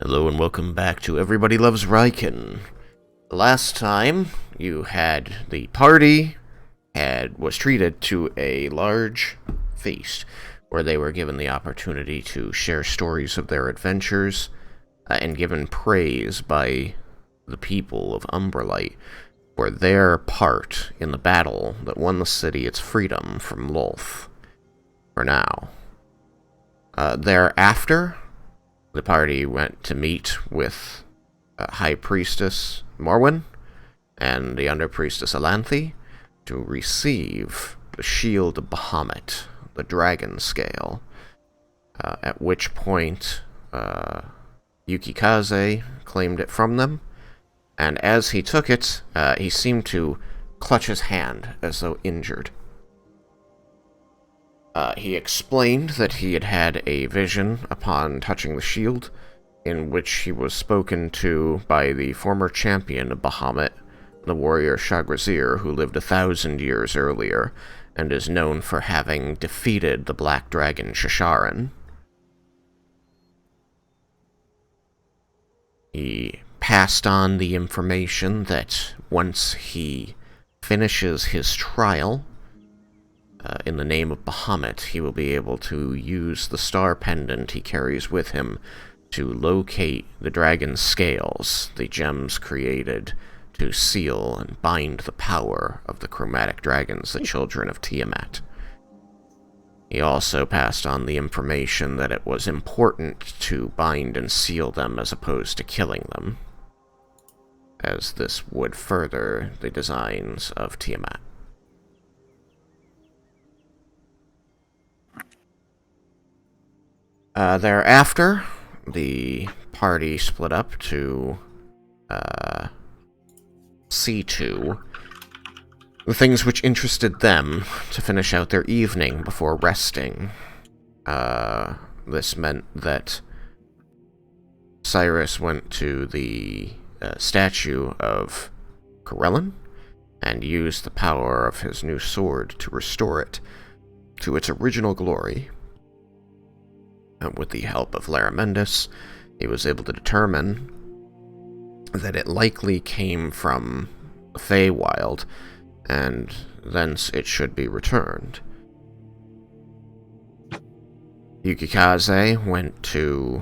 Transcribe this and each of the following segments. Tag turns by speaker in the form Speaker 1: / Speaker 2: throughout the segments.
Speaker 1: Hello and welcome back to Everybody Loves Raiken. Last time, you had the party was treated to a large feast where they were given the opportunity to share stories of their adventures and given praise by the people of Umbralight for their part in the battle that won the city its freedom from Lolth. For now. Thereafter, the party went to meet with High Priestess Morwen and the Under Priestess Alanthi to receive the Shield of Bahamut, the Dragon Scale, at which point Yukikaze claimed it from them, and as he took it, he seemed to clutch his hand as though injured. He explained that he had had a vision upon touching the shield, in which he was spoken to by the former champion of Bahamut, the warrior Shagrazir, who lived 1,000 years earlier, and is known for having defeated the Black Dragon Shasharan. He passed on the information that once he finishes his trial, in the name of Bahamut, he will be able to use the star pendant he carries with him to locate the dragon's scales, the gems created to seal and bind the power of the chromatic dragons, the children of Tiamat. He also passed on the information that it was important to bind and seal them as opposed to killing them, as this would further the designs of Tiamat. Thereafter, the party split up to see to the things which interested them to finish out their evening before resting. This meant that Cyrus went to the statue of Corellin and used the power of his new sword to restore it to its original glory. With the help of Laramendus, he was able to determine that it likely came from the Feywild, and thence it should be returned. Yukikaze went to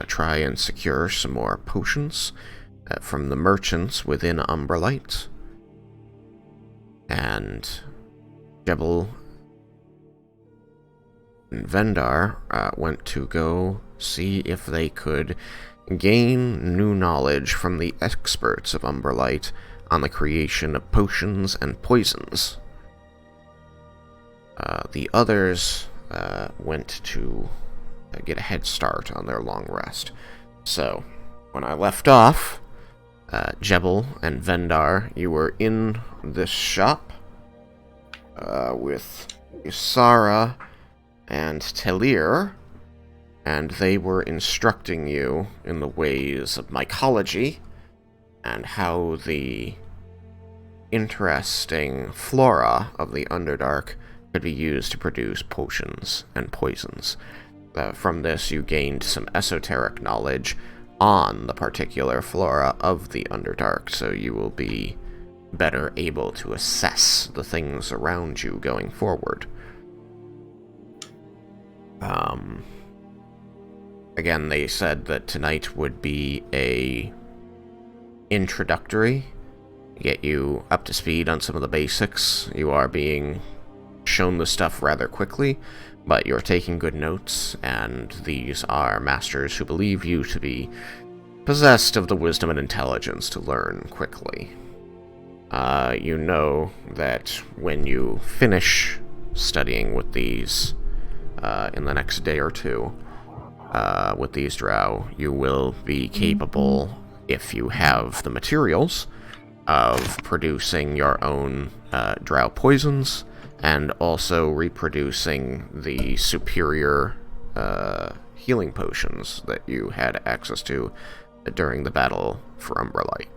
Speaker 1: try and secure some more potions from the merchants within Umbralight, and Jebel and Vendar went to go see if they could gain new knowledge from the experts of Umbralight on the creation of potions and poisons. The others went to get a head start on their long rest. So, when I left off, Jebel and Vendar, you were in this shop with Isara and Telir, and they were instructing you in the ways of mycology and how the interesting flora of the Underdark could be used to produce potions and poisons. From this, you gained some esoteric knowledge on the particular flora of the Underdark, so you will be better able to assess the things around you going forward. Again, they said that tonight would be a introductory, get you up to speed on some of the basics. You are being shown the stuff rather quickly, but you're taking good notes, and these are masters who believe you to be possessed of the wisdom and intelligence to learn quickly. You know that when you finish studying with these in the next day or two, with these drow, you will be capable, if you have the materials, of producing your own drow poisons, and also reproducing the superior healing potions that you had access to during the battle for Umbralight.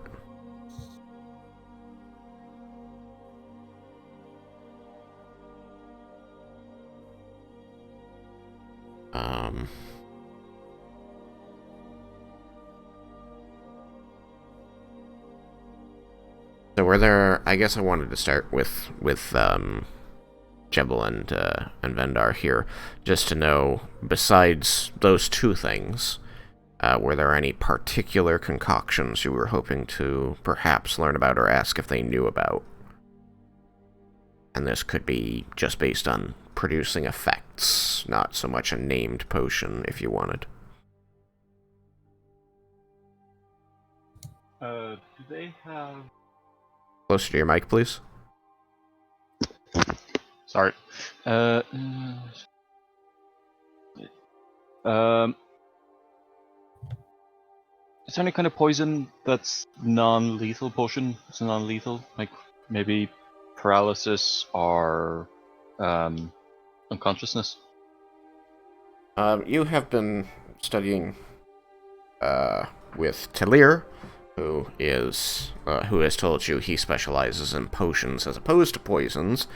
Speaker 1: were there... I guess I wanted to start with Jebel and Vendar here, just to know, besides those two things, were there any particular concoctions you were hoping to perhaps learn about or ask if they knew about? And this could be just based on producing effects, not so much a named potion, if you wanted.
Speaker 2: Do they have...
Speaker 1: Closer to your mic, please.
Speaker 2: Sorry. Is there any kind of poison that's non-lethal potion? It's non-lethal, like maybe paralysis or unconsciousness?
Speaker 1: You have been studying with Talir, who has told you he specializes in potions as opposed to poisons,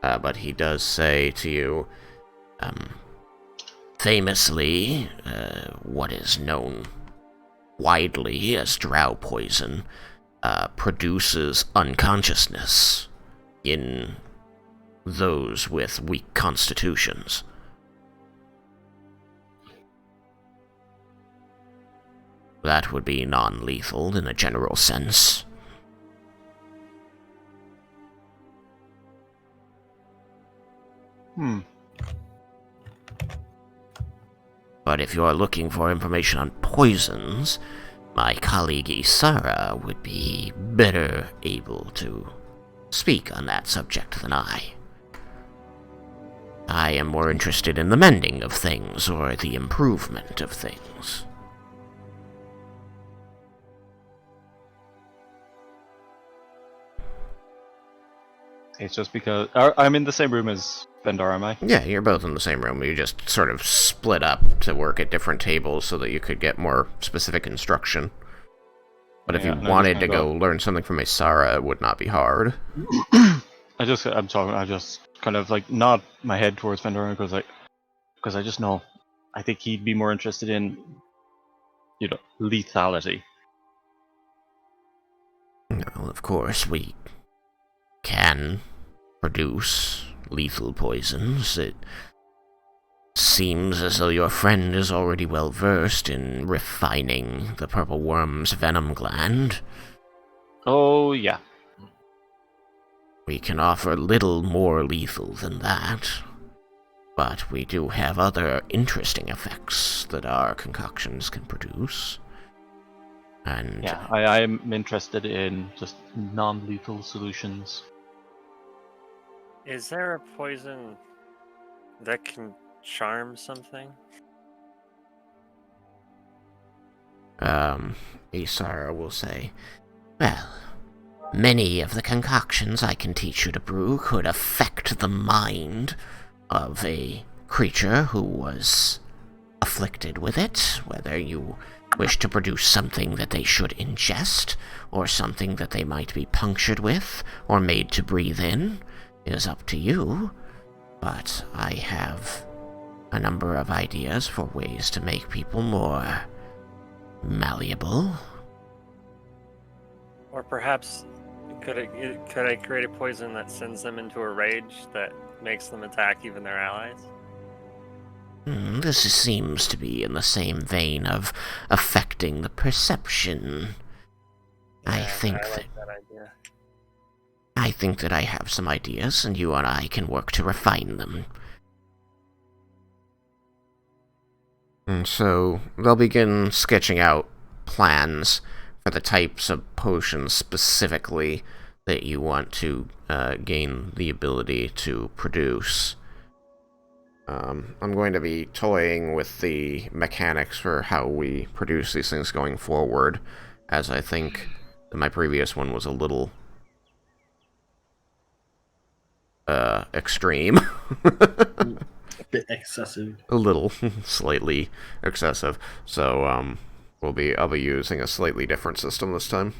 Speaker 1: but he does say to you, famously, what is known widely as drow poison produces unconsciousness in those with weak constitutions. That would be non-lethal in a general sense. But if you are looking for information on poisons, my colleague Isara would be better able to speak on that subject than I. I am more interested in the mending of things or the improvement of things.
Speaker 2: It's just because I'm in the same room as Vendar, am I?
Speaker 1: Yeah, you're both in the same room. You just sort of split up to work at different tables so that you could get more specific instruction. But if you wanted to go learn something from Isara, it would not be hard.
Speaker 2: I just kind of like nod my head towards Vendor because I just know. I think he'd be more interested in, lethality.
Speaker 1: Well, of course, we can produce lethal poisons. It seems as though your friend is already well versed in refining the purple worm's venom gland.
Speaker 2: Oh, yeah.
Speaker 1: We can offer little more lethal than that, but we do have other interesting effects that our concoctions can produce. And
Speaker 2: yeah, I'm interested in just non-lethal solutions.
Speaker 3: Is there a poison that can charm something?
Speaker 1: Isara will say, well, many of the concoctions I can teach you to brew could affect the mind of a creature who was afflicted with it, whether you wish to produce something that they should ingest, or something that they might be punctured with, or made to breathe in, is up to you. But I have a number of ideas for ways to make people more malleable.
Speaker 3: Or perhaps could I create a poison that sends them into a rage that makes them attack even their allies?
Speaker 1: This seems to be in the same vein of affecting the perception.
Speaker 3: Yeah,
Speaker 1: I think that I have some ideas, and you and I can work to refine them. And so they'll begin sketching out plans for the types of potions specifically that you want to gain the ability to produce. I'm going to be toying with the mechanics for how we produce these things going forward, as I think that my previous one was a little extreme.
Speaker 4: A bit excessive.
Speaker 1: A little, slightly excessive. So, I'll be using a slightly different system this time.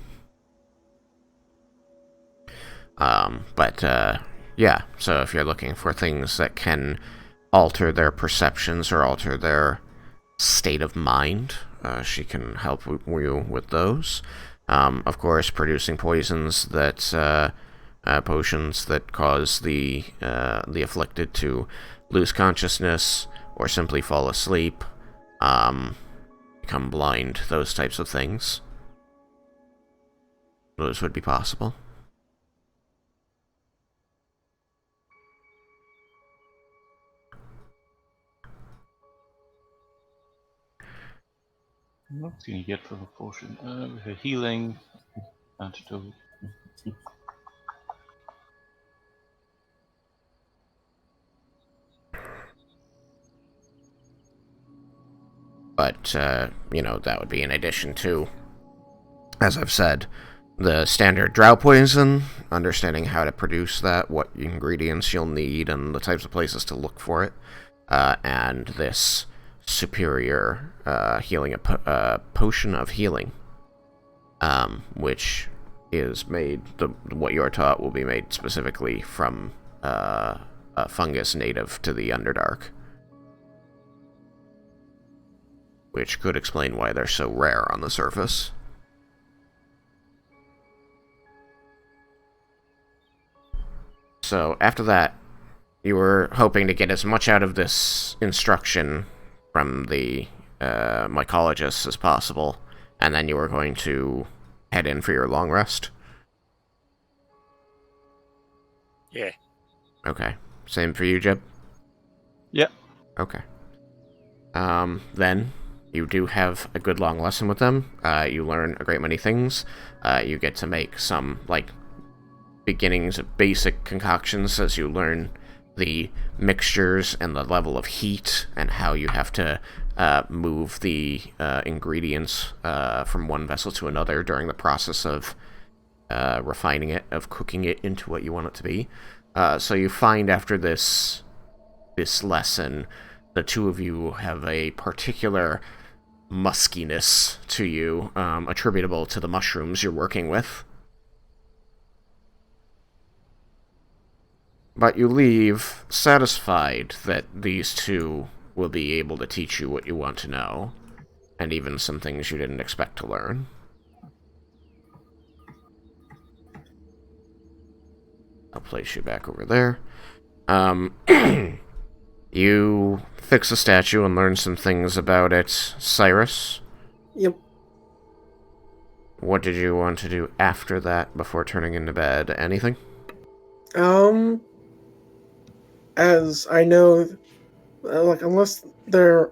Speaker 1: Yeah, so if you're looking for things that can alter their perceptions or alter their state of mind, she can help you with those. Of course, producing potions that potions that cause the afflicted to lose consciousness or simply fall asleep, become blind, those types of things. Those would be possible.
Speaker 2: What can you get from a potion? A healing, antidote.
Speaker 1: But, that would be in addition to, as I've said, the standard drow poison, understanding how to produce that, what ingredients you'll need, and the types of places to look for it, and this superior healing, potion of healing, which is made, what you are taught will be made specifically from a fungus native to the Underdark. Which could explain why they're so rare on the surface. So, after that, you were hoping to get as much out of this instruction from the mycologists as possible, and then you were going to head in for your long rest?
Speaker 3: Yeah.
Speaker 1: Okay. Same for you, Jeb?
Speaker 2: Yep.
Speaker 1: Okay. Then, you do have a good long lesson with them. You learn a great many things. You get to make some, beginnings of basic concoctions as you learn the mixtures and the level of heat and how you have to move the ingredients from one vessel to another during the process of refining it, of cooking it into what you want it to be. So you find after this lesson, the two of you have a particular muskiness to you, attributable to the mushrooms you're working with. But you leave satisfied that these two will be able to teach you what you want to know, and even some things you didn't expect to learn. I'll place you back over there. You fix the statue and learn some things about it. Cyrus?
Speaker 4: Yep.
Speaker 1: What did you want to do after that before turning into bed? Anything?
Speaker 4: As I know, unless they're,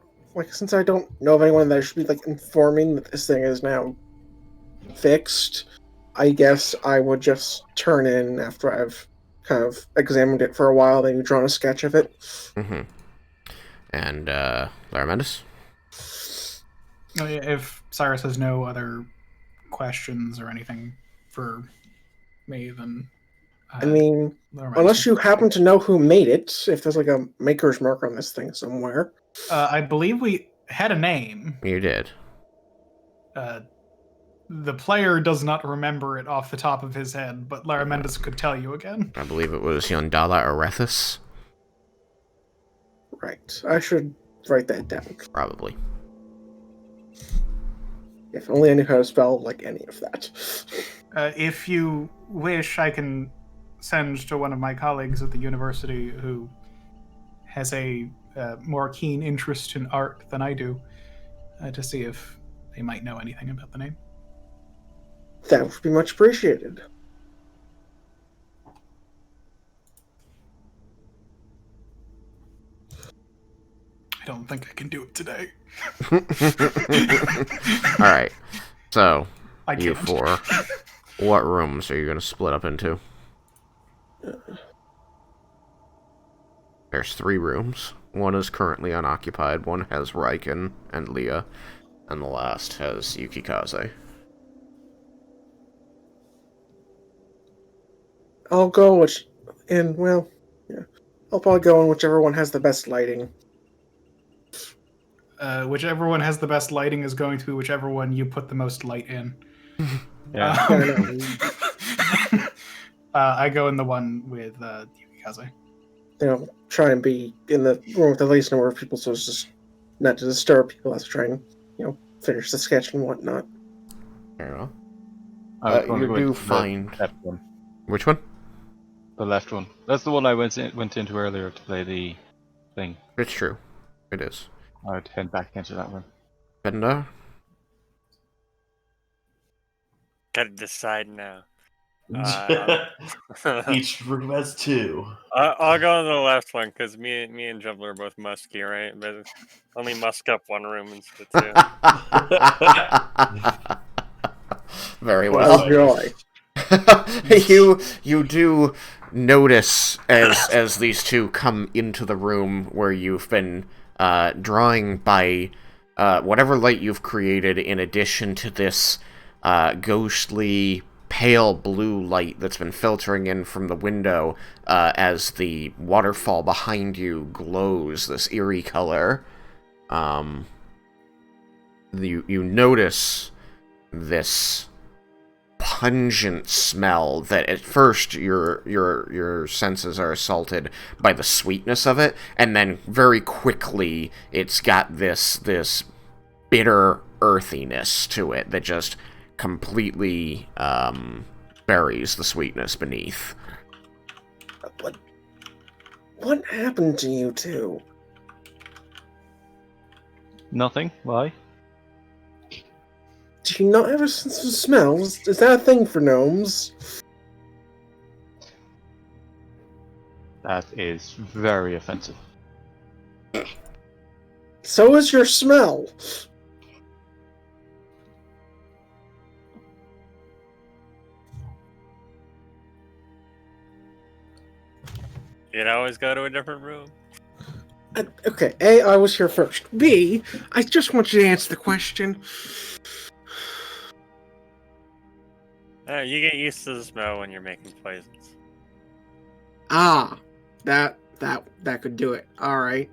Speaker 4: since I don't know of anyone that I should be, informing that this thing is now fixed, I guess I would just turn in after I've kind of examined it for a while, then drawn a sketch of it.
Speaker 1: Mm-hmm. And, Laramendus?
Speaker 5: If Cyrus has no other questions or anything for me, then...
Speaker 4: I mean, unless you happen to know who made it, if there's a maker's mark on this thing somewhere.
Speaker 5: I believe we had a name.
Speaker 1: You did.
Speaker 5: The player does not remember it off the top of his head, but Laramendus could tell you again.
Speaker 1: I believe it was Yondala Arethus.
Speaker 4: Right. I should write that down.
Speaker 1: Probably.
Speaker 4: If only I knew how to spell, any of that.
Speaker 5: If you wish, I can send to one of my colleagues at the university who has a more keen interest in art than I do, to see if they might know anything about the name.
Speaker 4: That would be much appreciated.
Speaker 5: I don't think I can do it today.
Speaker 1: Alright, so, you
Speaker 5: can't.
Speaker 1: four, what rooms are you going to split up into? There's 3 rooms. One is currently unoccupied, one has Raiken and Leah, and the last has Yukikaze.
Speaker 4: I'll go I'll probably go in whichever one has the best lighting.
Speaker 5: Whichever one has the best lighting is going to be whichever one you put the most light in.
Speaker 2: Yeah.
Speaker 5: I go in the one with Yukikaze.
Speaker 4: Try and be in the room with the least number of people, so it's just not to disturb people as to try and, finish the sketch and whatnot.
Speaker 1: Very well. You do find...
Speaker 2: The left one.
Speaker 1: Which one?
Speaker 2: The left one. That's the one I went into earlier to play the thing.
Speaker 1: It's true. It is.
Speaker 2: I'd head back into that one.
Speaker 1: Bender?
Speaker 3: Gotta decide now.
Speaker 6: Each room has 2.
Speaker 3: I'll go on the left one because me and Jumbler are both musky, right? But only musk up one room instead of 2.
Speaker 1: Very well.
Speaker 4: Joy.
Speaker 1: You do notice as these two come into the room where you've been drawing by whatever light you've created, in addition to this ghostly pale blue light that's been filtering in from the window as the waterfall behind you glows this eerie color. You notice this pungent smell that at first your senses are assaulted by the sweetness of it, and then very quickly it's got this bitter earthiness to it that just completely buries the sweetness beneath.
Speaker 4: What happened to you two?
Speaker 2: Nothing? Why?
Speaker 4: Do you not have a sense of smell? Is that a thing for gnomes?
Speaker 2: That is very offensive.
Speaker 4: So is your smell.
Speaker 3: You'd always go to a different room.
Speaker 4: Okay, A, I was here first. B, I just want you to answer the question.
Speaker 3: You get used to the smell when you're making poisons.
Speaker 4: Ah, that could do it. All right.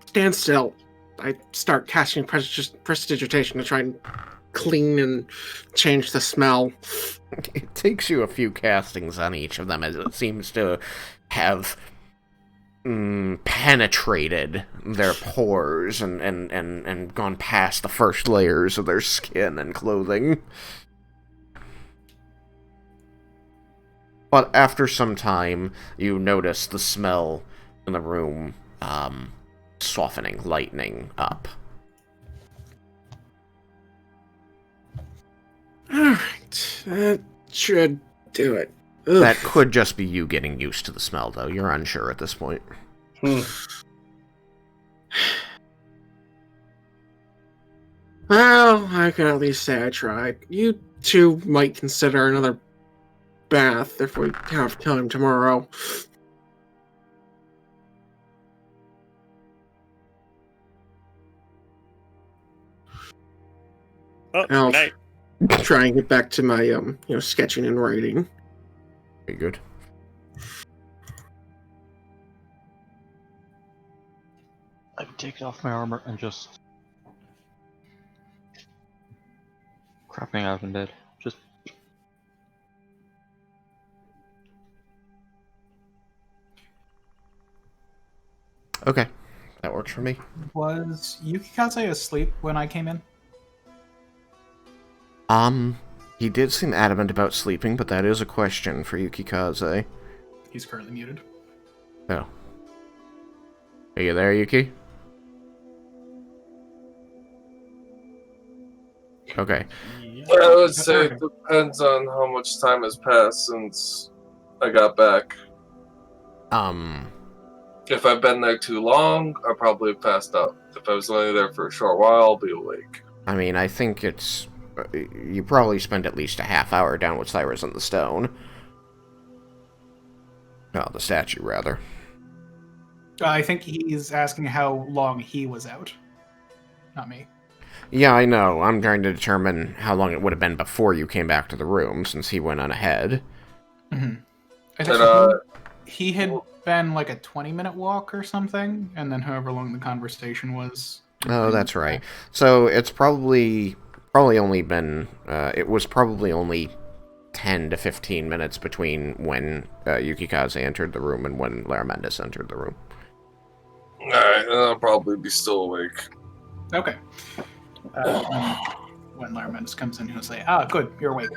Speaker 4: Stand still. I start casting prestidigitation to try and clean and change the smell.
Speaker 1: It takes you a few castings on each of them, as it seems to have penetrated their pores and gone past the first layers of their skin and clothing. But after some time, you notice the smell in the room softening, lightening up.
Speaker 4: Alright, that should do it. Ugh.
Speaker 1: That could just be you getting used to the smell, though. You're unsure at this point.
Speaker 4: Well, I can at least say I tried. You two might consider another bath if we have time tomorrow.
Speaker 3: Oh,
Speaker 4: I'll
Speaker 3: night.
Speaker 4: try and get back to my sketching and writing.
Speaker 1: Very good.
Speaker 2: I would take off my armor and just crapping out in bed. Just
Speaker 1: Okay, that works for me.
Speaker 5: Was Yukikaze asleep when I came in?
Speaker 1: He did seem adamant about sleeping, but that is a question for Yukikaze.
Speaker 5: He's currently muted.
Speaker 1: Oh. Are you there, Yuki? Okay.
Speaker 7: I would say it depends on how much time has passed since I got back. If I've been there too long, I probably have passed out. If I was only there for a short while, I'll be awake.
Speaker 1: I mean, I think it's... You probably spent at least a half hour down with Cyrus on the stone. Oh, the statue, rather.
Speaker 5: I think he's asking how long he was out. Not me.
Speaker 1: Yeah, I know. I'm trying to determine how long it would have been before you came back to the room, since he went on ahead.
Speaker 5: Mm-hmm. I think he had been like a 20-minute walk or something, and then however long the conversation was.
Speaker 1: Oh, that's right. So it's probably only been, it was probably only 10 to 15 minutes between when Yukikaze entered the room and when Laramentis entered the room.
Speaker 7: Alright, then I'll probably be still awake.
Speaker 5: Okay. when Laramentis comes in, he'll say, good, you're awake.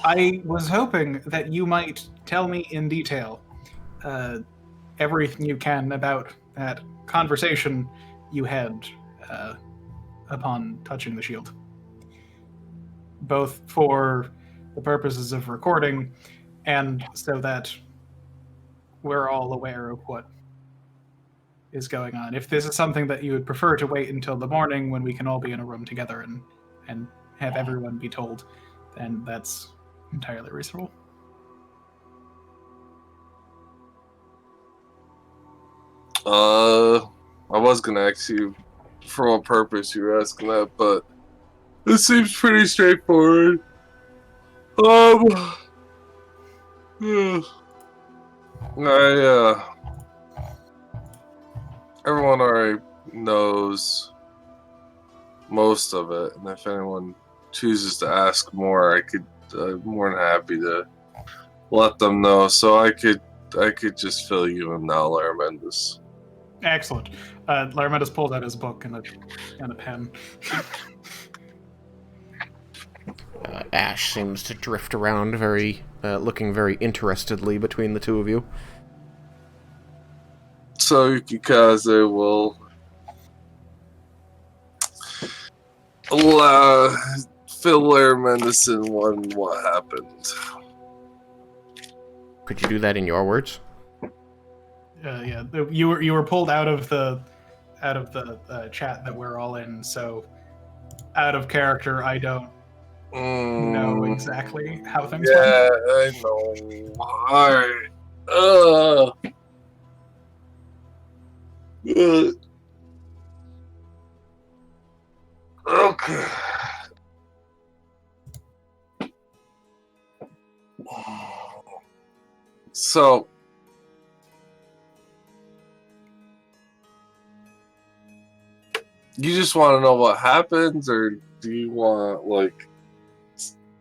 Speaker 5: I was hoping that you might tell me in detail everything you can about that conversation you had upon touching the shield. Both for the purposes of recording and so that we're all aware of what is going on. If this is something that you would prefer to wait until the morning when we can all be in a room together and have everyone be told, then that's entirely reasonable.
Speaker 7: I was gonna ask you for what purpose you were asking that, but this seems pretty straightforward. Everyone already knows most of it, and if anyone chooses to ask more, I'm more than happy to let them know. So I could just fill you in now, Laramentis.
Speaker 5: Excellent. Laramentis pulls out his book and a pen.
Speaker 1: Ash seems to drift around, looking very interestedly between the two of you.
Speaker 7: So Yukikaze will fill Laramentis in on what happened.
Speaker 1: Could you do that in your words?
Speaker 5: Yeah, you were pulled out of the chat that we're all in. So, out of character, I don't know exactly how things went.
Speaker 7: Yeah, I know. All right. Okay. So, you just want to know what happens, or do you want, like,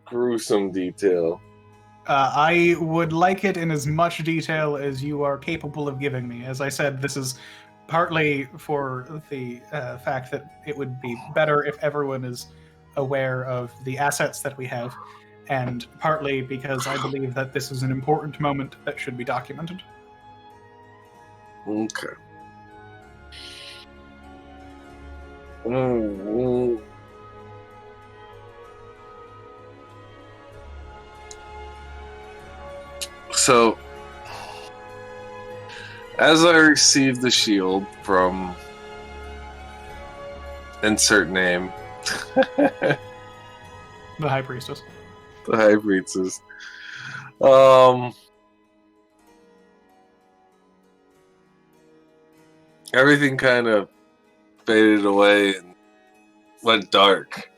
Speaker 7: gruesome detail?
Speaker 5: I would like it in as much detail as you are capable of giving me. As I said, this is partly for the fact that it would be better if everyone is aware of the assets that we have, and partly because I believe that this is an important moment that should be documented.
Speaker 7: Okay. So, as I received the shield from insert name,
Speaker 5: The High Priestess.
Speaker 7: the High Priestess, everything kind of faded away and went dark,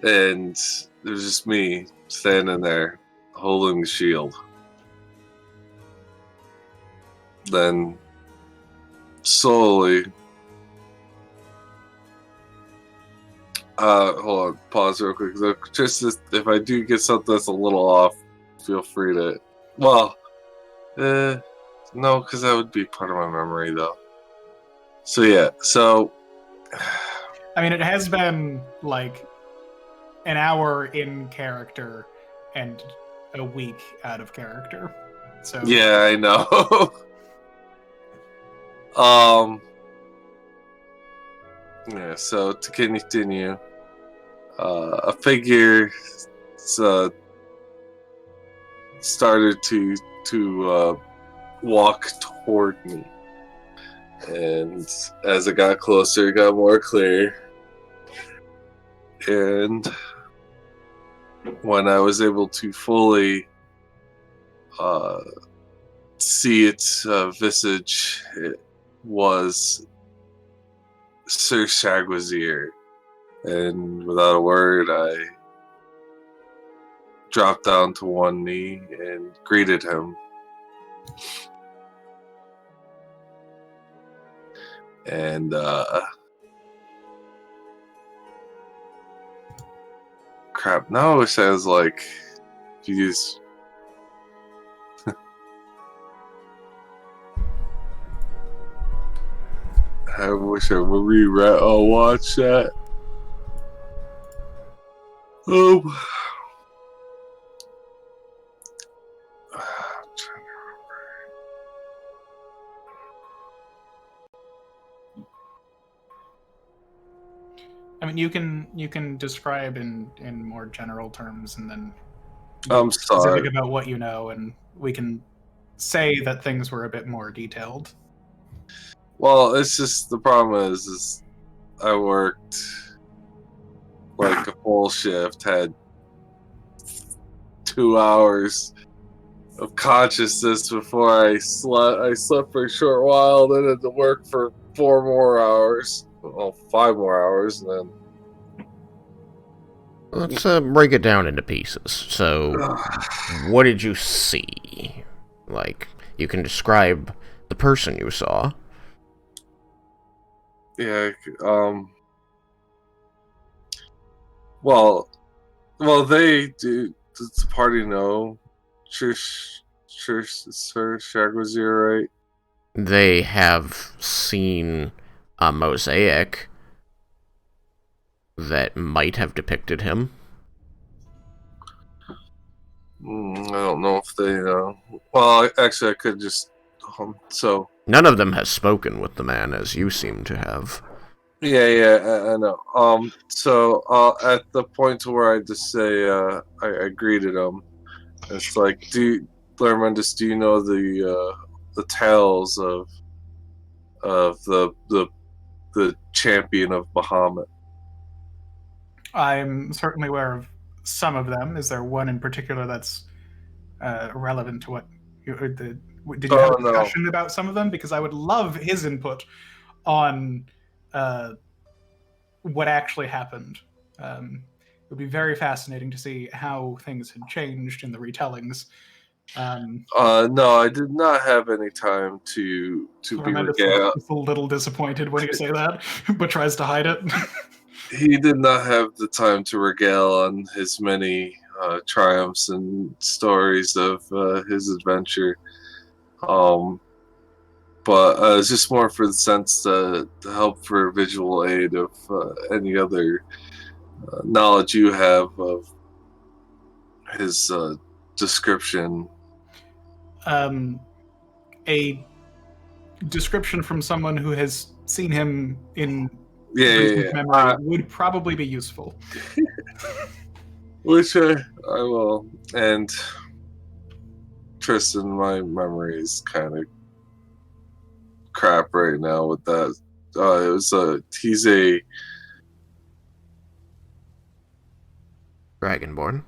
Speaker 7: and it was just me standing there holding the shield. Then slowly, hold on, pause real quick. Just if I do get something that's a little off, feel free to. Well, no, because that would be part of my memory though. So yeah,
Speaker 5: I mean, it has been like an hour in character and a week out of character. So
Speaker 7: yeah, I know. Yeah, so to continue, a figure started to walk toward me, and as it got closer, it got more clear, and when I was able to fully see its visage, it was Sir Shagwazir, and without a word, I dropped down to one knee and greeted him. And crap, now it sounds like, geez. I wish I would watch that. Um,
Speaker 5: I mean, you can describe in more general terms, and then
Speaker 7: I'm
Speaker 5: be specific
Speaker 7: sorry.
Speaker 5: about what you know, and we can say that things were a bit more detailed.
Speaker 7: Well, it's just the problem is I worked like a full shift, had 2 hours of consciousness before I slept. I slept for a short while, then had to work for 4 more hours. Well, 5 more hours, and then
Speaker 1: Let's break it down into pieces. So, what did you see? Like, you can describe the person you saw.
Speaker 7: yeah. Well, they do. Does the party know? Sir Shagwazir, right?
Speaker 1: They have seen a mosaic that might have depicted him.
Speaker 7: I don't know if they know. Well, actually, I could just. So
Speaker 1: None of them has spoken with the man as you seem to have.
Speaker 7: yeah, I know. So at the point where I just say, I greeted him. It's like, Lermundus, do you know the tales of the champion of Bahamut?
Speaker 5: I'm certainly aware of some of them. Is there one in particular that's relevant to what did you have a
Speaker 7: Oh no.
Speaker 5: discussion about some of them? Because I would love his input on what actually happened. It would be very fascinating to see how things had changed in the retellings.
Speaker 7: No, I did not have any time to be
Speaker 5: Tremendous
Speaker 7: regaled.
Speaker 5: looks a little disappointed when you say that, but tries to hide it.
Speaker 7: He did not have the time to regale on his many triumphs and stories of his adventure. But it's just more for the sense to help for visual aid of any other knowledge you have of his description.
Speaker 5: A description from someone who has seen him in
Speaker 7: Yeah.
Speaker 5: memory would probably be useful.
Speaker 7: Which I will. And Tristan, my memory is kind of crap right now with that. He's a
Speaker 1: Dragonborn.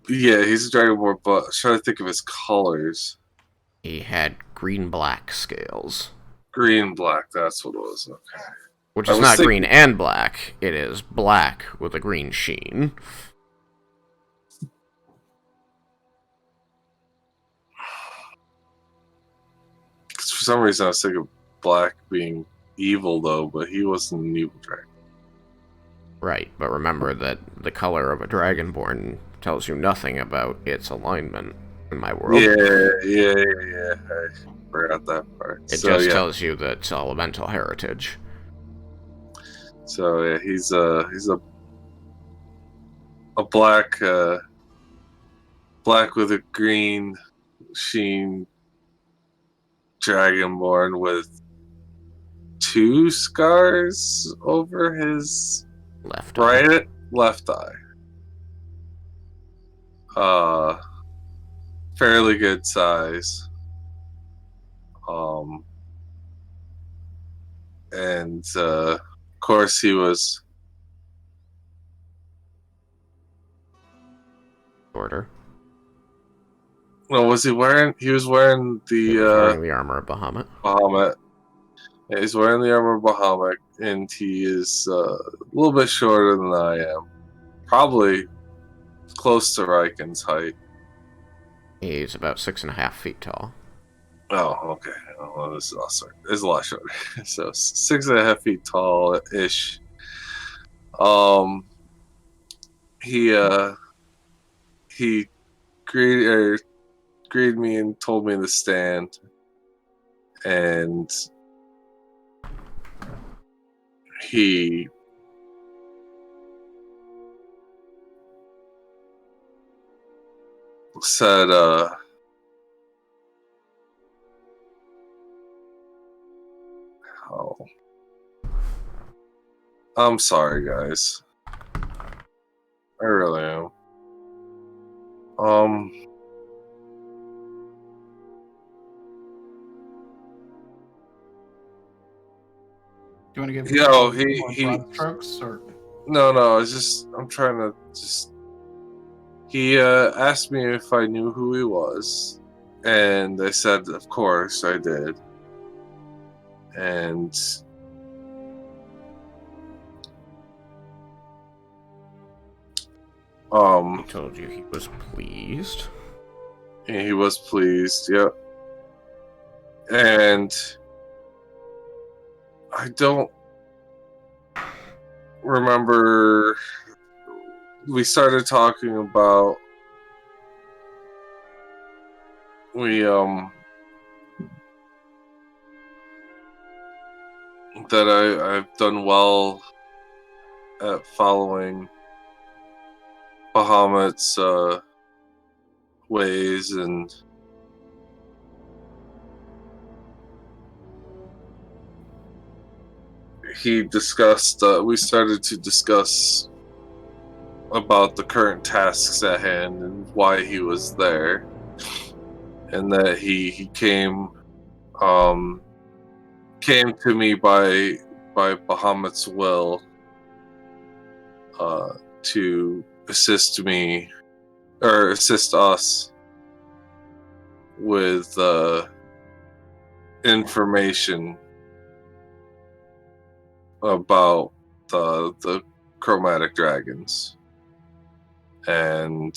Speaker 7: Yeah, he's a dragonborn, but I'm trying to think of his colors.
Speaker 1: He had green-black scales.
Speaker 7: Green, black, that's what it was. Okay.
Speaker 1: Which is not green and black. It is black with a green sheen.
Speaker 7: For some reason, I was thinking black being evil, though, but he wasn't an evil dragon.
Speaker 1: Right, but remember that the color of a dragonborn tells you nothing about its alignment in my world.
Speaker 7: Yeah. I forgot that part.
Speaker 1: It just tells you that it's elemental heritage.
Speaker 7: So yeah, he's a black with a green sheen dragonborn with 2 scars over his
Speaker 1: left
Speaker 7: eye. Fairly good size. And of course he was
Speaker 1: shorter.
Speaker 7: Well, was he wearing? He was wearing
Speaker 1: He was wearing the armor of Bahamut.
Speaker 7: Yeah, he's wearing the armor of Bahamut, and he is a little bit shorter than I am. Probably close to Raiken's height.
Speaker 1: He's about 6.5 feet tall.
Speaker 7: Oh, okay. Well, this is a lot shorter. So 6.5 feet tall-ish. He greeted me and told me to stand, and he said, oh, I'm sorry, guys. I really am.
Speaker 5: Do you want to give
Speaker 7: Yo,
Speaker 5: more broad strokes or?
Speaker 7: No, I'm trying to just. He asked me if I knew who he was, and I said, of course I did. And
Speaker 1: He told you he was pleased.
Speaker 7: he was pleased, yep. And I don't remember. We started talking about that I've done well at following Bahamut's ways, and he discussed. We started to discuss about the current tasks at hand and why he was there, and that he came to me by Bahamut's will to assist me or assist us with information about the chromatic dragons and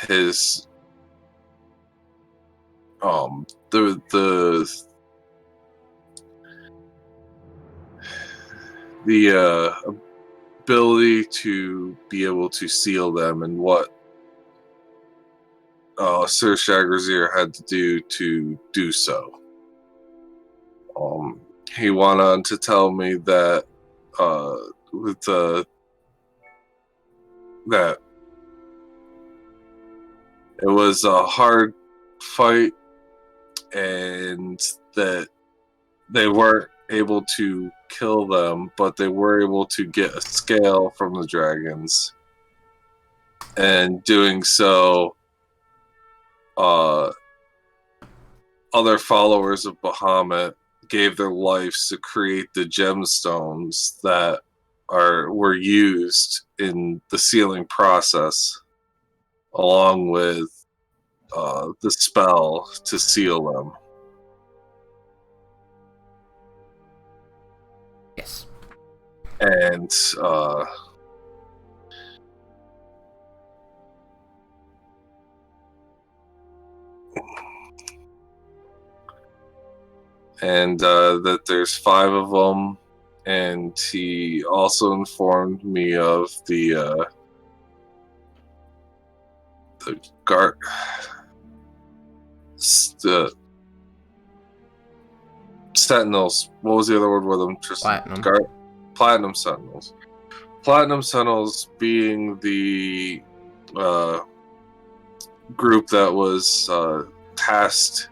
Speaker 7: his the ability to be able to seal them, and what Sir Shagrazir had to do so. He went on to tell me that that it was a hard fight, and that they weren't able to kill them, but they were able to get a scale from the dragons. And doing so, other followers of Bahamut gave their lives to create the gemstones that were used in the sealing process, along with the spell to seal them.
Speaker 1: Yes.
Speaker 7: And that there's 5 of them, and he also informed me of the Sentinels. What was the other word with them? Just
Speaker 1: Platinum.
Speaker 7: Platinum Sentinels. Platinum Sentinels being the group that was tasked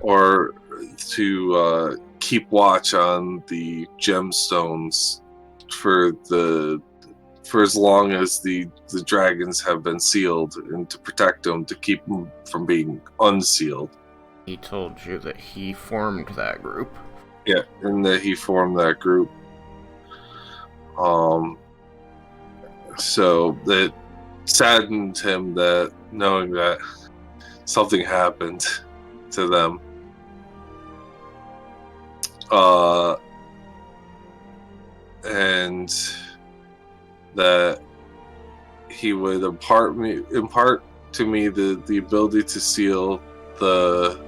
Speaker 7: or to keep watch on the gemstones for as long as the dragons have been sealed, and to protect them, to keep them from being unsealed.
Speaker 1: He told you that he formed that group.
Speaker 7: Yeah, and that he formed that group. So it saddened him that knowing that something happened to them. And that he would impart to me the ability to seal the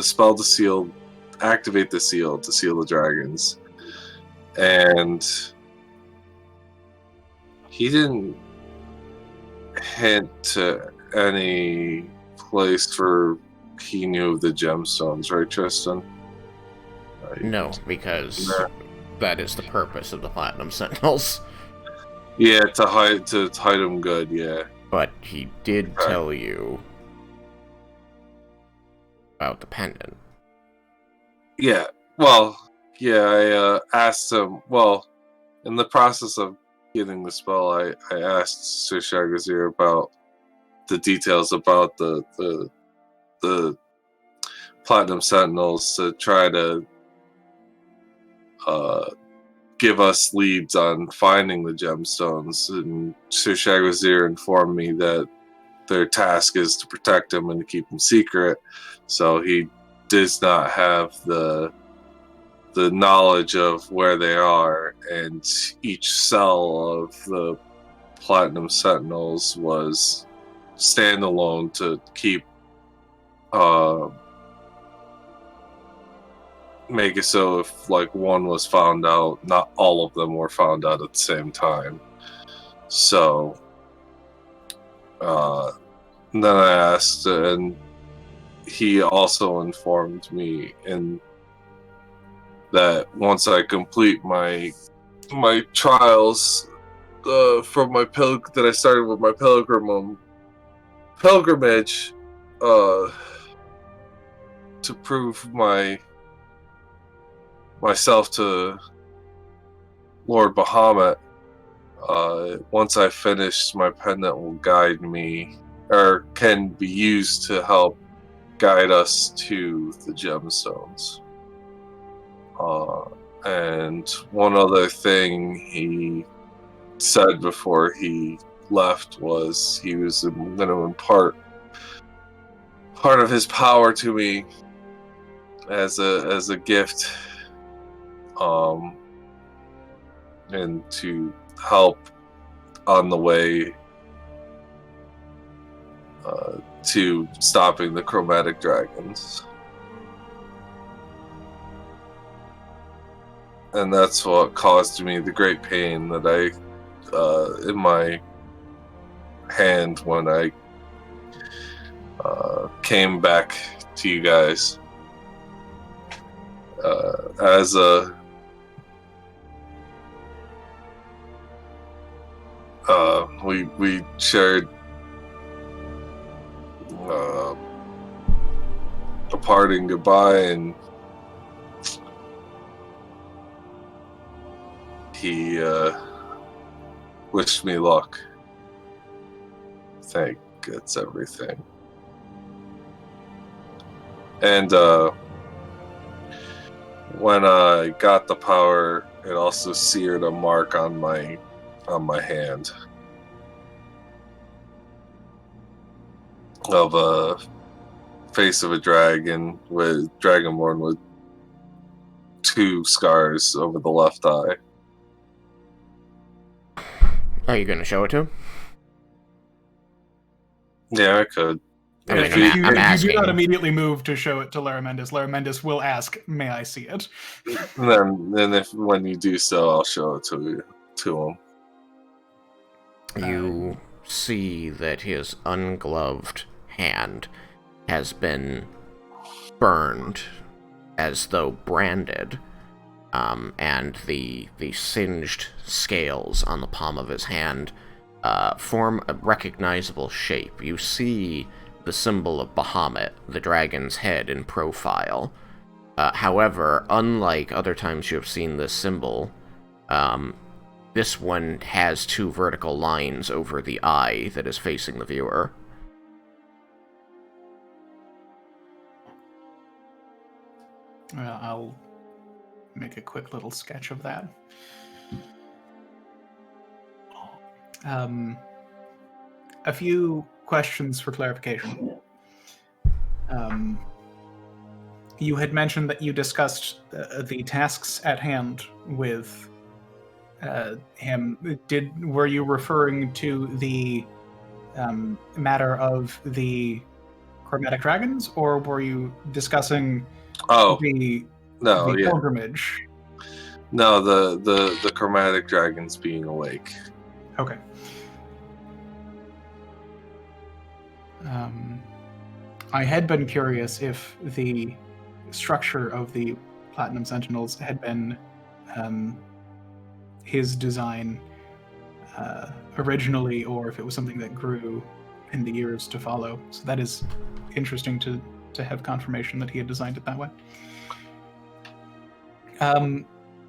Speaker 7: spell to seal, activate the seal to seal the dragons. And he didn't hint to any place where he knew of the gemstones, right, Tristan?
Speaker 1: No, because that is the purpose of the Platinum Sentinels.
Speaker 7: Yeah, to hide them good, yeah.
Speaker 1: But he did tell you about the pendant.
Speaker 7: Yeah. Well, yeah, I asked him. Well, in the process of getting the spell, I asked Sir Shagazir about the details about the Platinum Sentinels to try to give us leads on finding the gemstones. And Sir Shagazir informed me that their task is to protect him and to keep him secret. So he does not have the knowledge of where they are, and each cell of the Platinum Sentinels was standalone to keep make it so if like one was found out, not all of them were found out at the same time. So then I asked, and he also informed me that once I complete my trials from my that I started with my pilgrimage to prove myself to Lord Bahamut. Once I finish, my pendant will guide me, or can be used to help guide us to the gemstones. And one other thing he said before he left was he was going to impart part of his power to me as a gift, and to help on the way to stopping the chromatic dragons. And that's what caused me the great pain that I in my hand when I came back to you guys as a we shared a parting goodbye, and he wished me luck. I think it's everything. And when I got the power, it also seared a mark on my hand of a face of a dragon with dragonborn with 2 scars over the left eye.
Speaker 1: Are you going to show it to him?
Speaker 7: Yeah, I could.
Speaker 1: I mean,
Speaker 5: If you do
Speaker 1: asking.
Speaker 5: not immediately move to show it to Laramentis will ask, "May I see it?"
Speaker 7: And then when you do so, I'll show it to him.
Speaker 1: You see that his ungloved hand has been burned as though branded, and the singed scales on the palm of his hand form a recognizable shape. You see the symbol of Bahamut, the dragon's head, in profile. However, unlike other times you have seen this symbol, this one has 2 vertical lines over the eye that is facing the viewer.
Speaker 5: I'll make a quick little sketch of that. A few questions for clarification. You had mentioned that you discussed the tasks at hand with him. Were you referring to the matter of the chromatic dragons, or were you discussing the pilgrimage?
Speaker 7: No, the chromatic dragons being awake.
Speaker 5: Okay. I had been curious if the structure of the Platinum Sentinels had been his design, originally, or if it was something that grew in the years to follow. So that is interesting to have confirmation that he had designed it that way.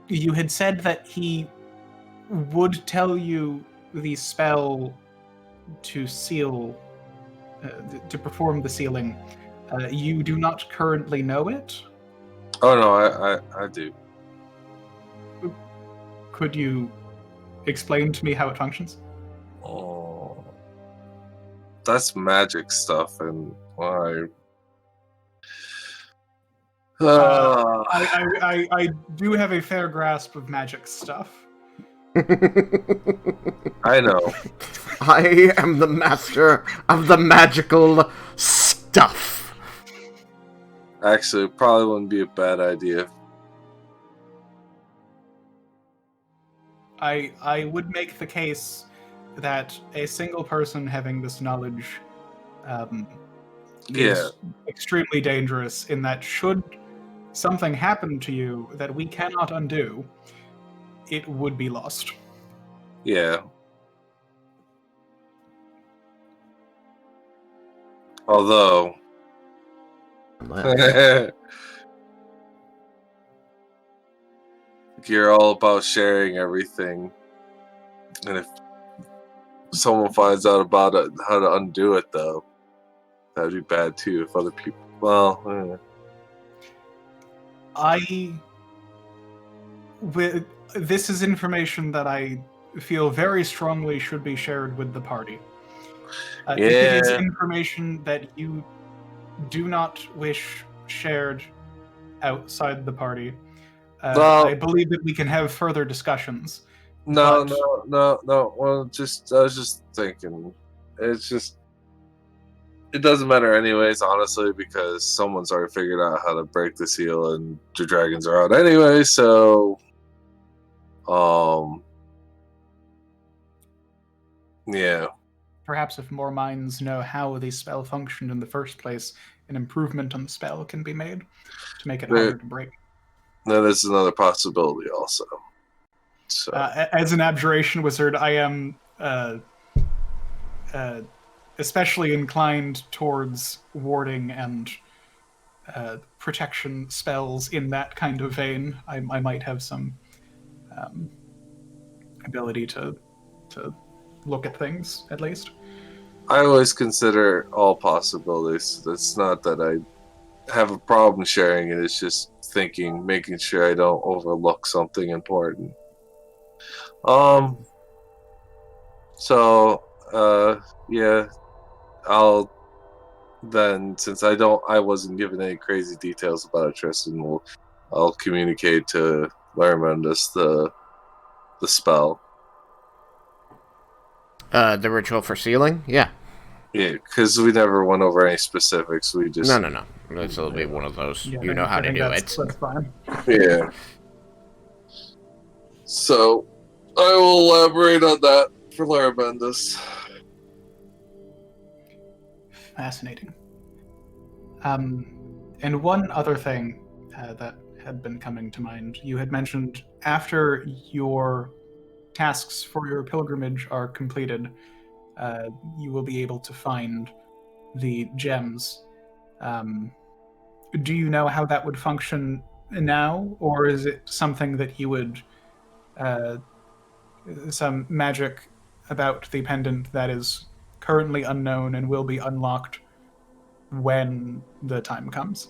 Speaker 5: You had said that he would tell you the spell to seal, to perform the sealing. You do not currently know it.
Speaker 7: Oh no, I do.
Speaker 5: Could you explain to me how it functions?
Speaker 7: Oh, that's magic stuff, and
Speaker 5: I do have a fair grasp of magic stuff.
Speaker 7: I know.
Speaker 1: I am the master of the magical stuff.
Speaker 7: Actually, it probably wouldn't be a bad idea.
Speaker 5: I would make the case that a single person having this knowledge is extremely dangerous, in that should something happen to you that we cannot undo, it would be lost.
Speaker 7: Yeah. Although, you're all about sharing everything, and if someone finds out about it, how to undo it, though, that'd be bad too. If other people,
Speaker 5: This is information that I feel very strongly should be shared with the party. If it is information that you do not wish shared outside the party, I believe that we can have further discussions.
Speaker 7: No. Well, I was just thinking. It doesn't matter anyways, honestly, because someone's already figured out how to break the seal, and the dragons are out anyway. So, yeah.
Speaker 5: Perhaps if more minds know how the spell functioned in the first place, an improvement on the spell can be made to make it harder to break.
Speaker 7: That is another possibility, also. So,
Speaker 5: as an abjuration wizard, I am especially inclined towards warding and protection spells in that kind of vein. I might have some ability to look at things, at least.
Speaker 7: I always consider all possibilities. It's not that I have a problem sharing it. It's just making sure I don't overlook something important. Yeah, I'll then, since I wasn't given any crazy details about it, Tristan, I'll communicate to Laramundus the spell.
Speaker 1: The ritual for sealing? Yeah.
Speaker 7: Yeah, because we never went over any specifics. We just
Speaker 1: No. This will be one of those.
Speaker 5: Yeah,
Speaker 1: you know how to do it.
Speaker 5: That's fine.
Speaker 7: Yeah. So, I will elaborate on that for Laramundus.
Speaker 5: Fascinating. And one other thing that had been coming to mind. You had mentioned after your tasks for your pilgrimage are completed, you will be able to find the gems. Do you know how that would function now, or is it something that you would some magic about the pendant that is currently unknown and will be unlocked when the time comes?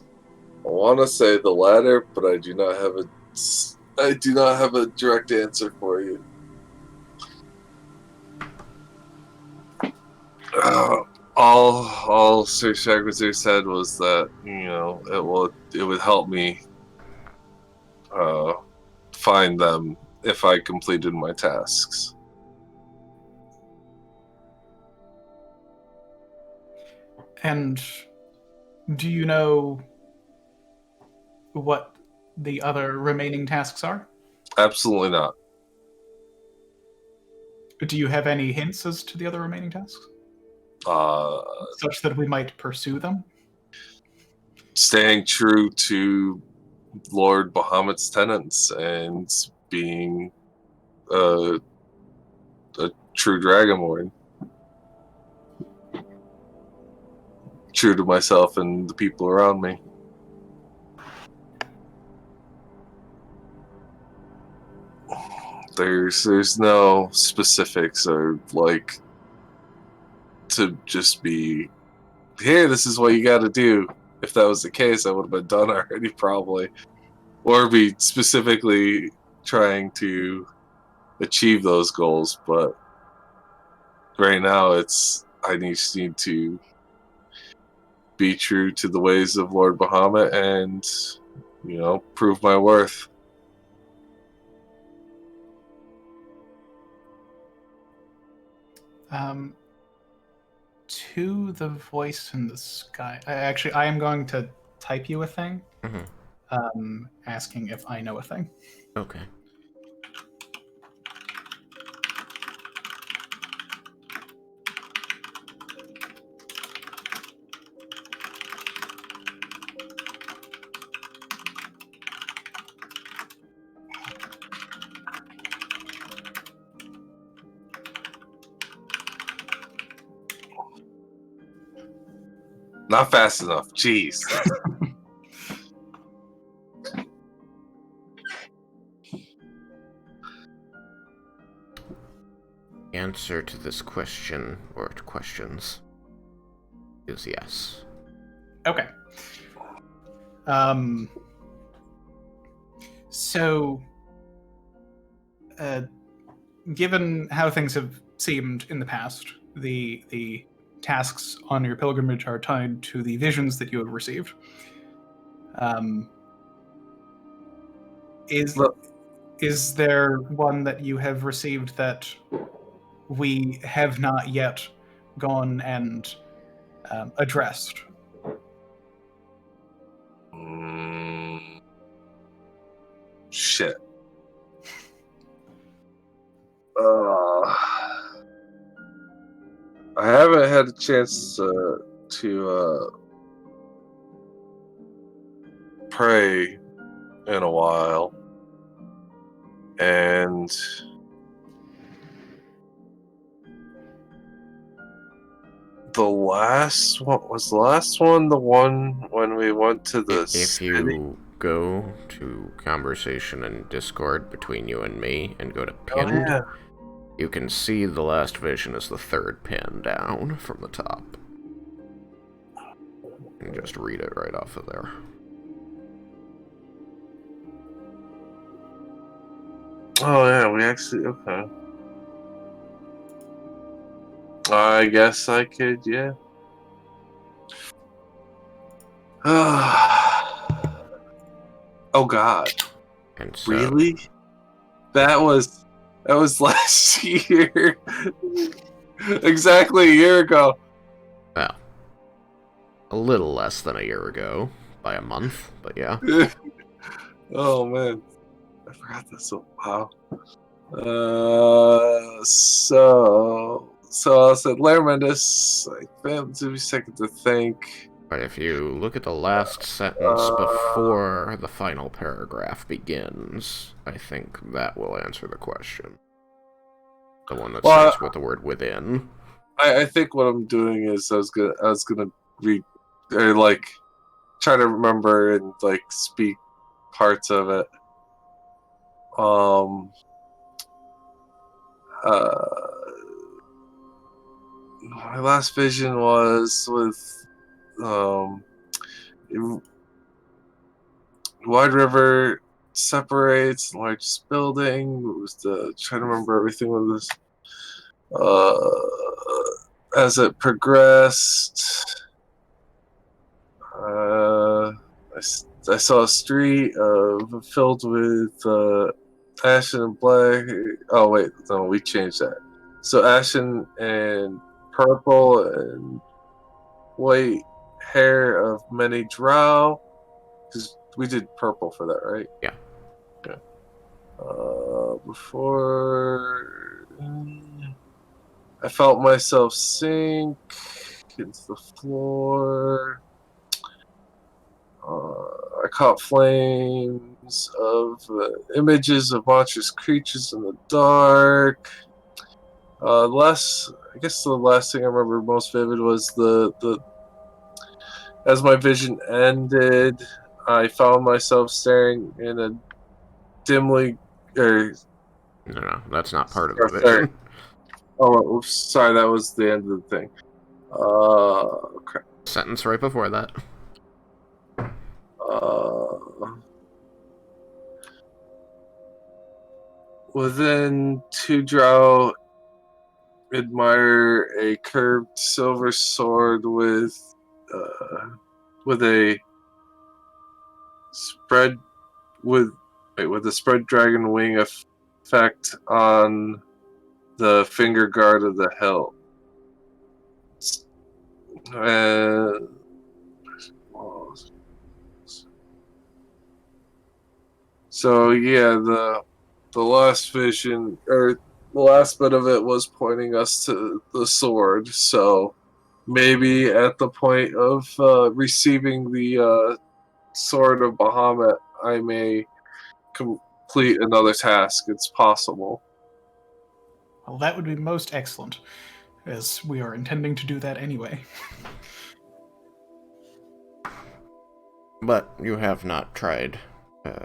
Speaker 7: I want to say the latter, but I do not have a direct answer for you. All Sir Shagwazir said was that it would help me find them if I completed my tasks.
Speaker 5: And do you know what the other remaining tasks are?
Speaker 7: Absolutely not.
Speaker 5: Do you have any hints as to the other remaining tasks? Such that we might pursue them?
Speaker 7: Staying true to Lord Bahamut's tenets and being a true Dragonborn. True to myself and the people around me. There's no specifics or like to just be, hey, this is what you got to do. If that was the case, I would have been done already probably, or be specifically trying to achieve those goals. But right now, I just need to be true to the ways of Lord Bahamut and prove my worth.
Speaker 5: To the voice in the sky. I am going to type you a thing, asking if I know a thing.
Speaker 1: Okay.
Speaker 7: Not fast enough. Jeez.
Speaker 1: Answer to this question, or to questions, is yes.
Speaker 5: Okay. So, given how things have seemed in the past, the tasks on your pilgrimage are tied to the visions that you have received. Is there one that you have received that we have not yet gone and addressed?
Speaker 7: Shit. I haven't had a chance to pray in a while, and the last one the one when we went to the
Speaker 1: If you go to conversation and Discord between you and me and go to pinned, you can see the last vision is the third pin down from the top. And just read it right off of there.
Speaker 7: Oh yeah, we actually, okay. I guess I could, yeah. Oh god.
Speaker 1: And so,
Speaker 7: Really? That was last year. Exactly a year ago.
Speaker 1: well, a little less than a year ago, by a month, but yeah.
Speaker 7: Oh man. I forgot this. Wow. So I said, Larmendus, I failed to be second to think.
Speaker 1: But if you look at the last sentence before the final paragraph begins, I think that will answer the question. The one that starts with the word within.
Speaker 7: I think what I'm doing is I was gonna read, or like try to remember and like speak parts of it. My last vision was with Wide River separates, largest building. It was trying to remember everything with this. As it progressed, I saw a street filled with ashen and black. Oh wait, no, we changed that. So ashen and purple and white hair of many drow. Because we did purple for that, right?
Speaker 1: Yeah.
Speaker 7: Okay. Before I felt myself sink into the floor. I caught flames of images of monstrous creatures in the dark. I guess the last thing I remember most vivid was the as my vision ended, I found myself staring in a dimly or
Speaker 1: No, that's not part of the
Speaker 7: sorry.
Speaker 1: vision.
Speaker 7: Oh, oops, sorry, that was the end of the thing. Crap.
Speaker 1: Sentence right before that.
Speaker 7: Within two drow, admire a curved silver sword with a spread with a spread dragon wing effect on the finger guard of the hilt. So yeah, the last vision or the last bit of it was pointing us to the sword. So maybe at the point of receiving the sword of Bahamut, I may complete another task. It's possible.
Speaker 5: Well, that would be most excellent, as we are intending to do that anyway.
Speaker 1: But you have not tried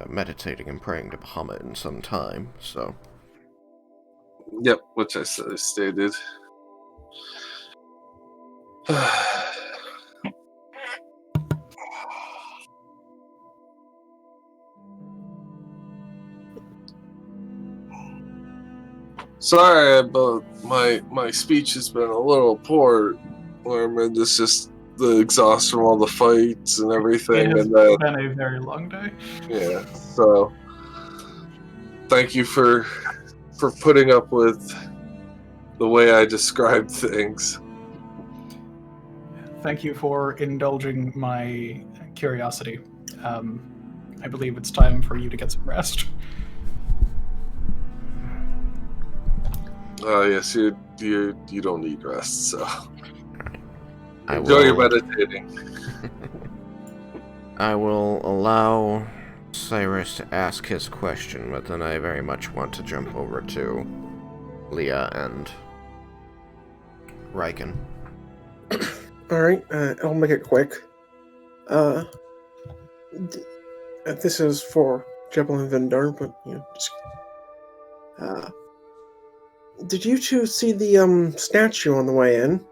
Speaker 1: meditating and praying to Bahamut in some time, so...
Speaker 7: Yep, which I stated. Sorry, but my speech has been a little poor. Lerman, it's just the exhaustion from all the fights and everything,
Speaker 5: It has
Speaker 7: and then
Speaker 5: been a very long day.
Speaker 7: yeah. So thank you for putting up with the way I described things.
Speaker 5: Thank you for indulging my curiosity. I believe it's time for you to get some rest.
Speaker 7: Yes, you don't need rest, so
Speaker 1: I
Speaker 7: enjoy your
Speaker 1: will...
Speaker 7: meditating.
Speaker 1: I will allow Cyrus to ask his question, but then I very much want to jump over to Leah and Raiken.
Speaker 4: Alright, I'll make it quick. This is for Jebel and Vindar, but, just... did you two see the, statue on the way in?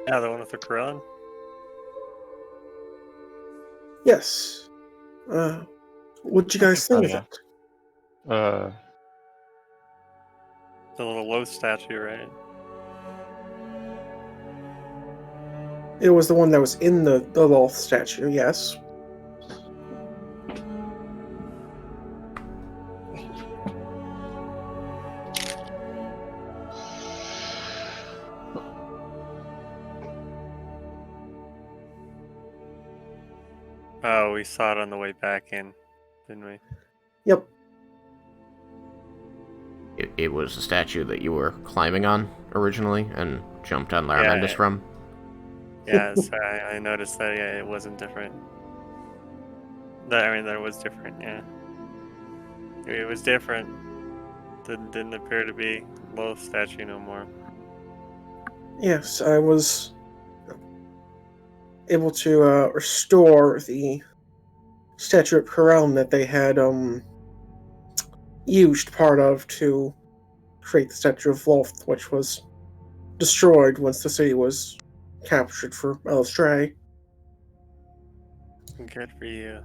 Speaker 3: Yeah, the one with the Quran.
Speaker 4: Yes. What'd you guys think of
Speaker 2: yeah.
Speaker 4: it?
Speaker 3: The little low statue, right?
Speaker 4: It was the one that was in the Loth statue, yes.
Speaker 3: Oh, we saw it on the way back in, didn't we?
Speaker 4: Yep.
Speaker 1: It was the statue that you were climbing on originally and jumped on Laramendus from?
Speaker 3: Yes, I noticed that. Yeah, it wasn't different. That it was different. Yeah, it was different. Didn't appear to be Loth statue no more.
Speaker 4: Yes, I was able to restore the statue at Corelm that they had used part of to create the statue of Loth, which was destroyed once the city was captured for Elstray.
Speaker 3: Good for you.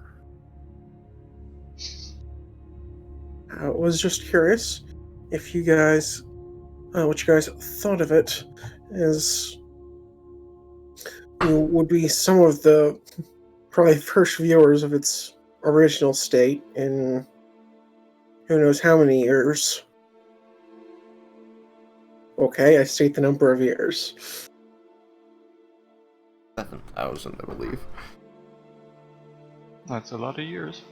Speaker 4: I was just curious if you guys, what you guys thought of it, as would be some of the probably first viewers of its original state in who knows how many years. Okay, I state the number of years.
Speaker 1: 7,000, I believe.
Speaker 2: That's a lot of years.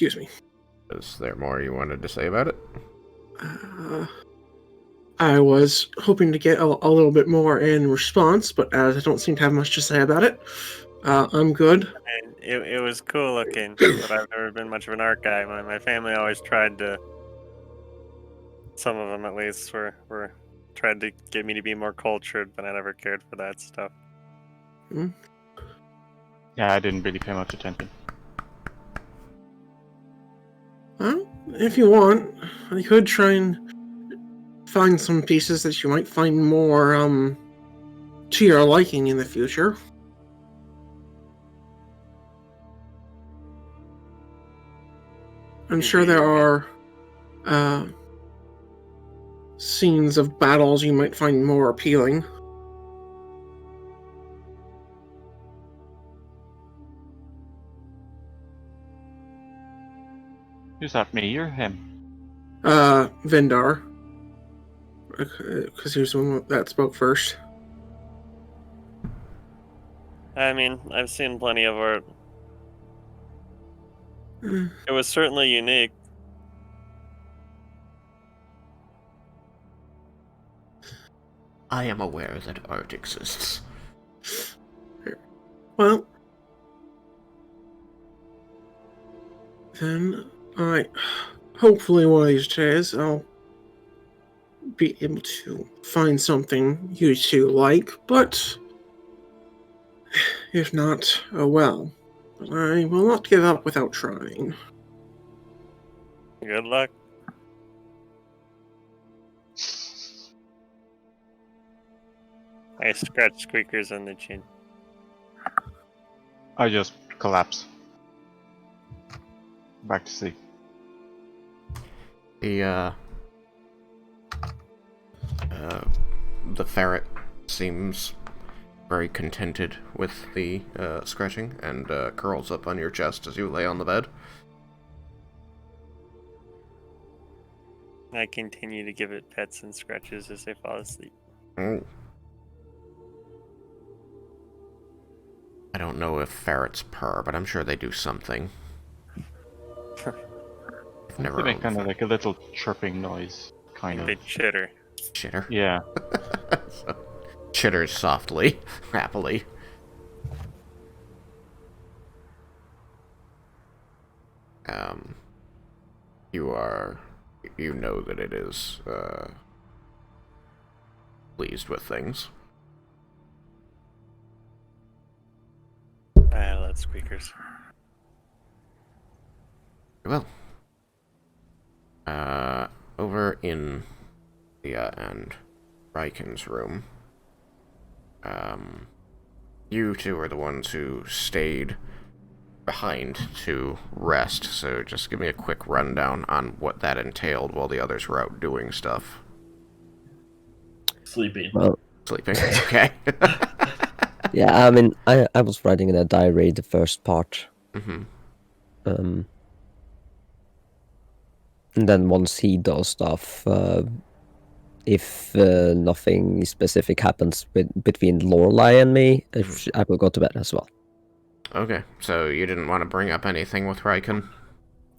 Speaker 4: Excuse me.
Speaker 1: Is there more you wanted to say about it?
Speaker 4: I was hoping to get a little bit more in response, but as I don't seem to have much to say about it, I'm good.
Speaker 3: And it was cool looking, but I've never been much of an art guy. My family always tried to, some of them at least, were tried to get me to be more cultured, but I never cared for that stuff.
Speaker 2: Yeah, I didn't really pay much attention.
Speaker 4: Well, if you want, I could try and find some pieces that you might find more, to your liking in the future. I'm sure there are, scenes of battles you might find more appealing.
Speaker 2: Who's that, me or him?
Speaker 4: Vindar. Because he was the one that spoke first.
Speaker 3: I mean, I've seen plenty of art.
Speaker 4: Mm.
Speaker 3: It was certainly unique.
Speaker 1: I am aware that art exists.
Speaker 4: Well, then hopefully one of these days I'll be able to find something you two like, but if not, oh well. But I will not give up without trying.
Speaker 3: Good luck. I scratch Squeakers on the chin.
Speaker 2: I just collapse. Back to sleep.
Speaker 1: The ferret seems very contented with the scratching and curls up on your chest as you lay on the bed.
Speaker 3: I continue to give it pets and scratches as I fall asleep.
Speaker 1: Oh. I don't know if ferrets purr, but I'm sure they do something. Never
Speaker 2: They make
Speaker 1: owned
Speaker 2: kind of
Speaker 1: fer-
Speaker 2: like a little chirping noise, kind
Speaker 3: They
Speaker 2: of.
Speaker 3: chitter.
Speaker 1: Chitter.
Speaker 2: Yeah.
Speaker 1: So, chitters softly, happily. You know that it is, pleased with things.
Speaker 3: I love Squeakers.
Speaker 1: Well, over in Leah and Raiken's room, you two are the ones who stayed behind to rest, so just give me a quick rundown on what that entailed while the others were out doing stuff.
Speaker 6: Sleeping.
Speaker 8: Well,
Speaker 1: Sleeping, okay.
Speaker 8: yeah, I mean, I was writing in a diary the first part.
Speaker 1: Mm-hmm.
Speaker 8: And then once he does stuff, if nothing specific happens between Lorelai and me, I will go to bed as well.
Speaker 1: Okay, so you didn't want to bring up anything with Raiken?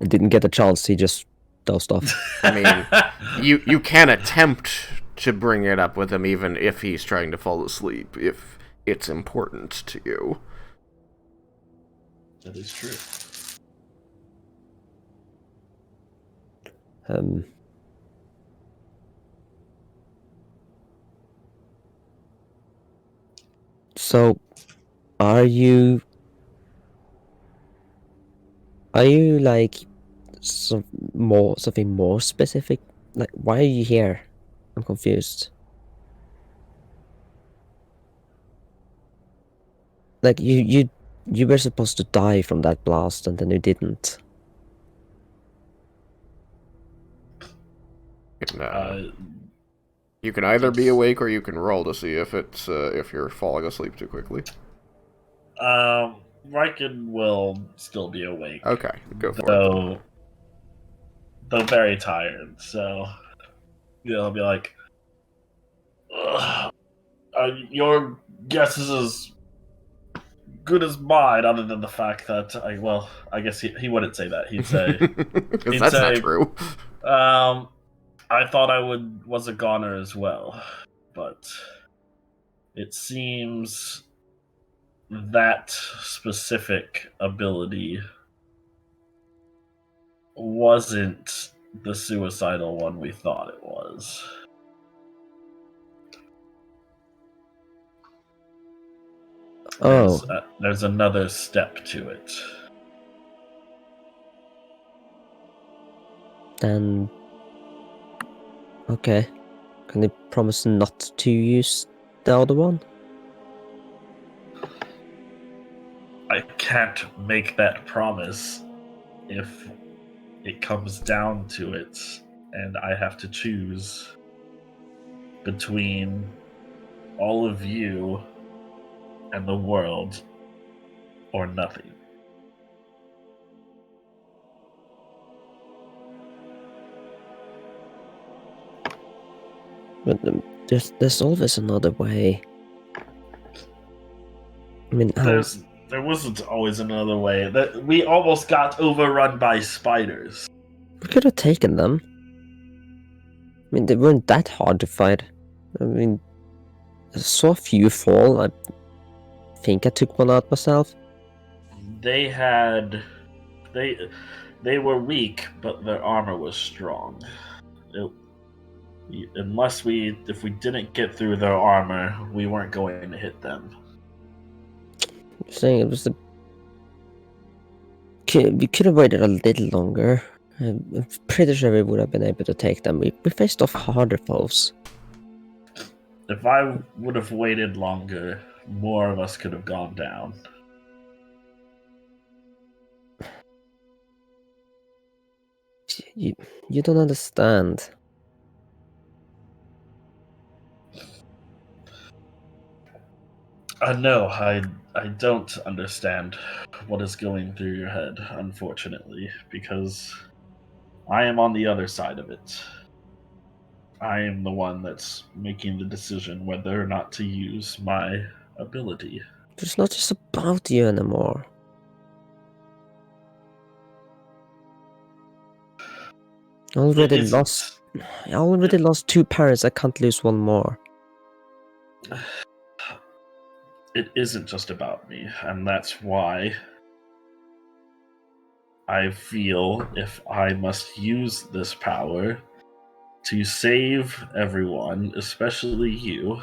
Speaker 8: I didn't get a chance, he just does stuff.
Speaker 1: I mean, you can attempt to bring it up with him even if he's trying to fall asleep, if it's important to you.
Speaker 6: That is true.
Speaker 8: So, are you like something more specific? Like, why are you here? I'm confused. Like, you were supposed to die from that blast, and then you didn't.
Speaker 1: You can either be awake or you can roll to see if it's if you're falling asleep too quickly.
Speaker 6: Raiken will still be awake.
Speaker 1: Okay, go for it.
Speaker 6: Though very tired, so he'll be like, "Ugh, your guess is as good as mine, other than the fact that I guess he wouldn't say that. He'd say,
Speaker 1: Because
Speaker 6: he'd
Speaker 1: that's not
Speaker 6: say,
Speaker 1: true.
Speaker 6: I thought I was a goner as well, but it seems that specific ability wasn't the suicidal one we thought it was.
Speaker 8: Oh,
Speaker 6: There's another step to it.
Speaker 8: then... Okay. Can you promise not to use the other one?
Speaker 6: I can't make that promise if it comes down to it and I have to choose between all of you and the world or nothing.
Speaker 8: But there's always another way. I mean,
Speaker 6: There wasn't always another way. That we almost got overrun by spiders.
Speaker 8: we could have taken them. I mean, they weren't that hard to fight. I mean, I saw a few fall. I think I took one out myself.
Speaker 6: They were weak, but their armor was strong. If we didn't get through their armor, we weren't going to hit them.
Speaker 8: I'm saying it was we could have waited a little longer. I'm pretty sure we would have been able to take them. We faced off harder foes.
Speaker 6: If I would have waited longer, more of us could have gone down.
Speaker 8: You don't understand.
Speaker 6: No, I don't understand what is going through your head, unfortunately, because I am on the other side of it. I am the one that's making the decision whether or not to use my ability.
Speaker 8: It's not just about you anymore. I already lost 2 parents. I can't lose one more.
Speaker 6: It isn't just about me, and that's why I feel if I must use this power to save everyone, especially you,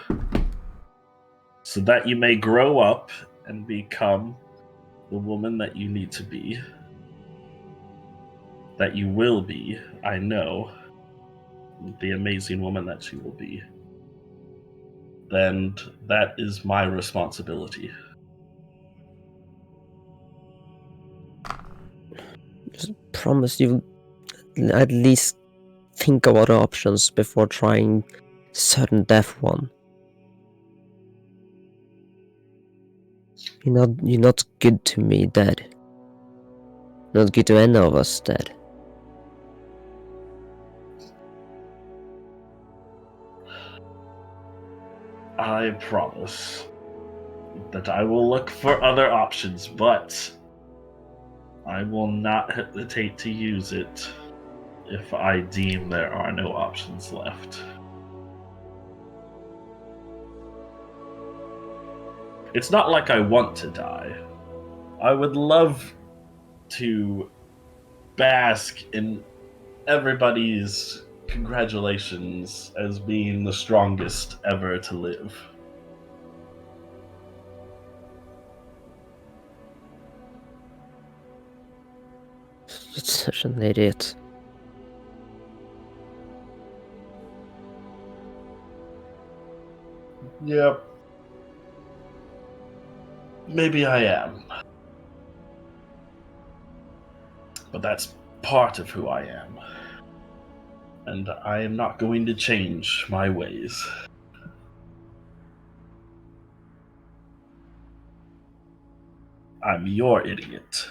Speaker 6: so that you may grow up and become the woman that you need to be, that you will be, I know, the amazing woman that you will be, then that is my responsibility.
Speaker 8: Just promise you at least think of other options before trying certain death one. You're not good to me, dead. Not good to any of us, dead.
Speaker 6: I promise that I will look for other options, but I will not hesitate to use it if I deem there are no options left. It's not like I want to die. I would love to bask in everybody's congratulations as being the strongest ever to live.
Speaker 8: You're such an idiot.
Speaker 6: Yep. Maybe I am. But that's part of who I am. And I am not going to change my ways. I'm your idiot.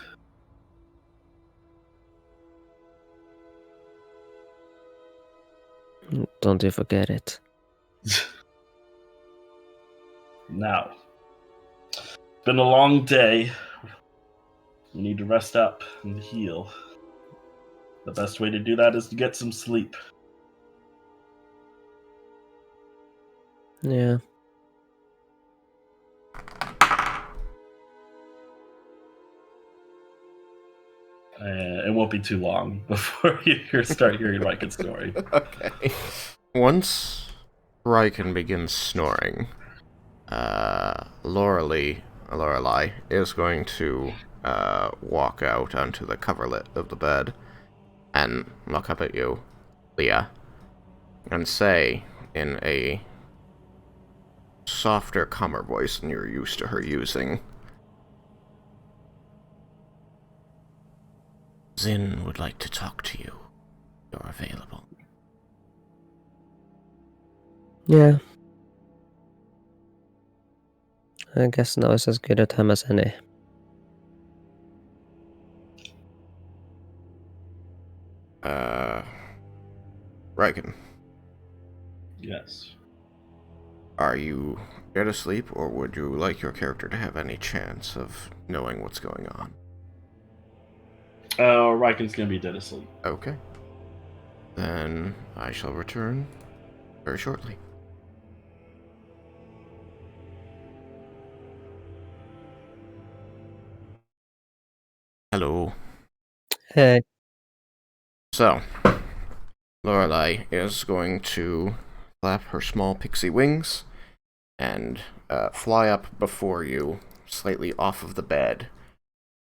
Speaker 8: Don't you forget it.
Speaker 6: Now, been a long day. You need to rest up and heal. The best way to do that is to get some sleep.
Speaker 8: Yeah.
Speaker 6: It won't be too long before you start hearing Raiken's story.
Speaker 1: Okay. Once Raiken begins snoring, Lorelei is going to walk out onto the coverlet of the bed and look up at you, Leah, and say in a softer, calmer voice than you're used to her using, Zin would like to talk to you. You're available.
Speaker 8: Yeah. I guess now is as good a time as any.
Speaker 1: Raiken,
Speaker 6: Yes.
Speaker 1: are you dead asleep, or would you like your character to have any chance of knowing what's going on?
Speaker 6: Raiken's gonna be dead asleep.
Speaker 1: Okay. Then I shall return very shortly. Hello.
Speaker 8: Hey.
Speaker 1: So, Lorelei is going to flap her small pixie wings and fly up before you, slightly off of the bed,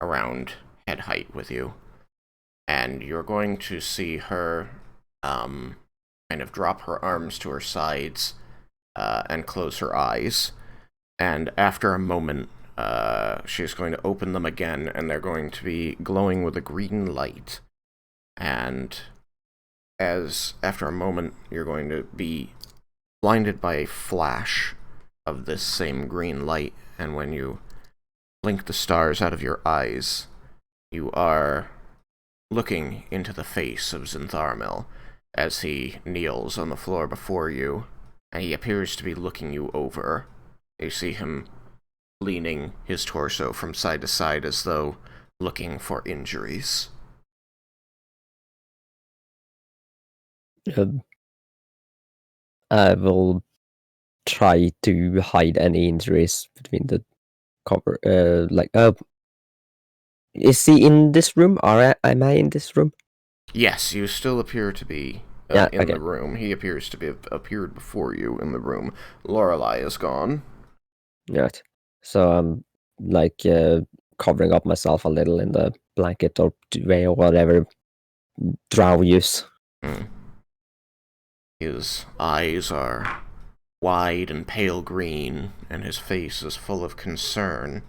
Speaker 1: around head height with you. And you're going to see her kind of drop her arms to her sides and close her eyes. And after a moment, she's going to open them again, and they're going to be glowing with a green light. And as after a moment, you're going to be blinded by a flash of this same green light, and when you blink the stars out of your eyes, you are looking into the face of Zintharmil as he kneels on the floor before you, and he appears to be looking you over. You see him leaning his torso from side to side as though looking for injuries.
Speaker 8: I will try to hide any injuries between the cover. Is he in this room? Am I in this room?
Speaker 1: Yes, you still appear to be
Speaker 8: Yeah,
Speaker 1: in
Speaker 8: okay.
Speaker 1: the room. He appears to have appeared before you in the room. Lorelei is gone.
Speaker 8: Right. So I'm covering up myself a little in the blanket or duvet or whatever drow use.
Speaker 1: His eyes are wide and pale green, and his face is full of concern,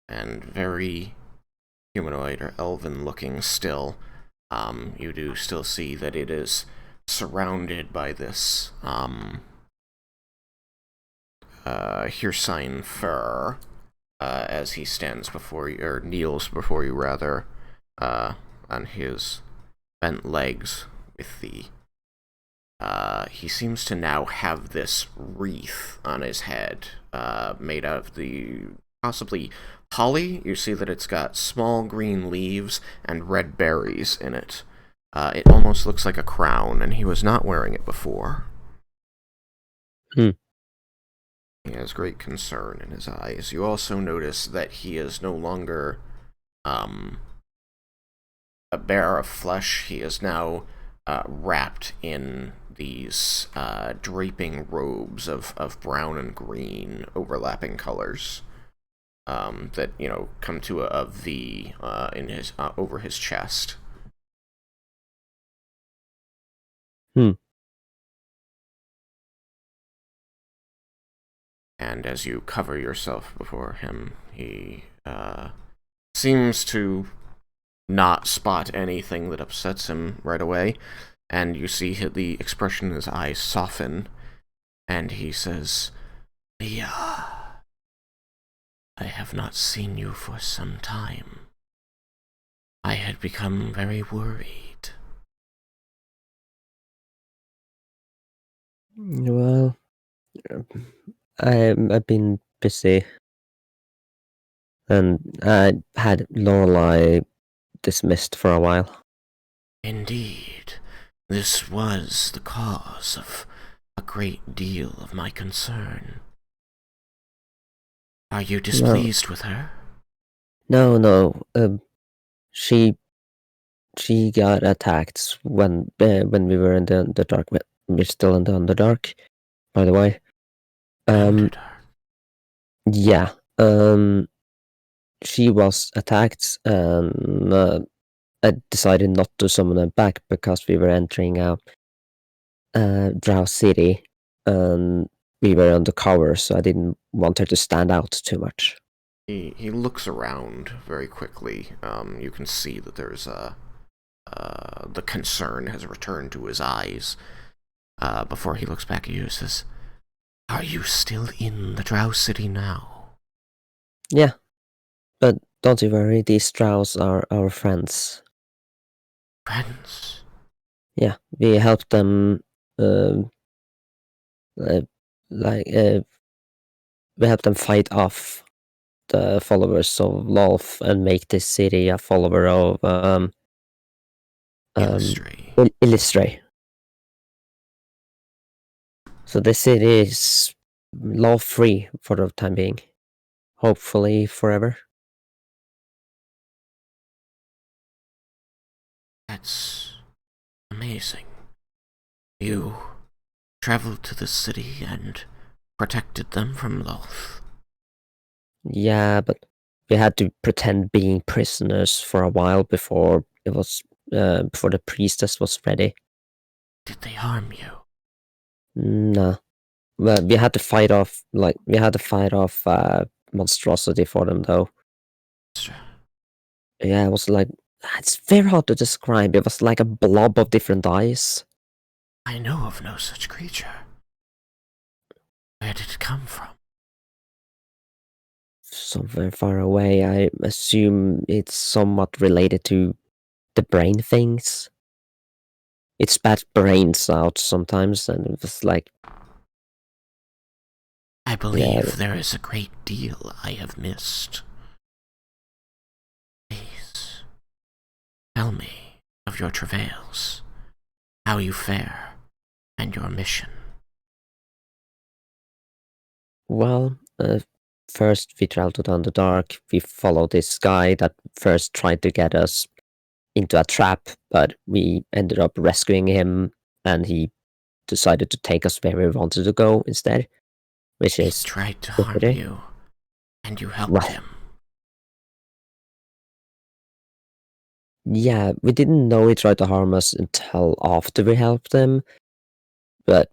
Speaker 1: and very humanoid or elven looking still. You do still see that it is surrounded by this Hircine fur as he stands before you, or kneels before you rather, on his bent legs with the he seems to now have this wreath on his head, made out of the possibly holly. You see that it's got small green leaves and red berries in it. It almost looks like a crown, and he was not wearing it before. He has great concern in his eyes. You also notice that he is no longer a bear of flesh. He is now wrapped in these draping robes of brown and green overlapping colors that, come to a V in his over his chest. And as you cover yourself before him, he seems to not spot anything that upsets him right away, and you see the expression in his eyes soften, and he says, Leah, I have not seen you for some time. I had become very worried.
Speaker 8: Well, I've been busy And I had Lorelei dismissed for a while.
Speaker 1: Indeed, this was the cause of a great deal of my concern. Are you displeased with her?
Speaker 8: No. She got attacked when we were in the dark. We're still in the Underdark, by the way.
Speaker 1: Underdark.
Speaker 8: Yeah. She was attacked, and I decided not to summon her back because we were entering Drow City, and we were undercover, so I didn't want her to stand out too much.
Speaker 1: He looks around very quickly. You can see that there's the concern has returned to his eyes. Before he looks back at you, he says, "Are you still in the Drow City now?"
Speaker 8: Yeah, but don't you worry, these Drows are our friends.
Speaker 1: Friends?
Speaker 8: Yeah, we helped them, we helped them fight off the followers of Lolth and make this city a follower of Illustray. So this city is law-free for the time being. Hopefully forever.
Speaker 1: That's amazing. You traveled to the city and protected them from Lolth.
Speaker 8: Yeah, but we had to pretend being prisoners for a while before it was before the priestess was ready.
Speaker 1: Did they harm you?
Speaker 8: No. Well, we had to fight off monstrosity for them though. Yeah, it was like, it's very hard to describe. It was like a blob of different eyes.
Speaker 1: I know of no such creature. Where did it come from?
Speaker 8: Somewhere far away. I assume it's somewhat related to the brain things. It spat brains out sometimes, and it was like...
Speaker 1: I believe there is a great deal I have missed. Please, tell me of your travails, how you fare, and your mission.
Speaker 8: Well, first we traveled to the Underdark. We followed this guy that first tried to get us into a trap, but we ended up rescuing him, and he decided to take us where we wanted to go instead, which is...
Speaker 1: He tried to harm you, and you helped him.
Speaker 8: Yeah, we didn't know he tried to harm us until after we helped him, but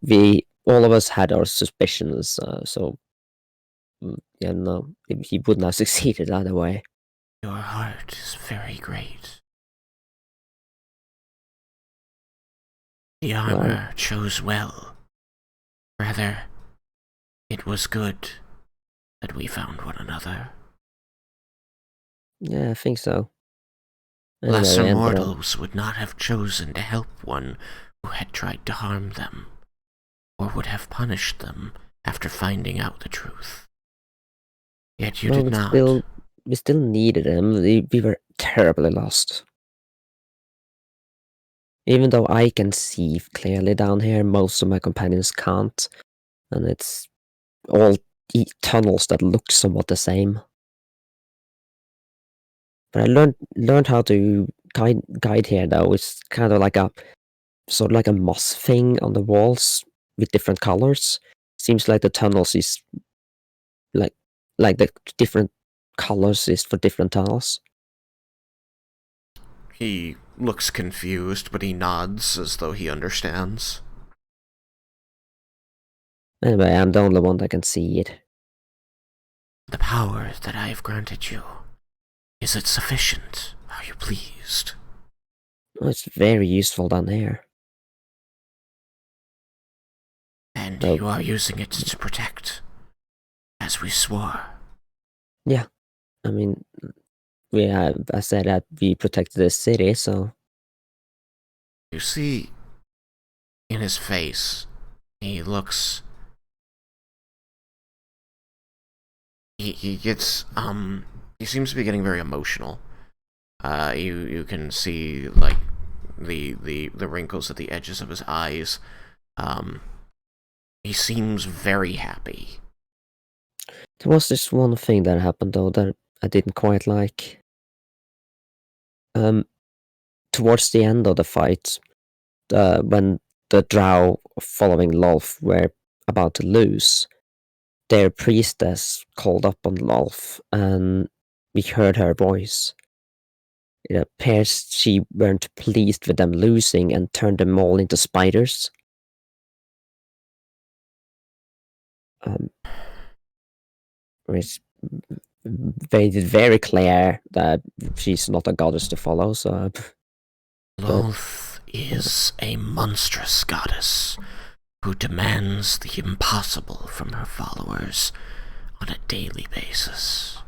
Speaker 8: all of us had our suspicions, so... Yeah, no, he wouldn't have succeeded either way.
Speaker 1: Your heart is very great. The armor chose well. Rather, it was good that we found one another.
Speaker 8: Yeah, I think so. Anyway,
Speaker 1: Lesser mortals would not have chosen to help one who had tried to harm them, or would have punished them after finding out the truth. Yet you did not.
Speaker 8: We still needed him. We were terribly lost. Even though I can see clearly down here, most of my companions can't. And it's all tunnels that look somewhat the same. But I learned how to guide here though. It's kind of like a sort of like a moss thing on the walls with different colors. Seems like the tunnels is like the different colors is for different tunnels.
Speaker 1: He looks confused, but he nods as though he understands.
Speaker 8: Anyway, I'm the only one that can see it.
Speaker 1: The power that I have granted you, is it sufficient? Are you pleased?
Speaker 8: Oh, it's very useful down here.
Speaker 1: And you are using it to protect, as we swore.
Speaker 8: Yeah, I mean, I said that we protected the city, so...
Speaker 1: You see, in his face, he looks... He gets he seems to be getting very emotional. You can see like the wrinkles at the edges of his eyes. He seems very happy.
Speaker 8: There was this one thing that happened though that I didn't quite like. Towards the end of the fight, when the drow following Lolf were about to lose, their priestess called up on Lolf, and we heard her voice. It appears she weren't pleased with them losing and turned them all into spiders. It's made it very clear that she's not a goddess to follow, so...
Speaker 1: Lolth is a monstrous goddess who demands the impossible from her followers on a daily basis.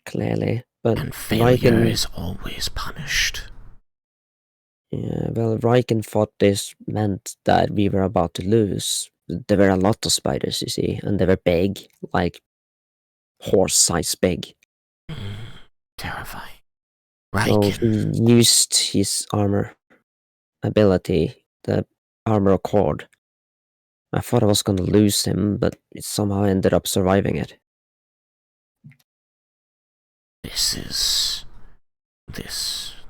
Speaker 8: Clearly, but
Speaker 1: And failure
Speaker 8: Raiken...
Speaker 1: is always punished.
Speaker 8: Yeah, well, Raiken thought this meant that we were about to lose. There were a lot of spiders, you see, and they were big, like horse-sized big.
Speaker 1: Terrifying.
Speaker 8: So
Speaker 1: Raiken.
Speaker 8: he used his armor ability, the armor accord. I thought I was going to lose him, but it somehow ended up surviving it.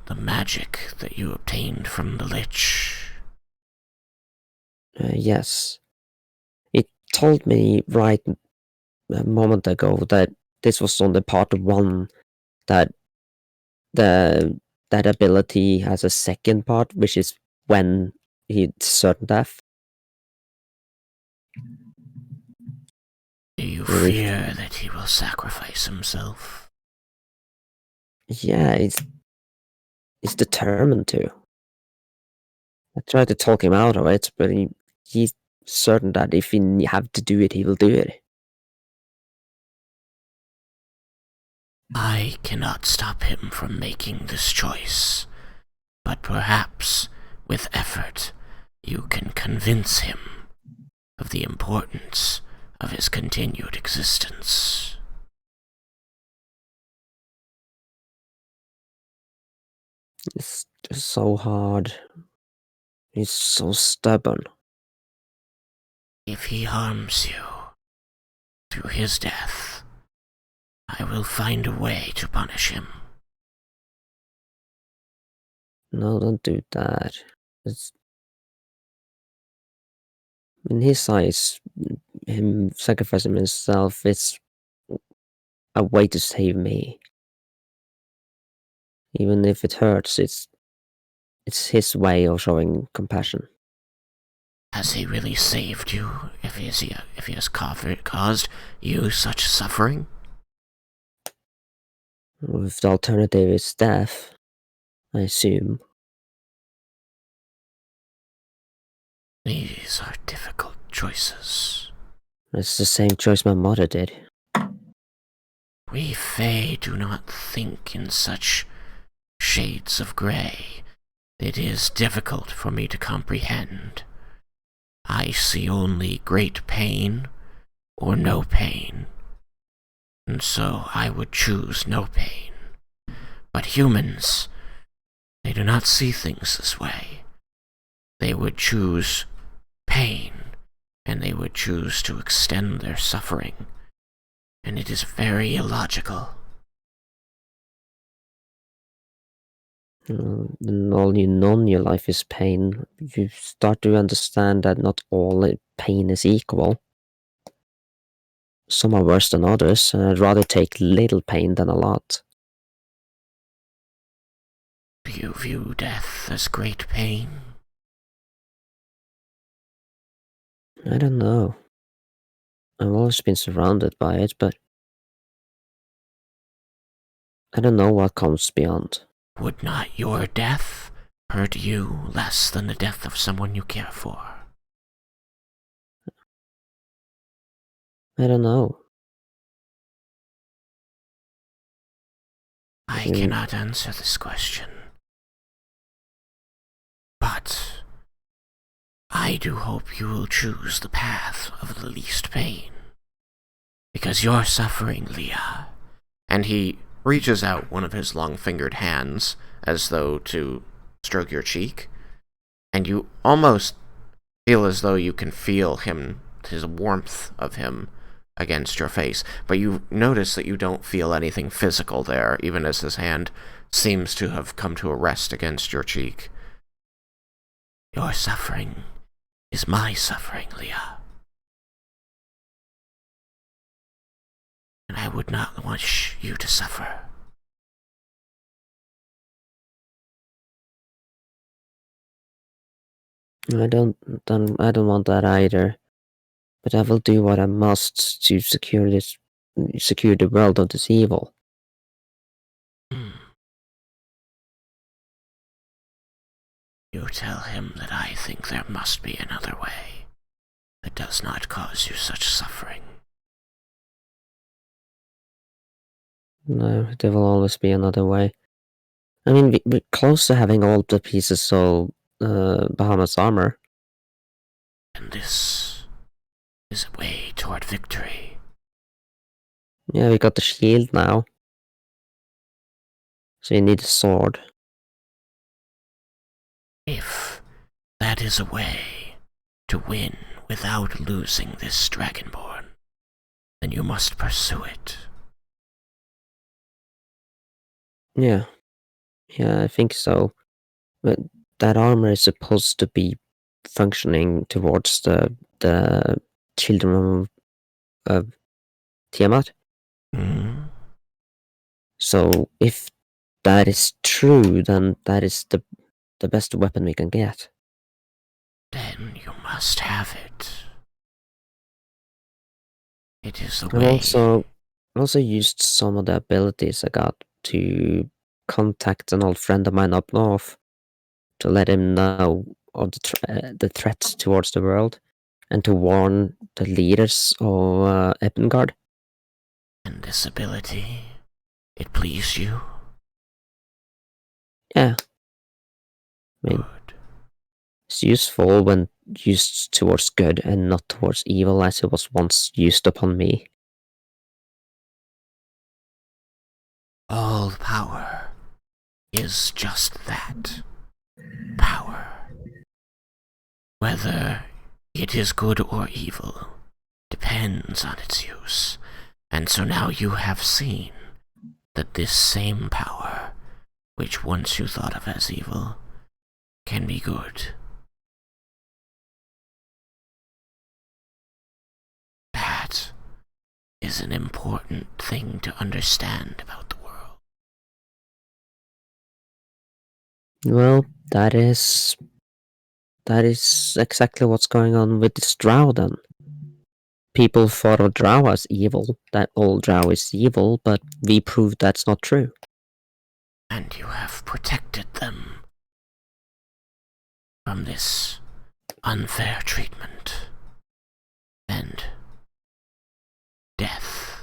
Speaker 1: The magic that you obtained from the Lich.
Speaker 8: Yes. It told me right a moment ago that this was on the part 1, that that ability has a second part, which is when he's certain death.
Speaker 1: Do you fear that he will sacrifice himself?
Speaker 8: Yeah, he's determined to. I tried to talk him out of it, but he's certain that if he have to do it, he will do it.
Speaker 1: I cannot stop him from making this choice, but perhaps, with effort, you can convince him of the importance of his continued existence.
Speaker 8: It's just so hard. He's so stubborn.
Speaker 1: If he harms you through his death, I will find a way to punish him.
Speaker 8: No, don't do that. In his eyes, him sacrificing himself is a way to save me. Even if it hurts, it's his way of showing compassion.
Speaker 1: Has he really saved you if he has caused you such suffering?
Speaker 8: If the alternative is death, I assume.
Speaker 1: These are difficult choices.
Speaker 8: It's the same choice my mother did.
Speaker 1: We Fae do not think in such shades of grey. It is difficult for me to comprehend. I see only great pain or no pain, and so I would choose no pain. But humans, they do not see things this way. They would choose pain, and they would choose to extend their suffering, and it is very illogical.
Speaker 8: And all you know in your life is pain. You start to understand that not all pain is equal. Some are worse than others, and I'd rather take little pain than a lot.
Speaker 1: Do you view death as great pain?
Speaker 8: I don't know. I've always been surrounded by it, but I don't know what comes beyond.
Speaker 1: Would not your death hurt you less than the death of someone you care for?
Speaker 8: I don't know.
Speaker 1: I cannot answer this question. But I do hope you will choose the path of the least pain. Because your suffering, Leah, and he reaches out one of his long-fingered hands as though to stroke your cheek, and you almost feel as though you can feel his warmth of him against your face, but you notice that you don't feel anything physical there, even as his hand seems to have come to a rest against your cheek. Your suffering is my suffering, Leah. And I would not wish you to suffer.
Speaker 8: I don't want that either. But I will do what I must to secure the world of this evil.
Speaker 1: You tell him that I think there must be another way that does not cause you such suffering.
Speaker 8: No, there will always be another way. I mean, we're close to having all the pieces of Bahamut's armor.
Speaker 1: And this is a way toward victory.
Speaker 8: Yeah, we got the shield now. So you need a sword.
Speaker 1: If that is a way to win without losing this Dragonborn, then you must pursue it.
Speaker 8: Yeah, I think so. But that armor is supposed to be functioning towards the children of Tiamat.
Speaker 1: Hmm?
Speaker 8: So if that is true, then that is the best weapon we can get.
Speaker 1: Then you must have it. It is the
Speaker 8: I
Speaker 1: way.
Speaker 8: also used some of the abilities I got to contact an old friend of mine up north to let him know of the threats towards the world and to warn the leaders of Eppengard.
Speaker 1: And this ability, it pleased you?
Speaker 8: Yeah. I mean,
Speaker 1: Good.
Speaker 8: it's useful when used towards good and not towards evil as it was once used upon me.
Speaker 1: All power is just that. Power. Whether it is good or evil depends on its use. And so now you have seen that this same power, which once you thought of as evil, can be good. That is an important thing to understand about the world.
Speaker 8: Well, that is exactly what's going on with this drow then. People thought of drow as evil, that all drow is evil, but we proved that's not true.
Speaker 1: And you have protected them from this unfair treatment and death.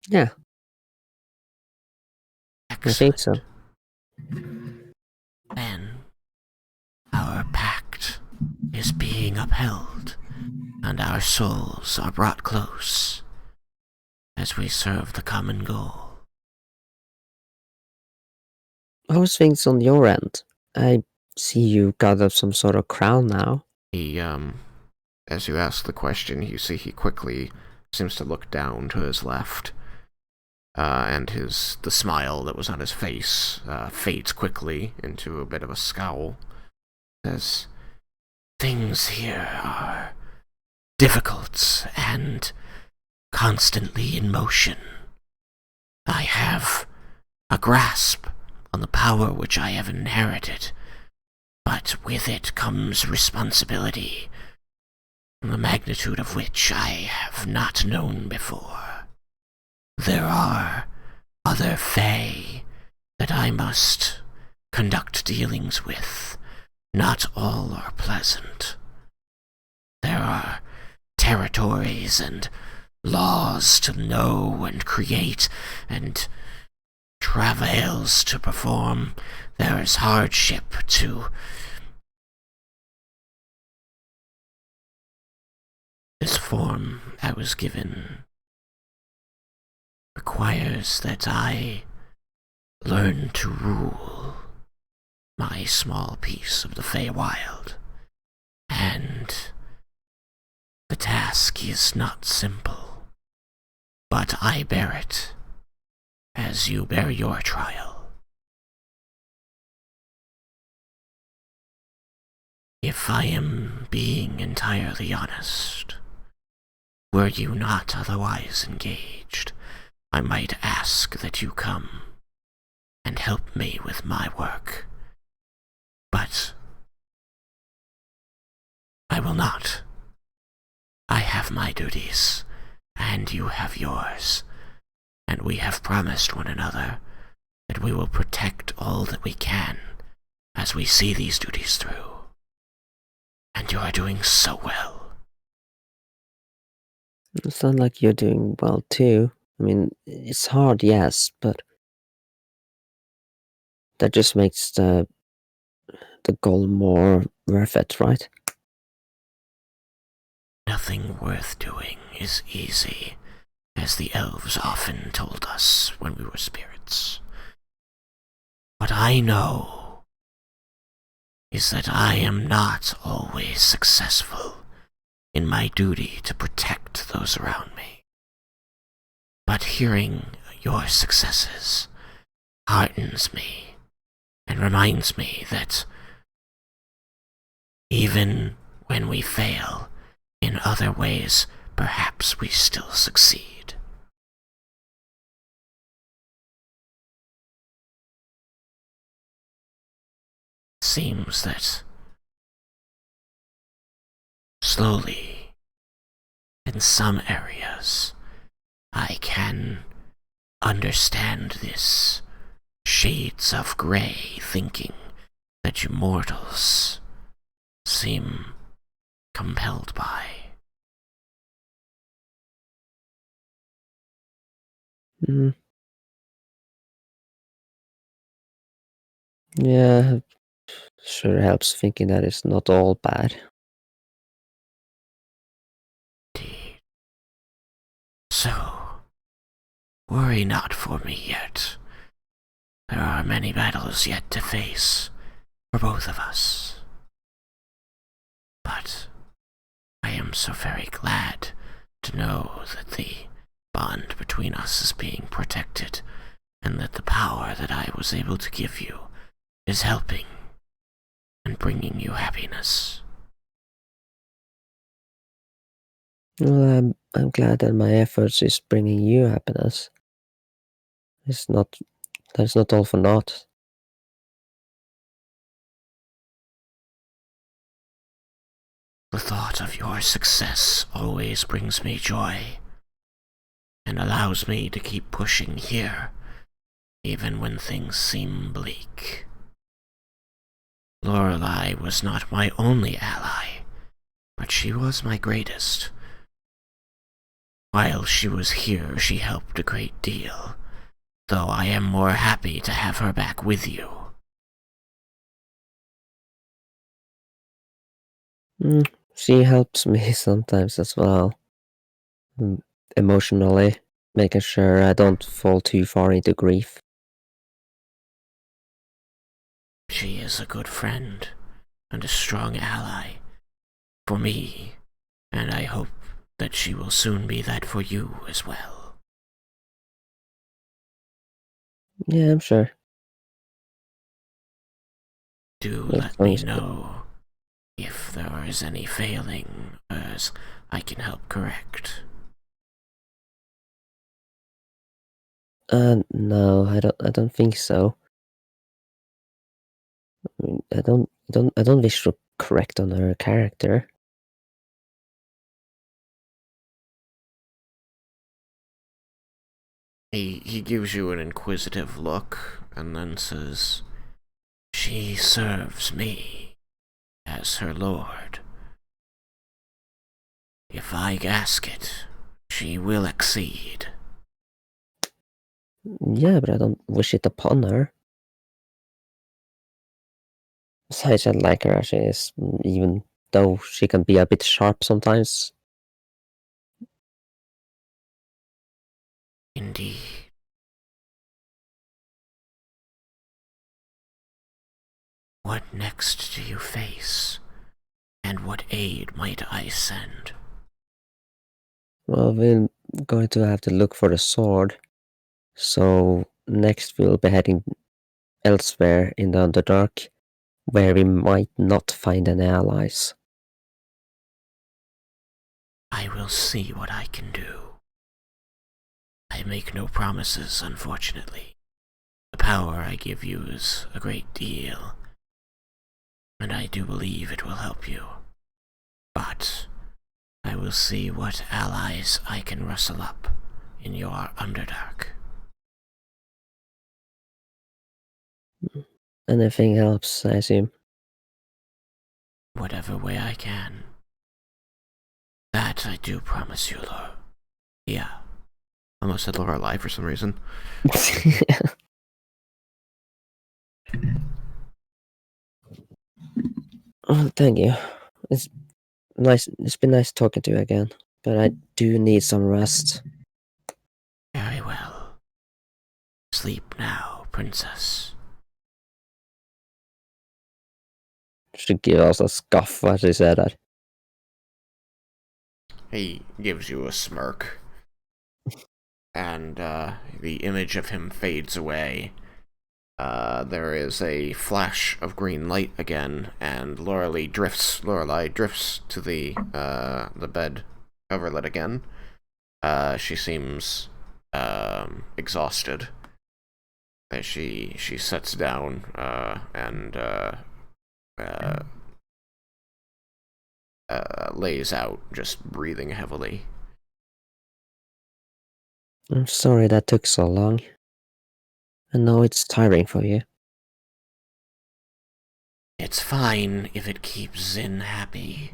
Speaker 8: Yeah,
Speaker 1: Excellent.
Speaker 8: I think so.
Speaker 1: Then our pact is being upheld, and our souls are brought close as we serve the common goal.
Speaker 8: How's things on your end? I see you got up some sort of crown now.
Speaker 1: He, as you ask the question, you see he quickly seems to look down to his left, and the smile that was on his face fades quickly into a bit of a scowl. Says, things here are difficult and constantly in motion. I have a grasp on the power which I have inherited, but with it comes responsibility, the magnitude of which I have not known before. There are other Fae that I must conduct dealings with. Not all are pleasant. There are territories and laws to know and create, and travails to perform. There is hardship to... This form I was given requires that I learn to rule my small piece of the Feywild, and the task is not simple, but I bear it as you bear your trial. If I am being entirely honest, were you not otherwise engaged, I might ask that you come and help me with my work. But I will not. I have my duties, and you have yours, and we have promised one another that we will protect all that we can as we see these duties through. And you are doing so well.
Speaker 8: It sounds like you're doing well too. I mean, it's hard, yes, but that just makes the goal more worth it, right?
Speaker 1: Nothing worth doing is easy, as the elves often told us when we were spirits. What I know is that I am not always successful in my duty to protect those around me. But hearing your successes heartens me and reminds me that even when we fail in other ways, perhaps we still succeed. It seems that slowly, in some areas, I can understand this shades of grey thinking that you mortals seem compelled by.
Speaker 8: Mm. Yeah, sure helps thinking that it's not all bad.
Speaker 1: Indeed. So, worry not for me yet. There are many battles yet to face for both of us. But I am so very glad to know that the bond between us is being protected, and that the power that I was able to give you is helping and bringing you happiness.
Speaker 8: Well, I'm glad that my efforts is bringing you happiness. It's not That's not all for naught.
Speaker 1: The thought of your success always brings me joy, and allows me to keep pushing here, even when things seem bleak. Lorelei was not my only ally, but she was my greatest. While she was here, she helped a great deal, though I am more happy to have her back with you.
Speaker 8: She helps me sometimes as well. Emotionally, making sure I don't fall too far into grief.
Speaker 1: She is a good friend and a strong ally for me, and I hope that she will soon be that for you as well.
Speaker 8: Yeah, I'm sure.
Speaker 1: Do
Speaker 8: As
Speaker 1: let
Speaker 8: long
Speaker 1: me
Speaker 8: as-
Speaker 1: know if there is any failing, as I can help correct.
Speaker 8: No, I don't think so. I mean, I don't wish to correct on her character.
Speaker 1: He gives you an inquisitive look and then says, "She serves me as her lord. If I ask it, she will accede."
Speaker 8: Yeah, but I don't wish it upon her. Besides, I like her as she is, even though she can be a bit sharp sometimes.
Speaker 1: Indeed. What next do you face? And what aid might I send?
Speaker 8: Well, we're going to have to look for the sword. So next we'll be heading elsewhere in the Underdark, where we might not find any allies.
Speaker 1: I will see what I can do. I make no promises, unfortunately. The power I give you is a great deal, and I do believe it will help you. But I will see what allies I can rustle up in your Underdark.
Speaker 8: Anything helps, I assume.
Speaker 1: Whatever way I can. That I do promise you, Laura. Yeah. Almost said Laura alive for some reason.
Speaker 8: Oh, thank you. It's nice. It's been nice talking to you again, but I do need some rest.
Speaker 1: Very well. Sleep now, princess.
Speaker 8: She gives us a scoff as she said that.
Speaker 1: He gives you a smirk. And the image of him fades away. There is a flash of green light again, and Lorelei drifts to the bed coverlet again. She seems exhausted as she sits down and lays out, just breathing heavily.
Speaker 8: I'm sorry that took so long. I know it's tiring for you.
Speaker 1: It's fine if it keeps Zin happy.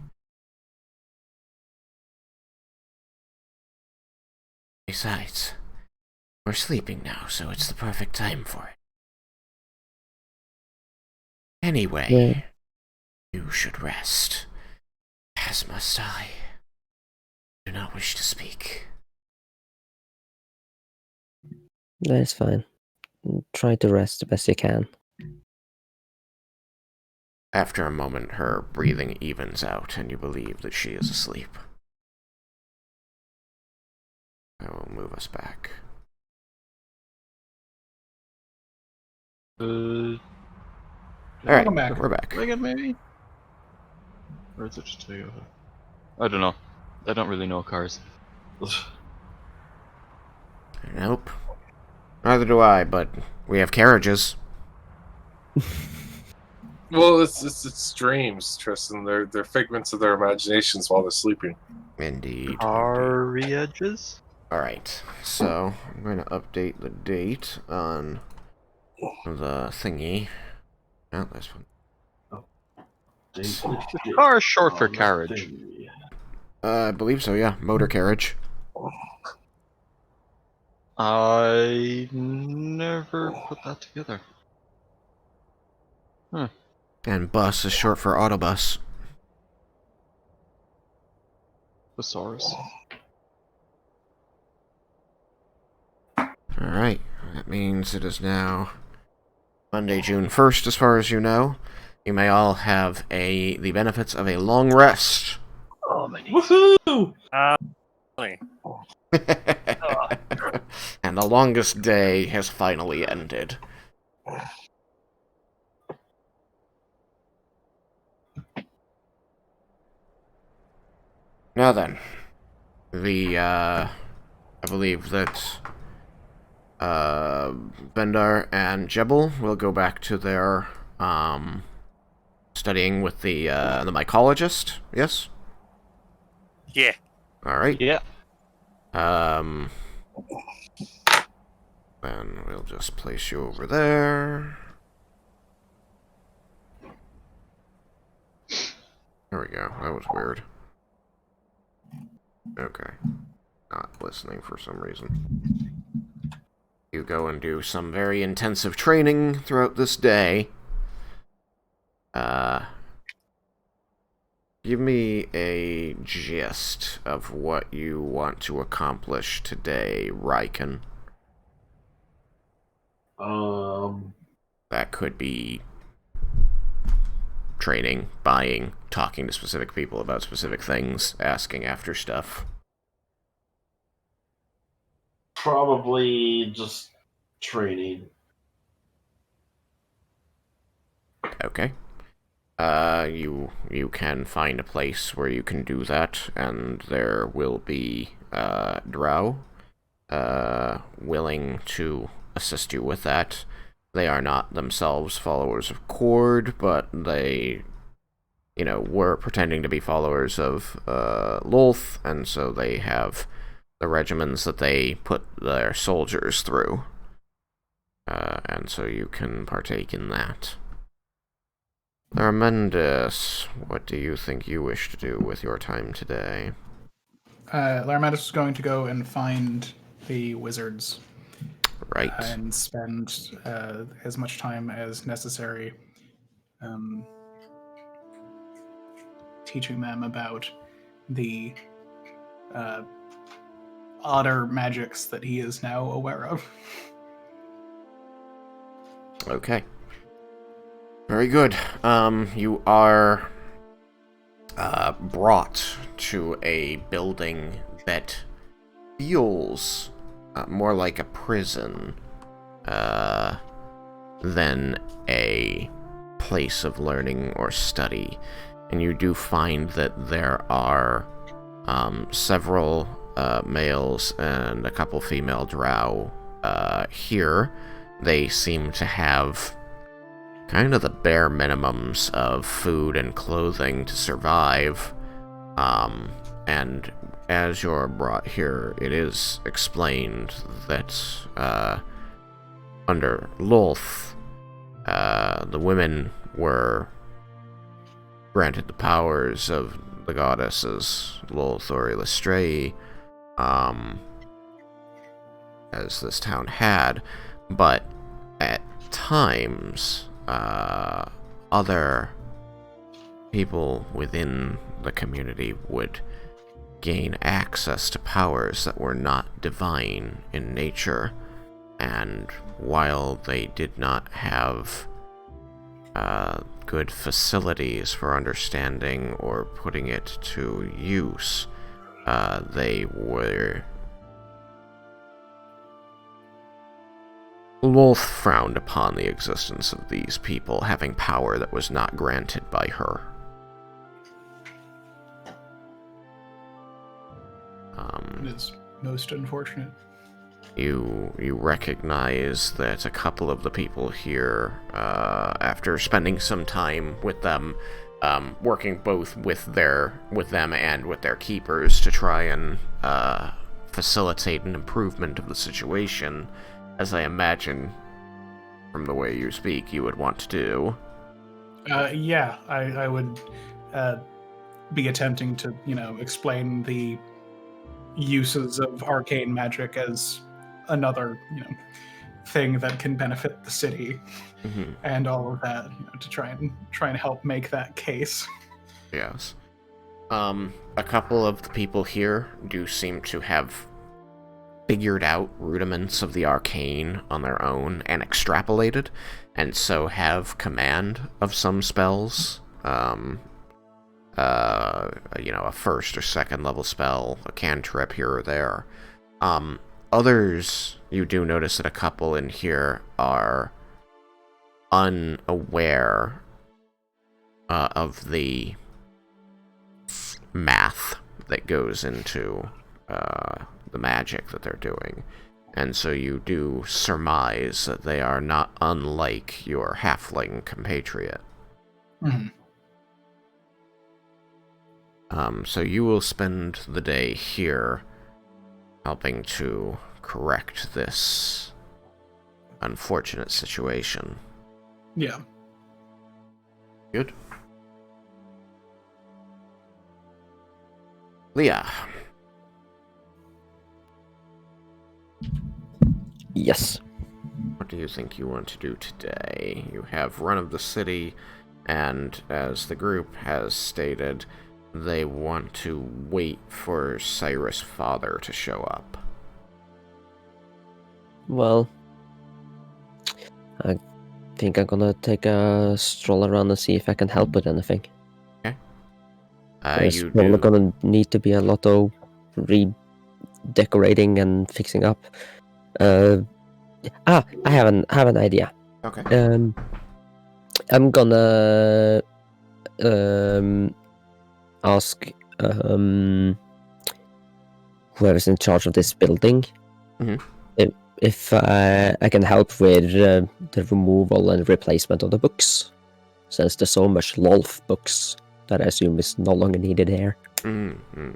Speaker 1: Besides, we're sleeping now, so it's the perfect time for it. Anyway,
Speaker 8: Yeah.
Speaker 1: You should rest, as must I. Do not wish to speak.
Speaker 8: That's fine. Try to rest the best you can.
Speaker 1: After a moment, her breathing evens out, and you believe that she is asleep. I will move us back. Alright,
Speaker 2: Welcome back.
Speaker 1: we're back.
Speaker 2: Raiken, maybe? Or is it just Toyota? I don't know. I don't really know cars.
Speaker 1: Nope. Neither do I, but we have carriages.
Speaker 7: Well, it's dreams, Tristan. They're figments of their imaginations while they're sleeping.
Speaker 1: Indeed.
Speaker 2: Car edges?
Speaker 1: Alright, so I'm going to update the date on the thingy. Oh, this one.
Speaker 2: Car is short for carriage.
Speaker 1: I believe so, yeah. Motor carriage.
Speaker 2: I never put that together.
Speaker 1: And bus is short for autobus.
Speaker 2: Thesaurus.
Speaker 1: Alright, that means it is now Monday, June 1st, as far as you know. You may all have the benefits of a long rest.
Speaker 6: Oh, my knees.
Speaker 7: Woohoo!
Speaker 3: Really?
Speaker 1: And the longest day has finally ended. Now then, I believe that Bendar and Jebel will go back to their studying with the mycologist. Yes.
Speaker 3: Yeah.
Speaker 1: All right.
Speaker 2: Yeah.
Speaker 1: Then we'll just place you over there. There we go. That was weird. Okay. Not listening for some reason. You go and do some very intensive training throughout this day. Give me a gist of what you want to accomplish today, Raiken. That could be training, buying, talking to specific people about specific things, asking after stuff?
Speaker 6: Probably just training.
Speaker 1: Okay. You can find a place where you can do that, and there will be drow willing to assist you with that. They are not themselves followers of Cord, but they, were pretending to be followers of Lolth, and so they have the regimens that they put their soldiers through. And so you can partake in that. Larmendis, what do you think you wish to do with your time today?
Speaker 5: Larmendis is going to go and find the wizards.
Speaker 1: Right.
Speaker 5: And spend as much time as necessary teaching them about the odder magics that he is now aware of.
Speaker 1: Okay. Very good. You are brought to a building that feels more like a prison than a place of learning or study. And you do find that there are several males and a couple female drow here. They seem to have kind of the bare minimums of food and clothing to survive. And as you're brought here, it is explained that under Lolth, the women were granted the powers of the goddesses Lolth or Illustrae, as this town had, but at times, other people within the community would gain access to powers that were not divine in nature, and while they did not have good facilities for understanding or putting it to use, they were... Lolth frowned upon the existence of these people having power that was not granted by her.
Speaker 5: It is most unfortunate.
Speaker 1: You recognize that a couple of the people here, after spending some time with them, working both with them and with their keepers to try and facilitate an improvement of the situation, as I imagine from the way you speak you would want to do.
Speaker 5: Yeah, I would be attempting to, explain the uses of arcane magic as another, thing that can benefit the city, and all of that, to try and help make that case.
Speaker 1: Yes. A couple of the people here do seem to have figured out rudiments of the arcane on their own and extrapolated, and so have command of some spells. A first or second level spell, a cantrip here or there. Others, you do notice that a couple in here are unaware of the math that goes into the magic that they're doing. And so you do surmise that they are not unlike your halfling compatriot. So you will spend the day here helping to correct this unfortunate situation.
Speaker 5: Yeah.
Speaker 1: Good. Leah.
Speaker 8: Yes.
Speaker 1: What do you think you want to do today? You have run of the city, and as the group has stated, they want to wait for Cyrus' father to show up.
Speaker 8: Well, I think I'm gonna take a stroll around and see if I can help with anything. There's
Speaker 1: You
Speaker 8: probably
Speaker 1: do.
Speaker 8: gonna need to be a lot of redecorating and fixing up. I have an idea.
Speaker 1: Okay.
Speaker 8: I'm gonna ask whoever's in charge of this building
Speaker 1: Mhm.
Speaker 8: if I can help with the removal and replacement of the books, since there's so much LOLF books that I assume is no longer needed here.
Speaker 1: Mm-hmm.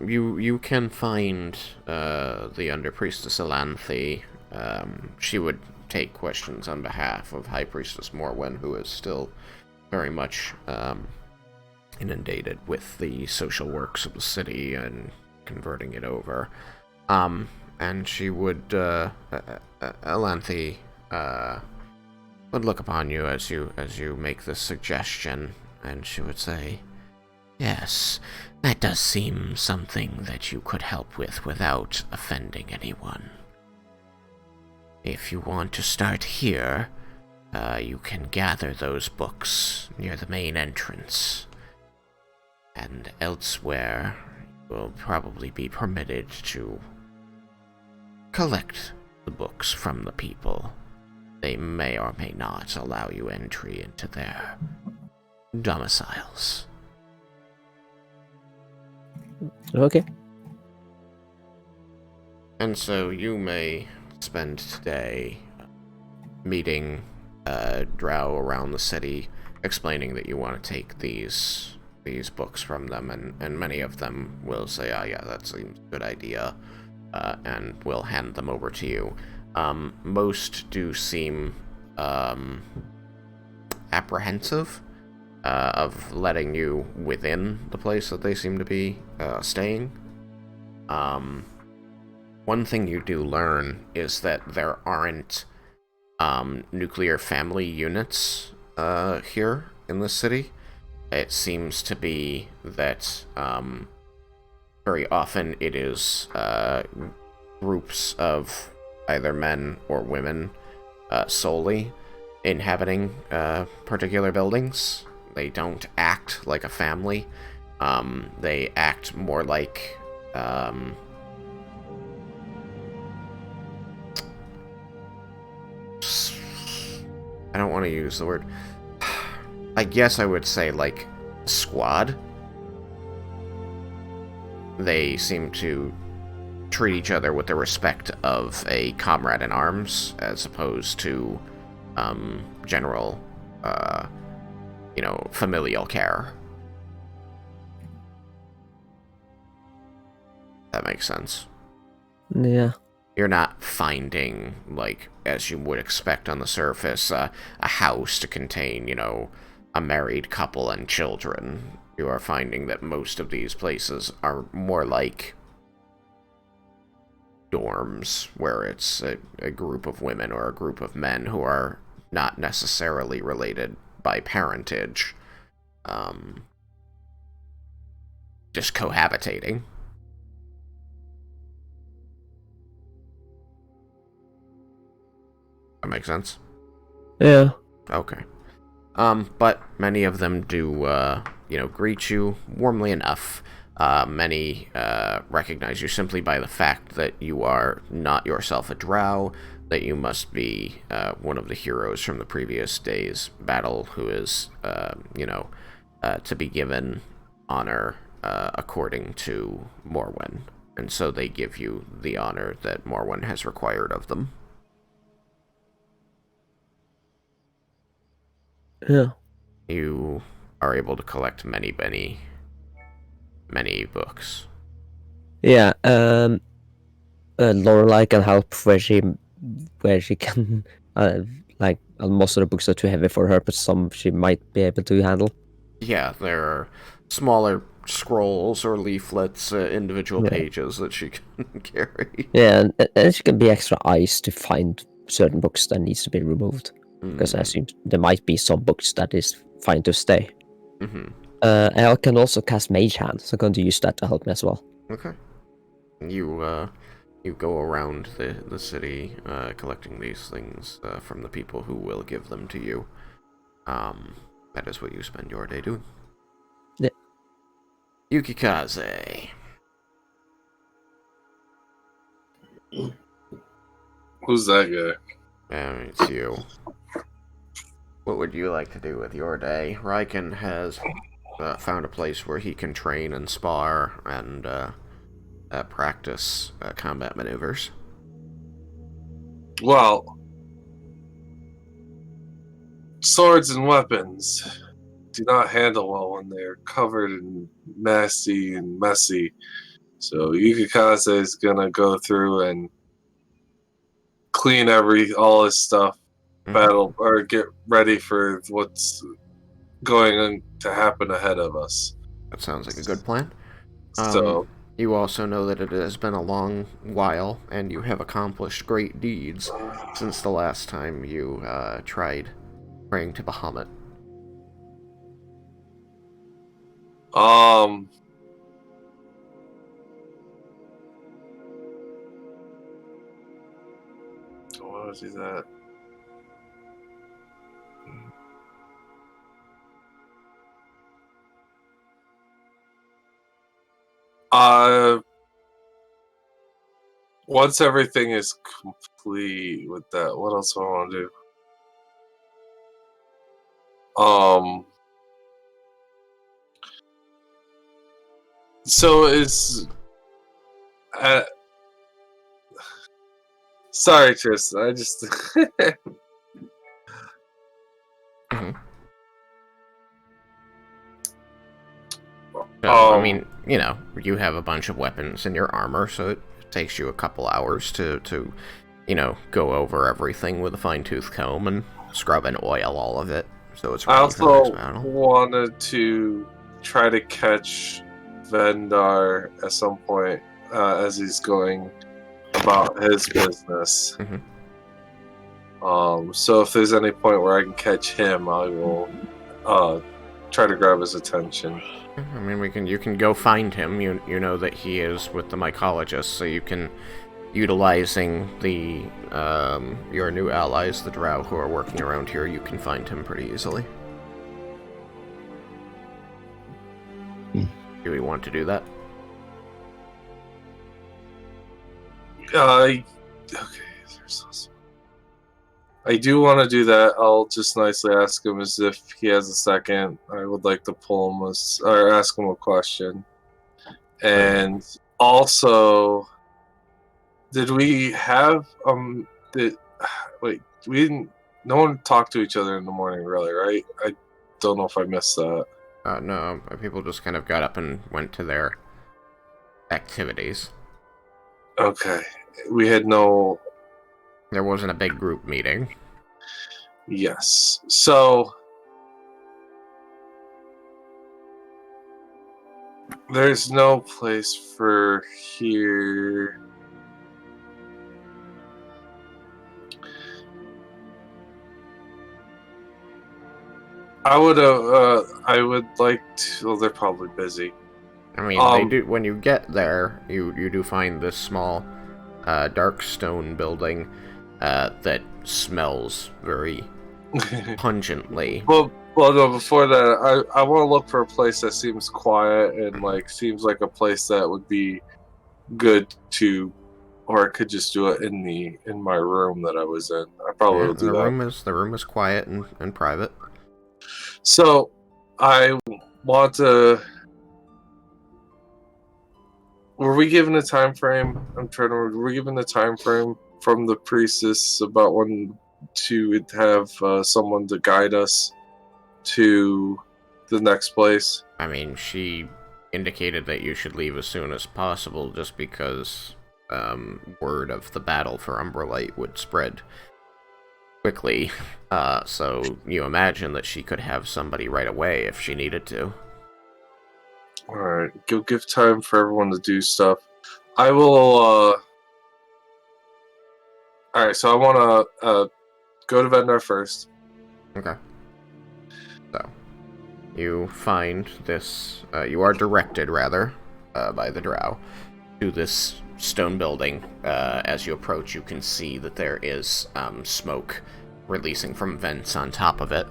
Speaker 1: You can find the Under Priestess Elanthe. She would take questions on behalf of High Priestess Morwen, who is still very much inundated with the social works of the city and converting it over. And she would, Elanthe, would look upon you as you make this suggestion, and she would say, "Yes, that does seem something that you could help with without offending anyone. If you want to start here, you can gather those books near the main entrance, and elsewhere you will probably be permitted to collect the books from the people. They may or may not allow you entry into their domiciles."
Speaker 8: Okay.
Speaker 1: And so you may spend today meeting Drow around the city, explaining that you want to take these books from them, and many of them will say, "Oh yeah, that seems a good idea," and will hand them over to you. Most do seem apprehensive of letting you within the place that they seem to be staying. One thing you do learn is that there aren't nuclear family units here in the city. It seems to be that very often it is groups of either men or women solely inhabiting particular buildings. They don't act like a family. They act more like I don't want to use the word. I guess I would say like squad. They seem to treat each other with the respect of a comrade in arms, as opposed to general, familial care. That makes sense.
Speaker 8: Yeah.
Speaker 1: You're not finding, like, as you would expect on the surface, a house to contain, a married couple and children. You are finding that most of these places are more like dorms, where it's a group of women or a group of men who are not necessarily related by parentage, just cohabitating. That makes sense?
Speaker 8: Yeah.
Speaker 1: Okay. But many of them do, greet you warmly enough. Many recognize you simply by the fact that you are not yourself a drow, that you must be one of the heroes from the previous day's battle who is, to be given honor according to Morwen. And so they give you the honor that Morwen has required of them.
Speaker 8: Yeah.
Speaker 1: You are able to collect many books.
Speaker 8: Yeah. Lorelei can help where she can. Like most of the books are too heavy for her, but some she might be able to handle.
Speaker 1: Yeah, there are smaller scrolls or leaflets, individual pages that she can carry.
Speaker 8: Yeah, and she can be extra eyes to find certain books that needs to be removed. Because I assume there might be some books that is fine to stay. I can also cast Mage Hand, so I'm going to use that to help me as well.
Speaker 1: Okay. You you go around the city, collecting these things from the people who will give them to you. That is what you spend your day doing.
Speaker 8: Yeah.
Speaker 1: Yukikaze.
Speaker 7: Who's that guy?
Speaker 1: It's you. What would you like to do with your day? Raiken has found a place where he can train and spar and practice combat maneuvers.
Speaker 7: Well, swords and weapons do not handle well when they're covered in nasty and messy. So Yukikaze is gonna go through and clean all his stuff, battle or get ready for what's going to happen ahead of us.
Speaker 1: That sounds like a good plan.
Speaker 7: So
Speaker 1: You also know that it has been a long while, and you have accomplished great deeds since the last time you tried praying to Bahamut.
Speaker 7: What was he that? Once everything is complete with that, what else do I want to do? So is sorry, Tristan. I just
Speaker 1: So, I mean, you know, you have a bunch of weapons in your armor, so it takes you a couple hours to you know, go over everything with a fine-tooth comb and scrub and oil all of it. So it's ready for the next
Speaker 7: also
Speaker 1: battle.
Speaker 7: wanted to try to catch Vendar at some point as he's going about his business. So if there's any point where I can catch him, I will try to grab his attention.
Speaker 1: I mean, you can go find him. You know that he is with the mycologist, so you can, utilizing the your new allies, the drow who are working around here, you can find him pretty easily. Do we want to do that?
Speaker 7: Okay. I do want to do that. I'll just nicely ask him as if he has a second. I would like to pull him or ask him a question. And also, did we have wait, we didn't. No one talked to each other in the morning, really, right? I don't know if I missed that.
Speaker 1: No, people just kind of got up and went to their activities.
Speaker 7: Okay. We had no...
Speaker 1: There wasn't a big group meeting.
Speaker 7: Yes. So... there's no place for here... I would like to... Well, they're probably busy.
Speaker 1: I mean, they do. When you get there, you do find this small, dark stone building that smells very pungently.
Speaker 7: Well, no. Before that, I want to look for a place that seems quiet and seems like a place that would be good to, or I could just do it in my room that I was in. I probably will do that.
Speaker 1: The room is quiet and private.
Speaker 7: So, I want to... Were we given a time frame? I'm trying to... Were we given a time frame from the priestess about when to have someone to guide us to the next place?
Speaker 1: I mean, she indicated that you should leave as soon as possible just because word of the battle for Umbralight would spread quickly. So you imagine that she could have somebody right away if she needed to.
Speaker 7: Alright, give time for everyone to do stuff. I will, Alright, so I want to go to Vendar first.
Speaker 1: Okay. So, you find this, you are directed, rather, by the drow, to this stone building. As you approach, you can see that there is smoke releasing from vents on top of it,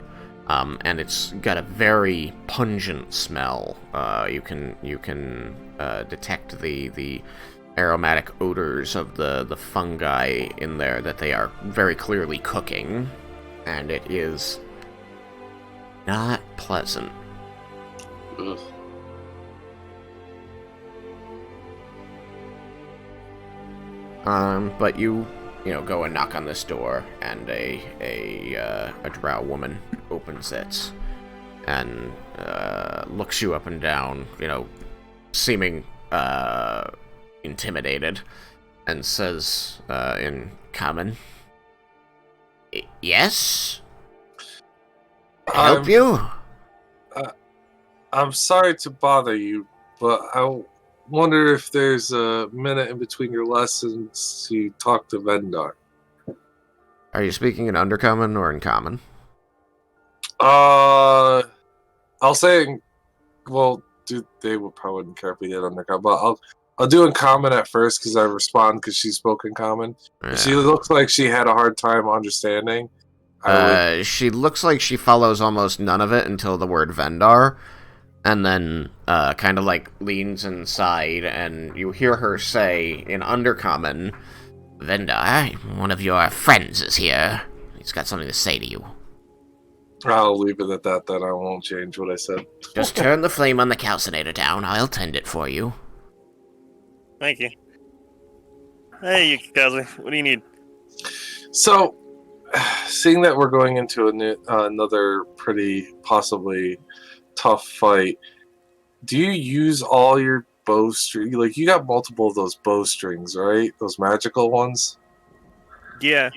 Speaker 1: and it's got a very pungent smell. You can detect the aromatic odors of the fungi in there, that they are very clearly cooking, and it is not pleasant.
Speaker 7: Ugh.
Speaker 1: But you go and knock on this door, and a drow woman opens it and looks you up and down, seeming intimidated, and says in common, "Yes? Help you?"
Speaker 7: I'm sorry to bother you, but I wonder if there's a minute in between your lessons to talk to Vendar.
Speaker 1: Are you speaking in Undercommon or in Common?
Speaker 7: I'll say, well, they would probably wouldn't care if we did Undercommon, but I'll do in Common at first because I respond because she spoke in Common.
Speaker 1: Yeah.
Speaker 7: She looks like she had a hard time understanding.
Speaker 1: She looks like she follows almost none of it until the word Vendar, and then kind of like leans inside, and you hear her say in Undercommon, "Vendar, one of your friends is here. He's got something to say to you."
Speaker 7: I'll leave it at that, then I won't change what I said.
Speaker 1: Just turn the flame on the calcinator down. I'll tend it for you.
Speaker 3: Thank you. Hey, Yukikaze, what do you need?
Speaker 7: So, seeing that we're going into another pretty possibly tough fight, do you use all your bowstring? Like, you got multiple of those bowstrings, right? Those magical ones?
Speaker 3: Yeah.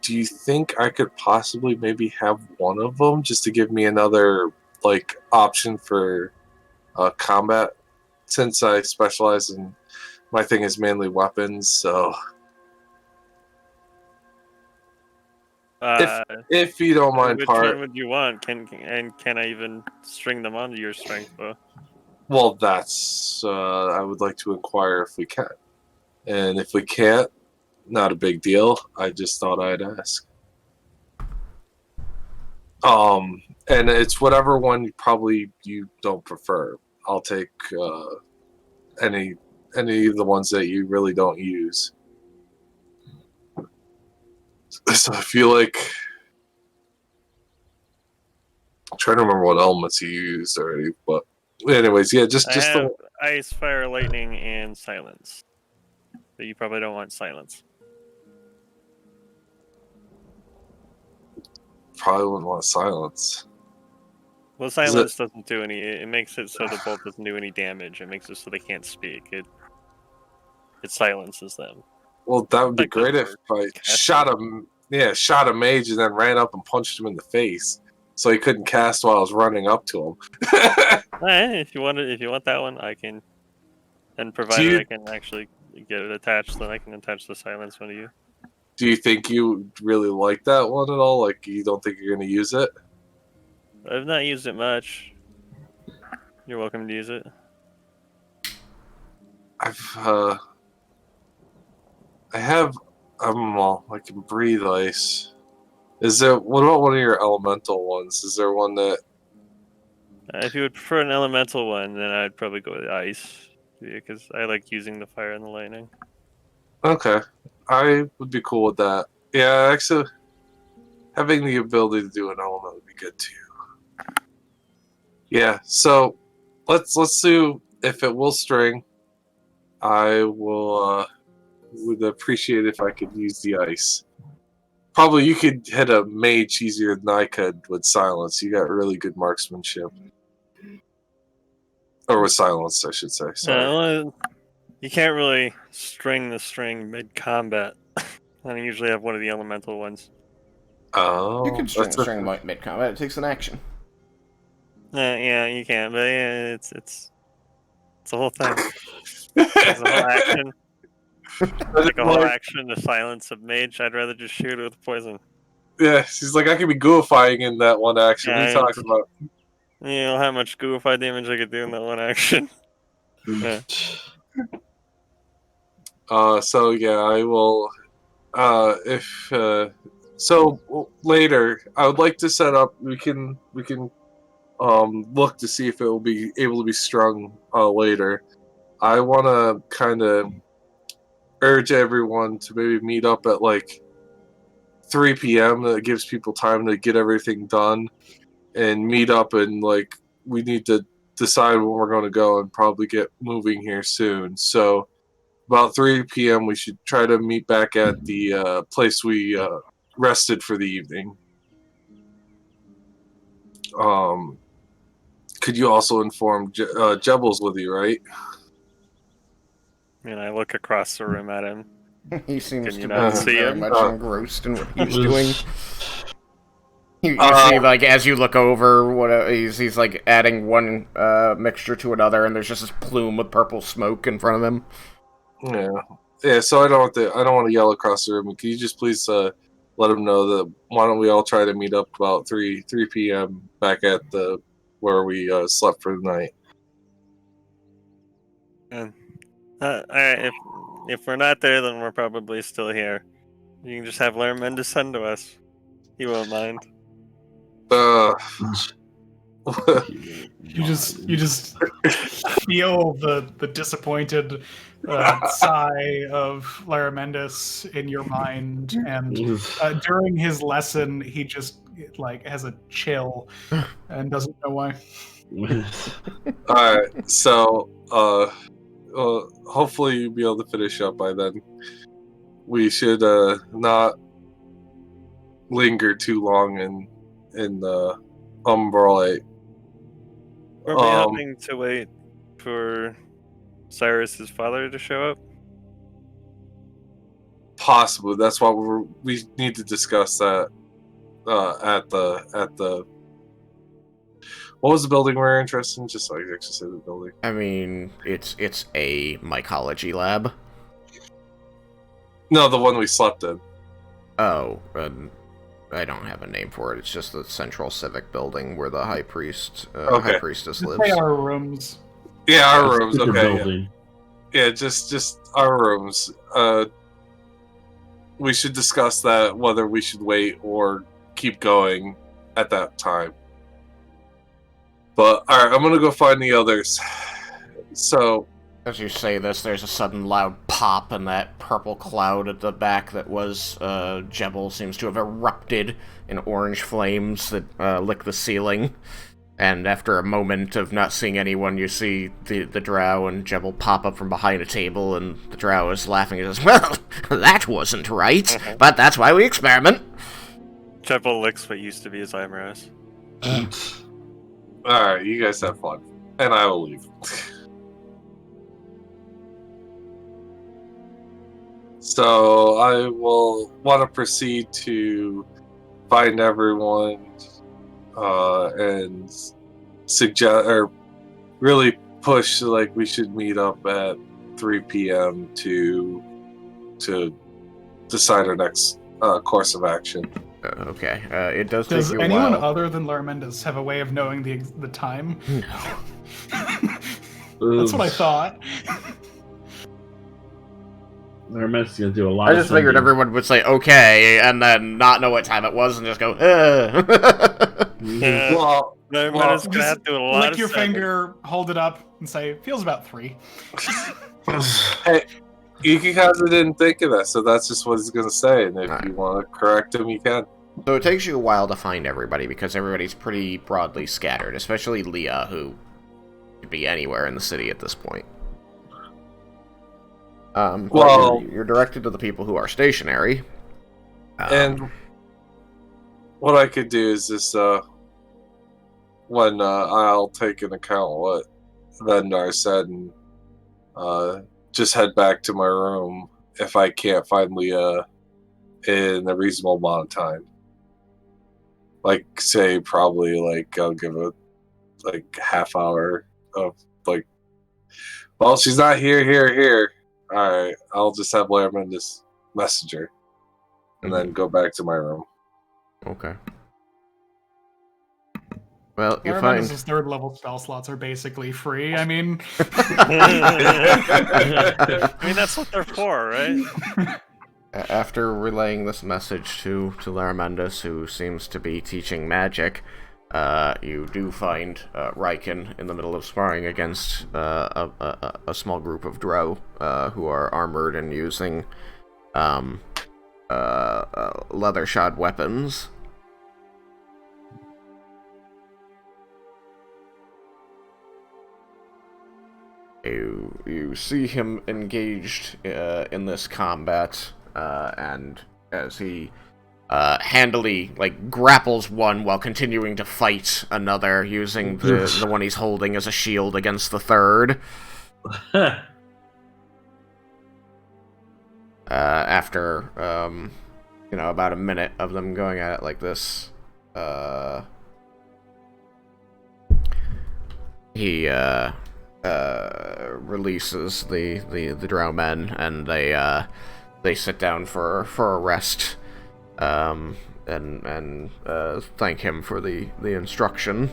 Speaker 7: Do you think I could possibly maybe have one of them just to give me another, like, option for combat? Since I specialize in, my thing is mainly weapons, so... If you don't mind,
Speaker 3: which one would you want? Can I even string them onto your strength bow?
Speaker 7: Well, that's I would like to inquire if we can, and if we can't, not a big deal. I just thought I'd ask. And it's whatever one you don't prefer. I'll take any of the ones that you really don't use. So I feel like I'm trying to remember what elements you used already, but anyways, yeah, just
Speaker 3: the ice, fire, lightning, and silence. But you probably don't want silence.
Speaker 7: Probably wouldn't want silence.
Speaker 3: Well, silence doesn't do any. It makes it so the bolt doesn't do any damage. It makes it so they can't speak. It silences them.
Speaker 7: Well, that would be great if I shot a mage and then ran up and punched him in the face, so he couldn't cast while I was running up to him.
Speaker 3: If you want that one, I can. And provided I can actually get it attached, then I can attach the silence one to you.
Speaker 7: Do you think you really like that one at all? Like, you don't think you're going to use it?
Speaker 3: I've not used I You're welcome to use it.
Speaker 7: I can breathe ice. What about one of your elemental ones? Is there one that...
Speaker 3: If you would prefer an elemental one, then I'd probably go with ice. Because I like using the fire and the lightning.
Speaker 7: Okay. I would be cool with that. Yeah, actually, having the ability to do an element would be good too. Yeah, so let's do, if it will string, I would appreciate if I could use the ice. Probably you could hit a mage easier than I could with silence. You got really good marksmanship. Or with silence, I should say. Sorry.
Speaker 3: You can't really string the string mid-combat. I usually have one of the elemental ones.
Speaker 7: Oh.
Speaker 1: You can string the string mid-combat. It takes an action.
Speaker 3: Yeah, you can, but yeah, it's a whole thing. It's a whole action. Like a whole action to silence a mage. I'd rather just shoot it with poison.
Speaker 7: Yeah, she's like, I could be goofying in that one action. What are you talking about?
Speaker 3: You know how much goofy damage I could do in that one action. Yeah.
Speaker 7: So yeah, I will. If so, later I would like to set up. We can look to see if it will be able to be strung later. I want to kind of urge everyone to maybe meet up at like 3 p.m. That gives people time to get everything done and meet up, and like we need to decide when we're going to go and probably get moving here soon. So about 3 p.m. we should try to meet back at the place we rested for the evening. Could you also inform Jebbles with you, right?
Speaker 3: And I look across the room at him.
Speaker 1: He seems
Speaker 3: Can
Speaker 1: to
Speaker 3: you
Speaker 1: be
Speaker 3: not see
Speaker 1: very
Speaker 3: him?
Speaker 1: much engrossed in what he's doing. You
Speaker 7: Uh,
Speaker 1: see, like, as you look over, what he's like adding one mixture to another, and there's just this plume of purple smoke in front of him.
Speaker 7: Yeah. So I don't want to yell across the room. Can you just please let him know that why don't we all try to meet up about 3 p.m. back at the where we slept for the night.
Speaker 3: And alright, if we're not there, then we're probably still here. You can just have Lerman descend to us. He won't mind.
Speaker 5: You just feel the disappointed sigh of Laramendus in your mind, and during his lesson, he just like has a chill and doesn't know why.
Speaker 7: Alright, so hopefully you'll be able to finish up by then. We should not linger too long in the Umbralight.
Speaker 3: Were we hoping to wait for Cyrus's father to show up?
Speaker 7: Possibly. That's what we need to discuss that at the. What was the building we're interested in? Just so I can actually say the building.
Speaker 1: I mean, it's a mycology lab.
Speaker 7: No, the one we slept in.
Speaker 1: Oh, I don't have a name for it. It's just the central civic building where the high priestess lives.
Speaker 5: They are rooms.
Speaker 7: Yeah, our rooms. Okay.
Speaker 6: Building.
Speaker 7: Yeah, just our rooms. We should discuss that whether we should wait or keep going at that time. But all right, I'm gonna go find the others. So.
Speaker 1: As you say this, there's a sudden loud pop, and that purple cloud at the back that was Jebel seems to have erupted in orange flames that lick the ceiling. And after a moment of not seeing anyone, you see the drow and Jebel pop up from behind a table, and the drow is laughing and says, "Well, that wasn't right, but that's why we experiment."
Speaker 3: Jebel licks what used to be his eyebrows.
Speaker 7: Alright, you guys have fun. And I will leave. So I will want to proceed to find everyone and suggest or really push like we should meet up at 3 p.m. to decide our next course of action.
Speaker 1: Okay, it does
Speaker 5: Does
Speaker 1: take you a
Speaker 5: anyone
Speaker 1: while.
Speaker 5: other than Laramendus have a way of knowing the time?
Speaker 1: No.
Speaker 5: That's what I thought.
Speaker 6: They're gonna do a lot.
Speaker 1: I just figured everyone would say okay, and then not know what time it was, and just go.
Speaker 7: Well,
Speaker 3: Lerman's gonna have to do a lot
Speaker 5: Lick
Speaker 3: of
Speaker 5: your
Speaker 3: sending.
Speaker 5: finger, hold it up, and say, "Feels about 3."
Speaker 7: Hey, Yukikaze didn't think of that, so that's just what he's gonna say. And if
Speaker 1: Alright.
Speaker 7: you want to correct him, you can.
Speaker 1: So it takes you a while to find everybody, because everybody's pretty broadly scattered, especially Leah, who could be anywhere in the city at this point. Well,
Speaker 7: Well-
Speaker 1: you're directed to the people who are stationary.
Speaker 7: And what I could do is just when I'll take into account what Vendar said and just head back to my room if I can't find Leah in a reasonable amount of time. Like say probably like I'll give it like half hour of like, well, she's not here. Alright, I'll just have Lerman just message her and then go back to my room.
Speaker 1: Okay. Well, you
Speaker 5: Aramanda's
Speaker 1: find...
Speaker 5: third level spell slots are basically free. I mean,
Speaker 3: I mean, that's what they're for, right?
Speaker 1: After relaying this message to Laramandus, who seems to be teaching magic, you do find Raiken in the middle of sparring against a small group of drow who are armored and using leather-shod weapons. You see him engaged in this combat, and as he handily grapples one while continuing to fight another, using the one he's holding as a shield against the third. After about a minute of them going at it like this, he releases the drow men, and they sit down for a rest, and thank him for the instruction.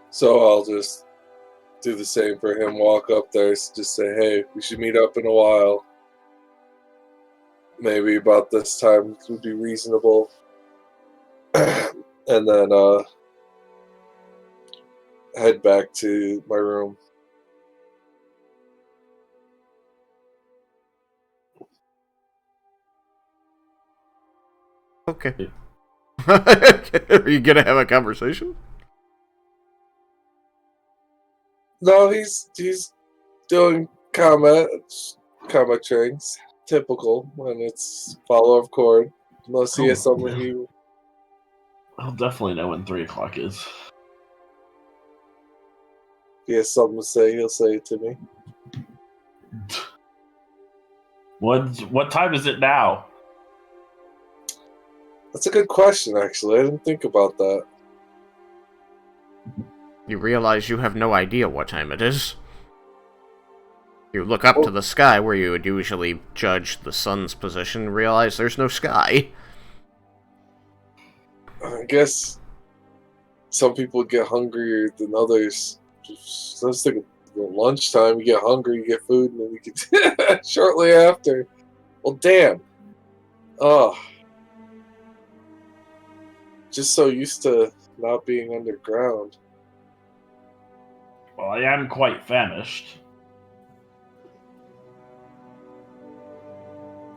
Speaker 7: So I'll just do the same for him. Walk up there, just say, "Hey, we should meet up in a while. Maybe about this time would be reasonable." And then head back to my room.
Speaker 1: Okay. Are you gonna have a conversation?
Speaker 7: No, he's doing combat trainings. Typical when it's follow of chord. Unless he has something he...
Speaker 6: I'll definitely know when 3 o'clock is.
Speaker 7: If he has something to say, he'll say it to me.
Speaker 6: What time is it now?
Speaker 7: That's a good question, actually. I didn't think about that.
Speaker 1: You realize you have no idea what time it is. You look up to the sky where you would usually judge the sun's position and realize there's no sky.
Speaker 7: I guess some people get hungrier than others. I was thinking lunchtime, you get hungry, you get food, and then you get shortly after. Well, damn. Oh. Just so used to not being underground.
Speaker 6: Well, I am quite famished.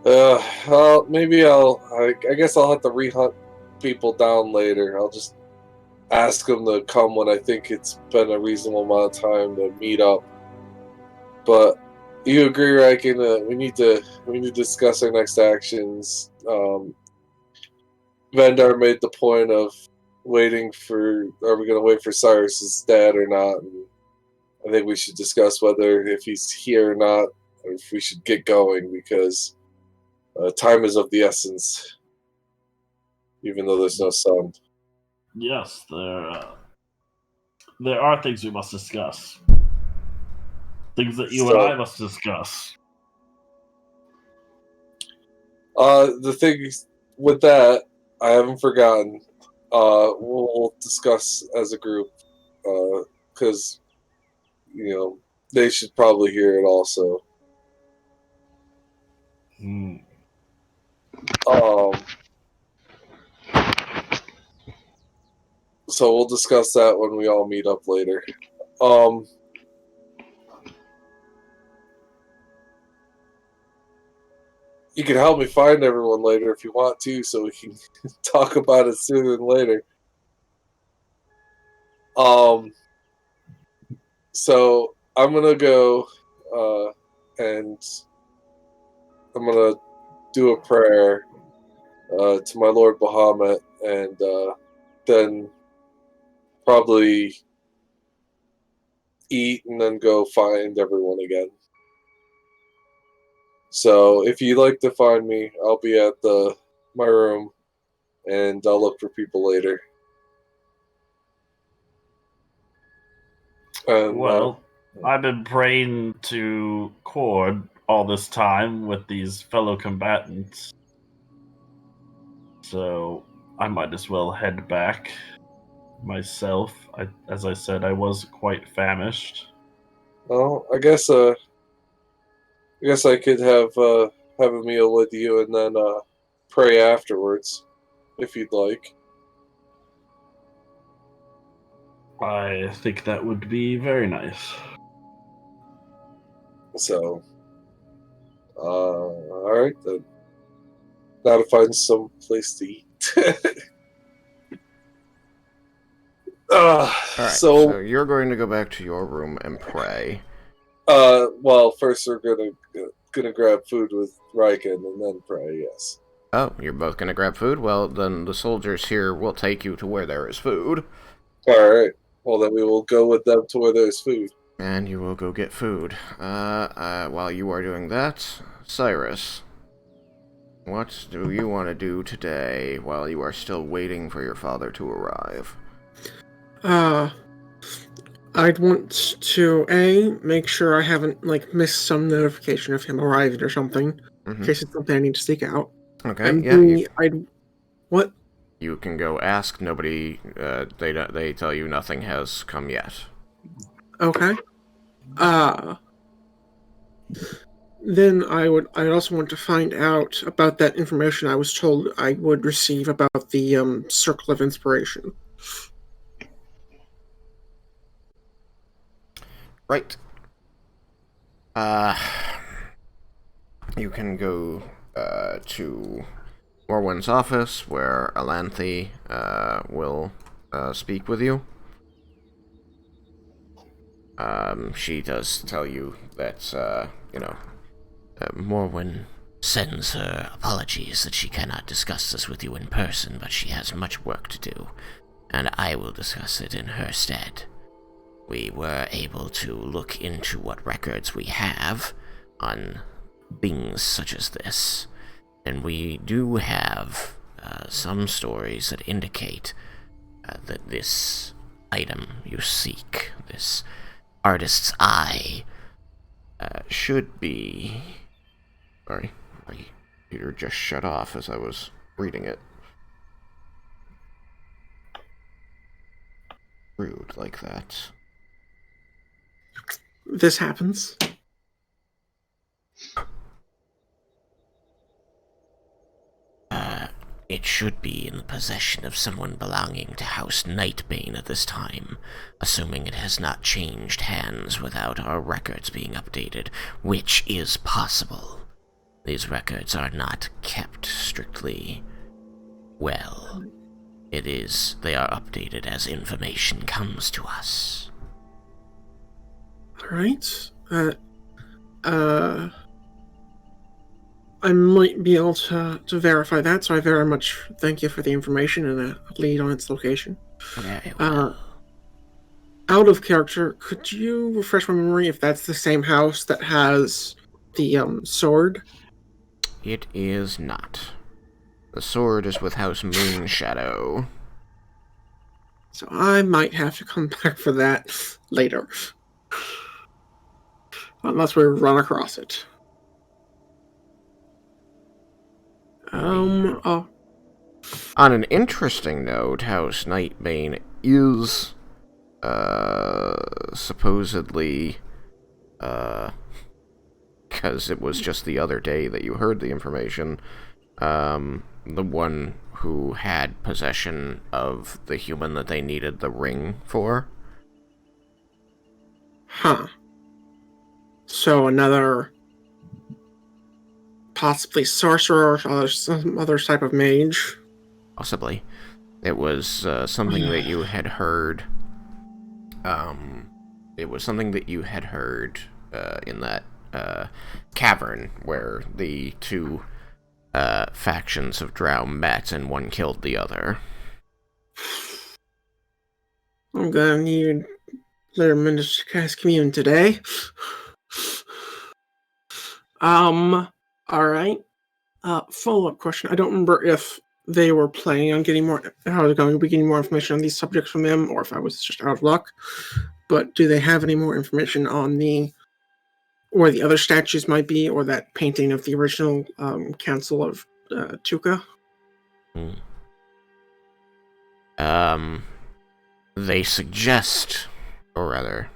Speaker 7: Well, maybe I guess I'll have to rehunt people down later. I'll just ask them to come when I think it's been a reasonable amount of time to meet up. But you agree, Raiken, we need to discuss our next actions. Vendar made the point of waiting for, are we going to wait for Cyrus's dad or not? And I think we should discuss whether if he's here or not, or if we should get going, because time is of the essence, even though there's no sun.
Speaker 6: Yes, there are things we must discuss. Things that you and I must discuss.
Speaker 7: The thing with that, I haven't forgotten. We'll discuss as a group, because they should probably hear it also. So we'll discuss that when we all meet up later. You can help me find everyone later if you want to, so we can talk about it sooner than later. So I'm gonna go, and I'm gonna do a prayer to my Lord Bahamut, and then probably eat and then go find everyone again. So if you'd like to find me, I'll be at my room, and I'll look for people later.
Speaker 6: Well, I've been praying to Cord all this time with these fellow combatants. So I might as well head back myself. As I said, I was quite famished.
Speaker 7: Well, I guess I could have a meal with you and then pray afterwards, if you'd like.
Speaker 6: I think that would be very nice.
Speaker 7: So, all right then. Gotta find some place to eat.
Speaker 1: All right,
Speaker 7: so
Speaker 1: so you're going to go back to your room and pray.
Speaker 7: well, first we're gonna grab food with Raiken and then pray. Yes.
Speaker 1: Oh, you're both going to grab food? Well, then the soldiers here will take you to where there is food.
Speaker 7: All right. Well, then we will go with them to where there's food.
Speaker 1: And you will go get food. While you are doing that, Cyrus, what do you want to do today while you are still waiting for your father to arrive?
Speaker 4: I'd want to make sure I haven't missed some notification of him arriving or something, in case it's something I need to seek out.
Speaker 1: Okay,
Speaker 4: And
Speaker 1: yeah.
Speaker 4: What?
Speaker 1: You can go ask. Nobody. They tell you nothing has come yet.
Speaker 4: Okay. Then I'd also want to find out about that information I was told I would receive about the Circle of Inspiration.
Speaker 1: Right. You can go to Morwen's office, where Alanthe will speak with you. She does tell you that,
Speaker 9: Morwen sends her apologies that she cannot discuss this with you in person, but she has much work to do, and I will discuss it in her stead. We were able to look into what records we have on things such as this, and we do have some stories that indicate that this item you seek, this artist's eye, should be... Sorry, my computer just shut off as I was reading it. Rude like that.
Speaker 4: This happens.
Speaker 9: It should be in the possession of someone belonging to House Nightbane at this time, assuming it has not changed hands without our records being updated, which is possible. These records are not kept strictly well. They are updated as information comes to us.
Speaker 4: Alright. I might be able to verify that, so I very much thank you for the information and a lead on its location.
Speaker 9: Very well.
Speaker 4: Out of character, could you refresh my memory if that's the same house that has the sword?
Speaker 1: it is not. The sword is with House Moonshadow.
Speaker 4: So I might have to come back for that later. Unless we run across it.
Speaker 1: On an interesting note, House Nightbane is supposedly, because it was just the other day that you heard the information, the one who had possession of the human that they needed the ring for.
Speaker 4: Huh. So another possibly sorcerer or some other type of mage?
Speaker 1: Possibly. It was something that you had heard. It was something that you had heard in that cavern where the two factions of Drow met and one killed the other.
Speaker 4: I'm gonna need Letterman to cast commune today. Alright. Follow-up question. I don't remember if they were planning on getting more, how was going to be getting more information on these subjects from them, or if I was just out of luck. But do they have any more information on the where the other statues might be, or that painting of the original Council of Tuka?
Speaker 9: They suggest, or rather,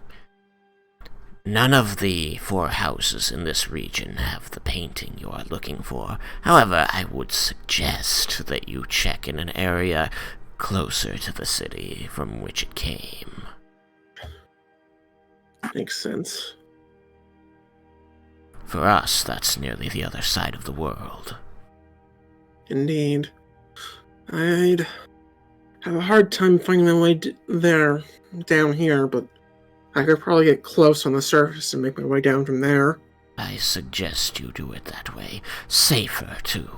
Speaker 9: none of the 4 houses in this region have the painting you are looking for. However, I would suggest that you check in an area closer to the city from which it came.
Speaker 4: Makes sense.
Speaker 9: For us, that's nearly the other side of the world.
Speaker 4: Indeed. I'd have a hard time finding my way there, down here, but I could probably get close on the surface and make my way down from there.
Speaker 9: I suggest you do it that way. Safer, too.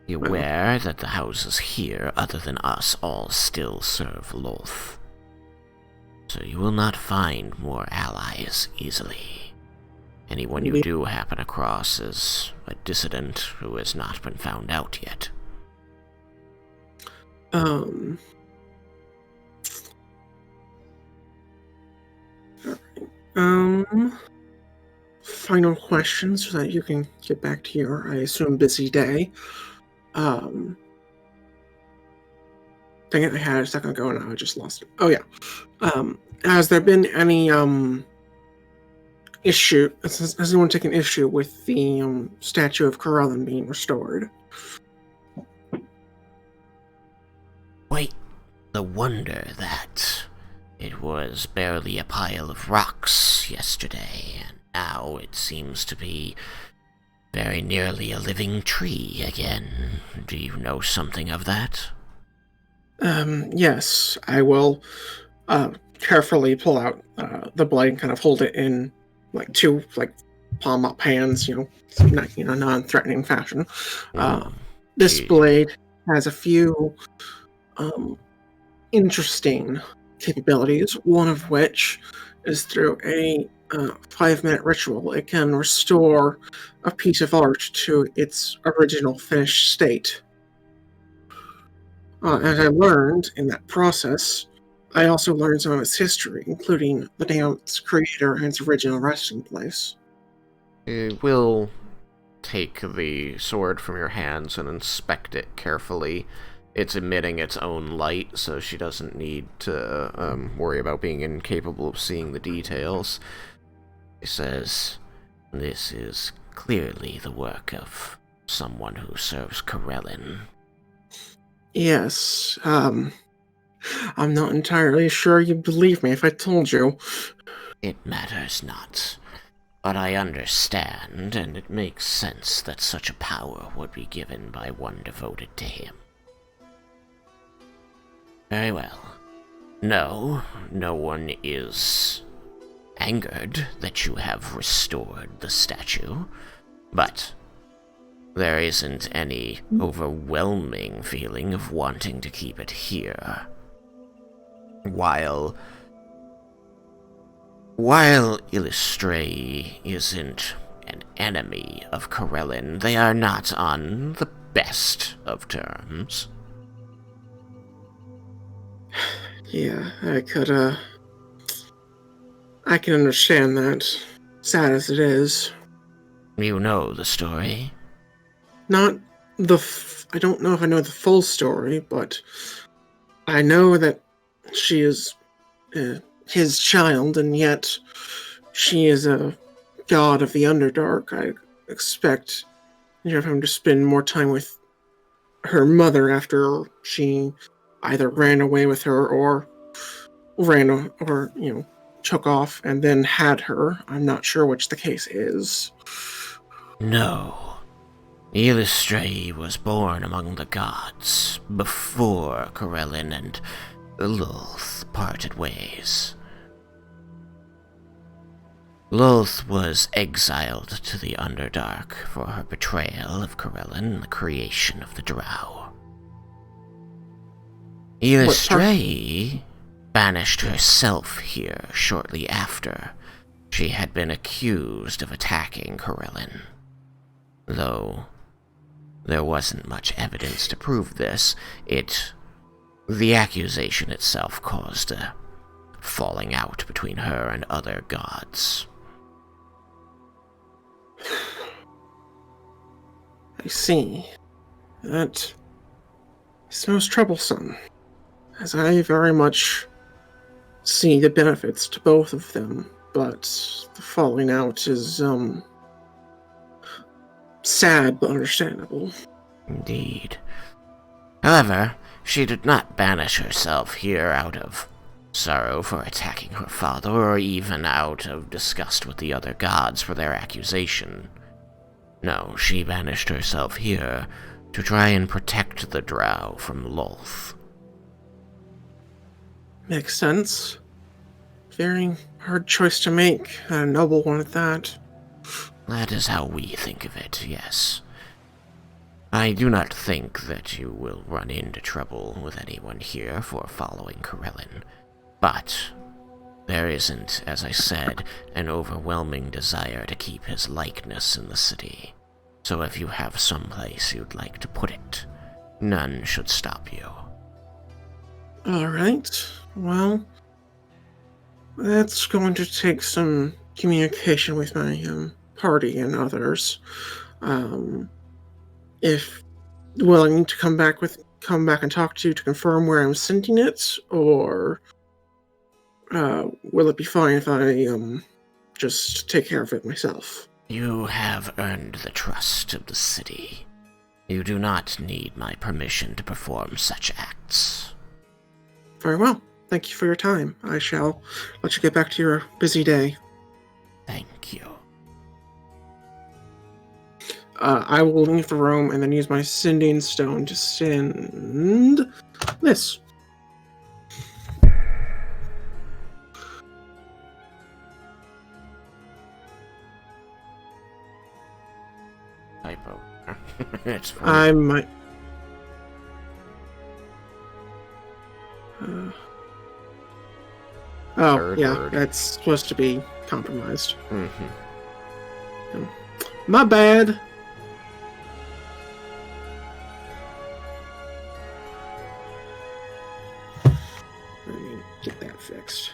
Speaker 9: Be aware that the houses here, other than us, all still serve Lolth. So you will not find more allies easily. Anyone you do happen across is a dissident who has not been found out yet.
Speaker 4: Final question so that you can get back to your, I assume, busy day. Dang it, I had it a second ago and I just lost it. Oh yeah. Has there been any issue? Has anyone taken issue with the statue of Corellin being restored?
Speaker 9: Wait, the wonder that it was barely a pile of rocks yesterday, and now it seems to be very nearly a living tree again. Do you know something of that?
Speaker 4: Yes. I will carefully pull out the blade and kind of hold it in like 2 palm up hands, non-threatening fashion. This blade has a few interesting capabilities, one of which is through a 5-minute ritual. It can restore a piece of art to its original finished state. As I learned in that process, I also learned some of its history, including the name of its creator and its original resting place.
Speaker 1: It will take the sword from your hands and inspect it carefully. It's emitting its own light, so she doesn't need to worry about being incapable of seeing the details. He says, "This is clearly the work of someone who serves Corellin."
Speaker 4: Yes, I'm not entirely sure you'd believe me if I told you.
Speaker 9: It matters not. But I understand, and it makes sense that such a power would be given by one devoted to him. Very well. No one is angered that you have restored the statue, but there isn't any overwhelming feeling of wanting to keep it here. While Illustrae isn't an enemy of Corellin, they are not on the best of terms.
Speaker 4: Yeah, I can understand that, sad as it is.
Speaker 9: You know the story?
Speaker 4: I don't know if I know the full story, but I know that she is his child, and yet she is a god of the Underdark. I expect him to spend more time with her mother after she either ran away with her or took off and then had her. I'm not sure which the case is.
Speaker 9: No. Illustrae was born among the gods before Corellin and Lolth parted ways. Lolth was exiled to the Underdark for her betrayal of Corellin and the creation of the Drow. Illustrae banished herself here shortly after she had been accused of attacking Corellin. Though there wasn't much evidence to prove this, the accusation itself caused a falling out between her and other gods.
Speaker 4: I see. That is most troublesome, as I very much see the benefits to both of them, but the falling out is, sad but understandable.
Speaker 9: Indeed. However, she did not banish herself here out of sorrow for attacking her father, or even out of disgust with the other gods for their accusation. No, she banished herself here to try and protect the drow from Lolth.
Speaker 4: Makes sense. Very hard choice to make, and a noble one at that.
Speaker 9: That is how we think of it, yes. I do not think that you will run into trouble with anyone here for following Corellin, but there isn't, as I said, an overwhelming desire to keep his likeness in the city. So if you have someplace you'd like to put it, none should stop you.
Speaker 4: Alright, well, that's going to take some communication with my party and others. If willing to come back and talk to you to confirm where I'm sending it, or will it be fine if I just take care of it myself?
Speaker 9: You have earned the trust of the city. You do not need my permission to perform such acts.
Speaker 4: Very well. Thank you for your time. I shall let you get back to your busy day.
Speaker 9: Thank you.
Speaker 4: I will leave the room and then use my sending stone to send this.
Speaker 9: Typo. It's fine.
Speaker 4: I might. Oh,
Speaker 1: Third
Speaker 4: yeah,
Speaker 1: word.
Speaker 4: that's supposed to be compromised.
Speaker 1: Mm-hmm.
Speaker 4: My bad. Let me get that fixed.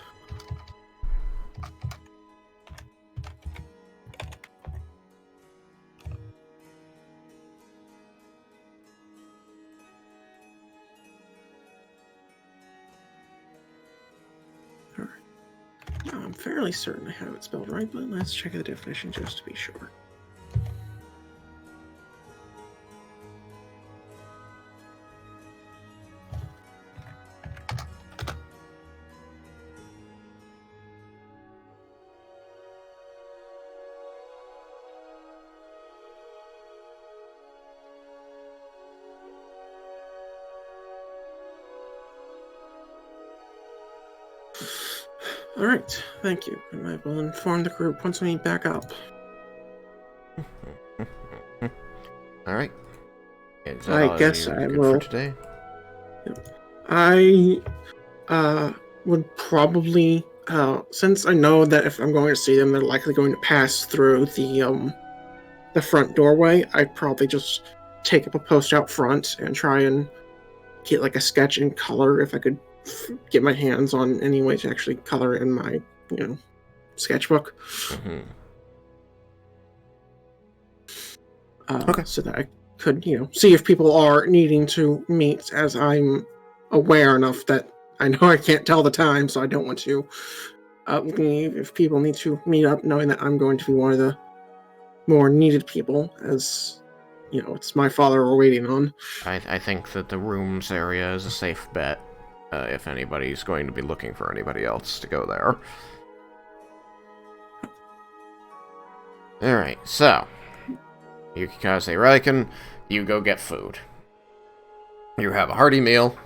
Speaker 4: Alright. Now, I'm fairly certain I have it spelled right, but let's check the definition just to be sure. Alright, thank you, and I will inform the group once we meet back up.
Speaker 1: Alright.
Speaker 4: I guess I
Speaker 1: good
Speaker 4: will.
Speaker 1: for today?
Speaker 4: I would probably since I know that if I'm going to see them, they're likely going to pass through the front doorway. I'd probably just take up a post out front and try and get like a sketch in color if I could get my hands on any way to actually color in my sketchbook.
Speaker 1: Mm-hmm.
Speaker 4: Okay. So that I could see if people are needing to meet, as I'm aware enough that I know I can't tell the time, so I don't want to leave if people need to meet up, knowing that I'm going to be one of the more needed people, as it's my father we're waiting on.
Speaker 1: I think that the rooms area is a safe bet if anybody's going to be looking for anybody else to go there. Alright, so Yukikaze Raiken, you go get food. You have a hearty meal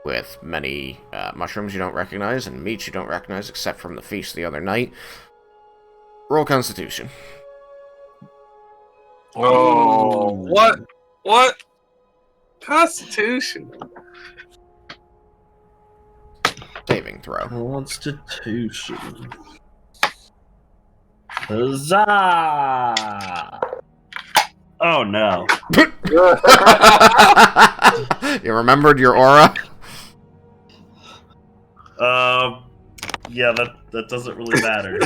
Speaker 1: with many mushrooms you don't recognize and meats you don't recognize except from the feast the other night. Roll Constitution.
Speaker 7: Oh, what? What? Constitution.
Speaker 1: Saving throw.
Speaker 6: Constitution. Huzzah! Oh no.
Speaker 1: You remembered your aura?
Speaker 6: Yeah, that doesn't really matter.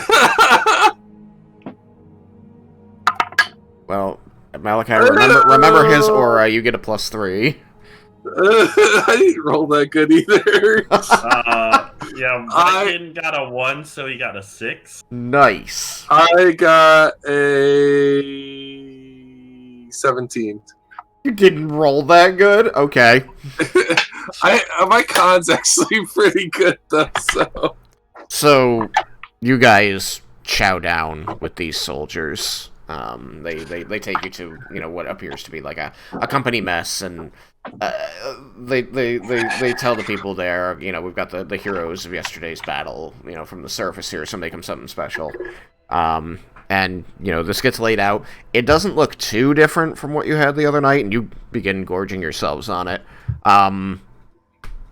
Speaker 1: Well, Malachi, remember his aura. You get a +3.
Speaker 7: I didn't roll that good either.
Speaker 6: Yeah, Raiken got a 1, so he got a 6.
Speaker 1: Nice.
Speaker 7: I got a 17.
Speaker 1: You didn't roll that good? Okay.
Speaker 7: My con's actually pretty good, though, so...
Speaker 1: So, you guys chow down with these soldiers. They take you to, what appears to be like a company mess, and they tell the people there, we've got the heroes of yesterday's battle, from the surface here, so make them something special. And, this gets laid out. It doesn't look too different from what you had the other night, and you begin gorging yourselves on it.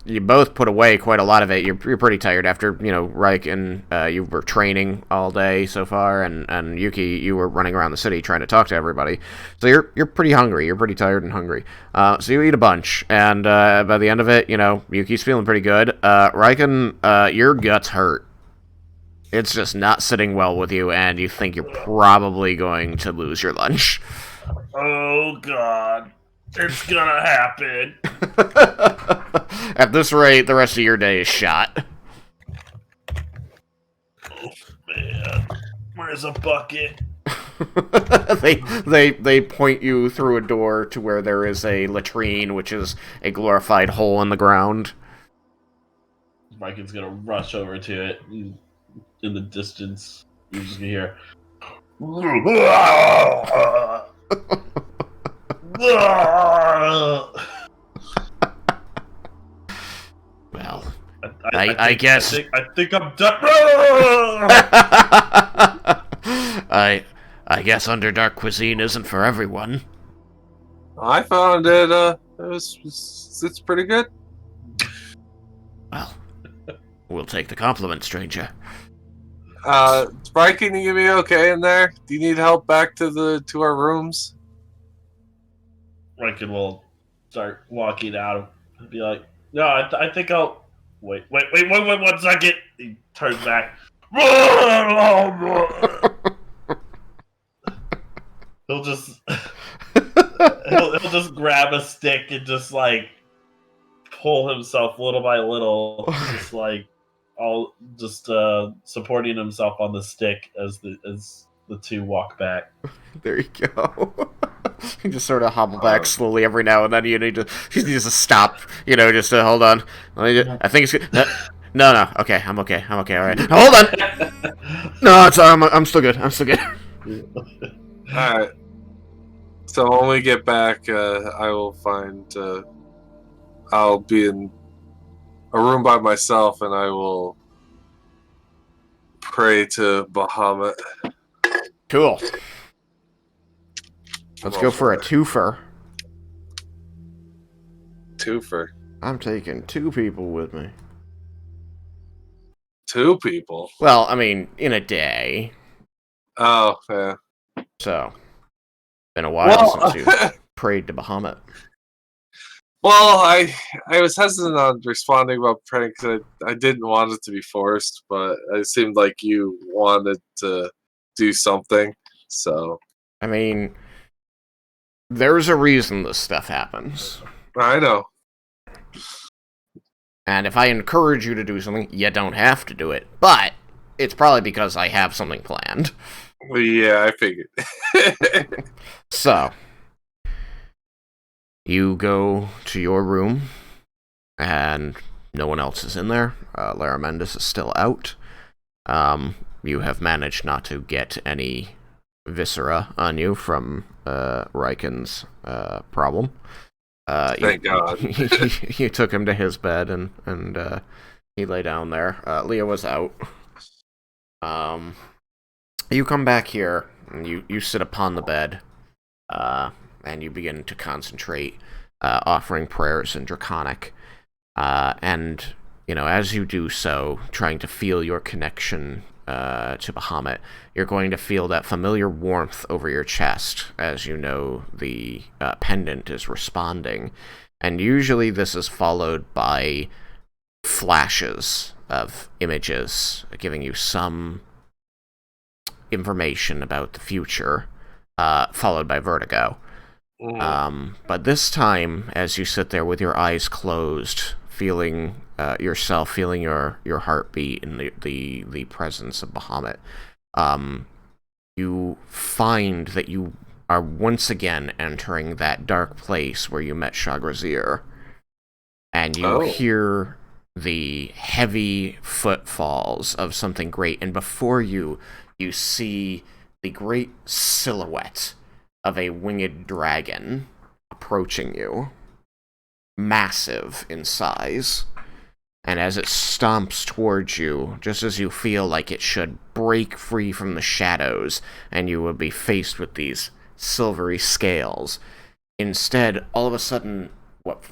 Speaker 1: You both put away quite a lot of it. You're pretty tired after, Raiken, you were training all day so far, and Yuki, you were running around the city trying to talk to everybody. So you're pretty hungry. You're pretty tired and hungry. So you eat a bunch, and by the end of it, Yuki's feeling pretty good. Raiken, your gut's hurt. It's just not sitting well with you, and you think you're probably going to lose your lunch.
Speaker 6: Oh, God. It's gonna happen.
Speaker 1: At this rate, the rest of your day is shot.
Speaker 6: Oh, man. Where's a bucket?
Speaker 1: They point you through a door to where there is a latrine, which is a glorified hole in the ground.
Speaker 6: Raiken's gonna rush over to it. In the distance, you're just gonna hear...
Speaker 1: Well,
Speaker 6: I
Speaker 1: guess...
Speaker 6: I think I'm done.
Speaker 1: I guess Underdark cuisine isn't for everyone.
Speaker 7: I found it, it's pretty good.
Speaker 1: Well, we'll take the compliment, stranger.
Speaker 7: Brian, can you give me okay in there? Do you need help back to our rooms?
Speaker 6: Raiken will start walking out and be like, "No, I think I'll wait 1 second." He turns back. He'll just he'll just grab a stick and just like pull himself little by little, just like all just supporting himself on the stick as the two walk back.
Speaker 1: There you go. You just sort of hobble back slowly every now and then. You need to stop. Just to hold on. I think it's good. No. Okay, I'm okay. All right. Hold on. No, it's I'm still good. All
Speaker 7: right. So when we get back, I will find. I'll be in a room by myself, and I will pray to Bahamut.
Speaker 1: Cool. Let's go for a twofer.
Speaker 7: Twofer.
Speaker 1: I'm taking 2 people with me.
Speaker 7: 2 people?
Speaker 1: Well, I mean, in a day.
Speaker 7: Oh, yeah.
Speaker 1: So, been a while since you prayed to Bahamut.
Speaker 7: Well, I was hesitant on responding about praying because I didn't want it to be forced, but it seemed like you wanted to do something, so...
Speaker 1: I mean... There's a reason this stuff happens.
Speaker 7: I know.
Speaker 1: And if I encourage you to do something, you don't have to do it. But it's probably because I have something planned.
Speaker 7: Well, yeah, I figured.
Speaker 1: So, you go to your room, and no one else is in there. Lara Mendes is still out. You have managed not to get any viscera on you from Raiken's problem.
Speaker 7: Thank God.
Speaker 1: You took him to his bed, and he lay down there. Leah was out. You come back here, and you sit upon the bed, and you begin to concentrate, offering prayers in Draconic. And, as you do so, trying to feel your connection to Bahamut, you're going to feel that familiar warmth over your chest as the pendant is responding. And usually this is followed by flashes of images giving you some information about the future. followed by vertigo. But this time, as you sit there with your eyes closed, feeling yourself, feeling your heartbeat in the presence of Bahamut, you find that you are once again entering that dark place where you met Shagrazir, and you hear the heavy footfalls of something great, and before you see the great silhouette of a winged dragon approaching you, massive in size. And as it stomps towards you, just as you feel like it should break free from the shadows and you will be faced with these silvery scales, instead, all of a sudden, what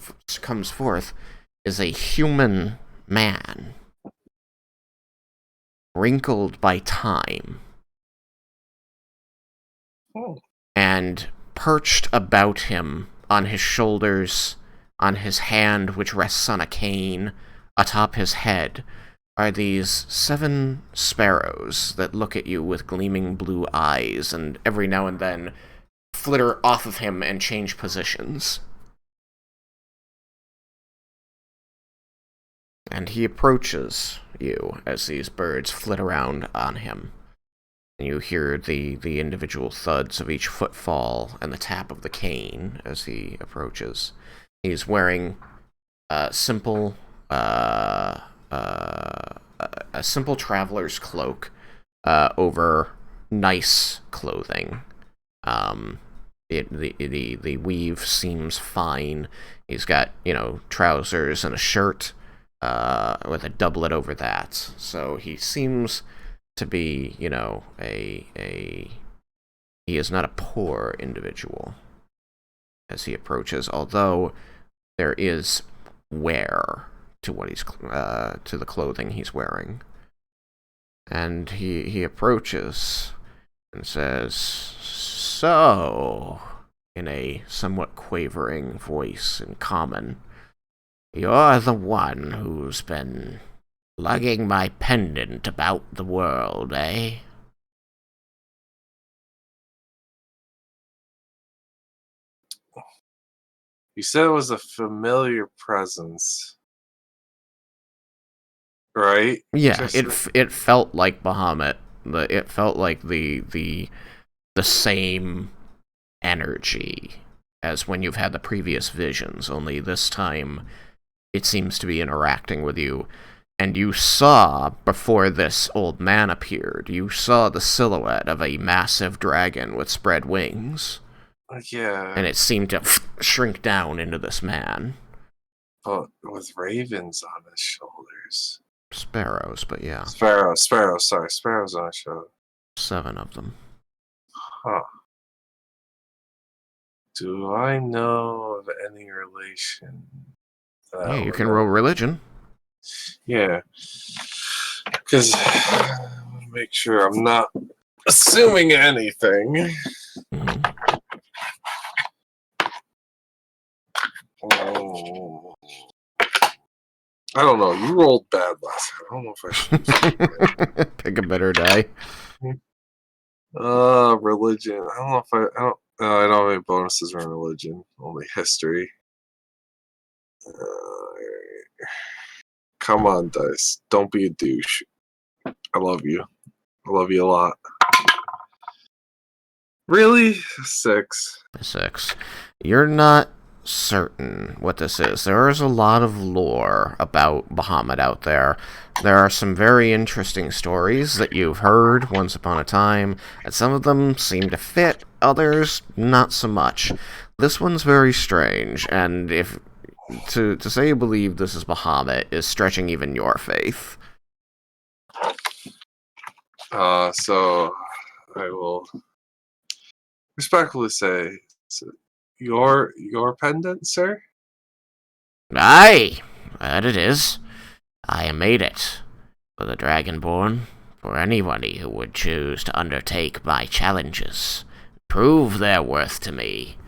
Speaker 1: comes forth is a human man, wrinkled by time. And perched about him, on his shoulders, on his hand which rests on a cane, atop his head, are these 7 sparrows that look at you with gleaming blue eyes, and every now and then flitter off of him and change positions. And he approaches you as these birds flit around on him. And you hear the individual thuds of each footfall and the tap of the cane as he approaches. He's wearing a simple traveler's cloak over nice clothing. The weave seems fine. He's got, trousers and a shirt with a doublet over that. So he seems to be, he is not a poor individual as he approaches, although there is wear to what he's to the clothing he's wearing. And he approaches and says, "So," in a somewhat quavering voice in common, "you're the one who's been lugging my pendant about the world, eh?"
Speaker 7: You said it was a familiar presence, right?
Speaker 1: Yeah, it felt like Bahamut. It felt like the same energy as when you've had the previous visions, only this time it seems to be interacting with you. And you saw, before this old man appeared, you saw the silhouette of a massive dragon with spread wings.
Speaker 7: Yeah.
Speaker 1: And it seemed to shrink down into this man.
Speaker 7: But with ravens on his shoulders.
Speaker 1: Sparrows, but yeah.
Speaker 7: Sparrows on his shoulders.
Speaker 1: 7 of them.
Speaker 7: Huh. Do I know of any relation?
Speaker 1: Yeah, you can roll religion.
Speaker 7: Yeah. Because I want to make sure I'm not assuming anything. Oh. I don't know. You rolled bad last time. I don't know if I should
Speaker 1: pick a better die.
Speaker 7: Religion. I don't know if I don't have any bonuses in religion. Only history. Come on, dice. Don't be a douche. I love you. I love you a lot. Really? 6.
Speaker 1: 6. You're not certain what this is. There is a lot of lore about Bahamut out there. There are some very interesting stories that you've heard once upon a time, and some of them seem to fit, others not so much. This one's very strange, and if to say you believe this is Bahamut is stretching even your faith.
Speaker 7: So I will respectfully say, your pendant, sir?
Speaker 9: Aye, that it is. I made it for the Dragonborn, for anybody who would choose to undertake my challenges, prove their worth to me.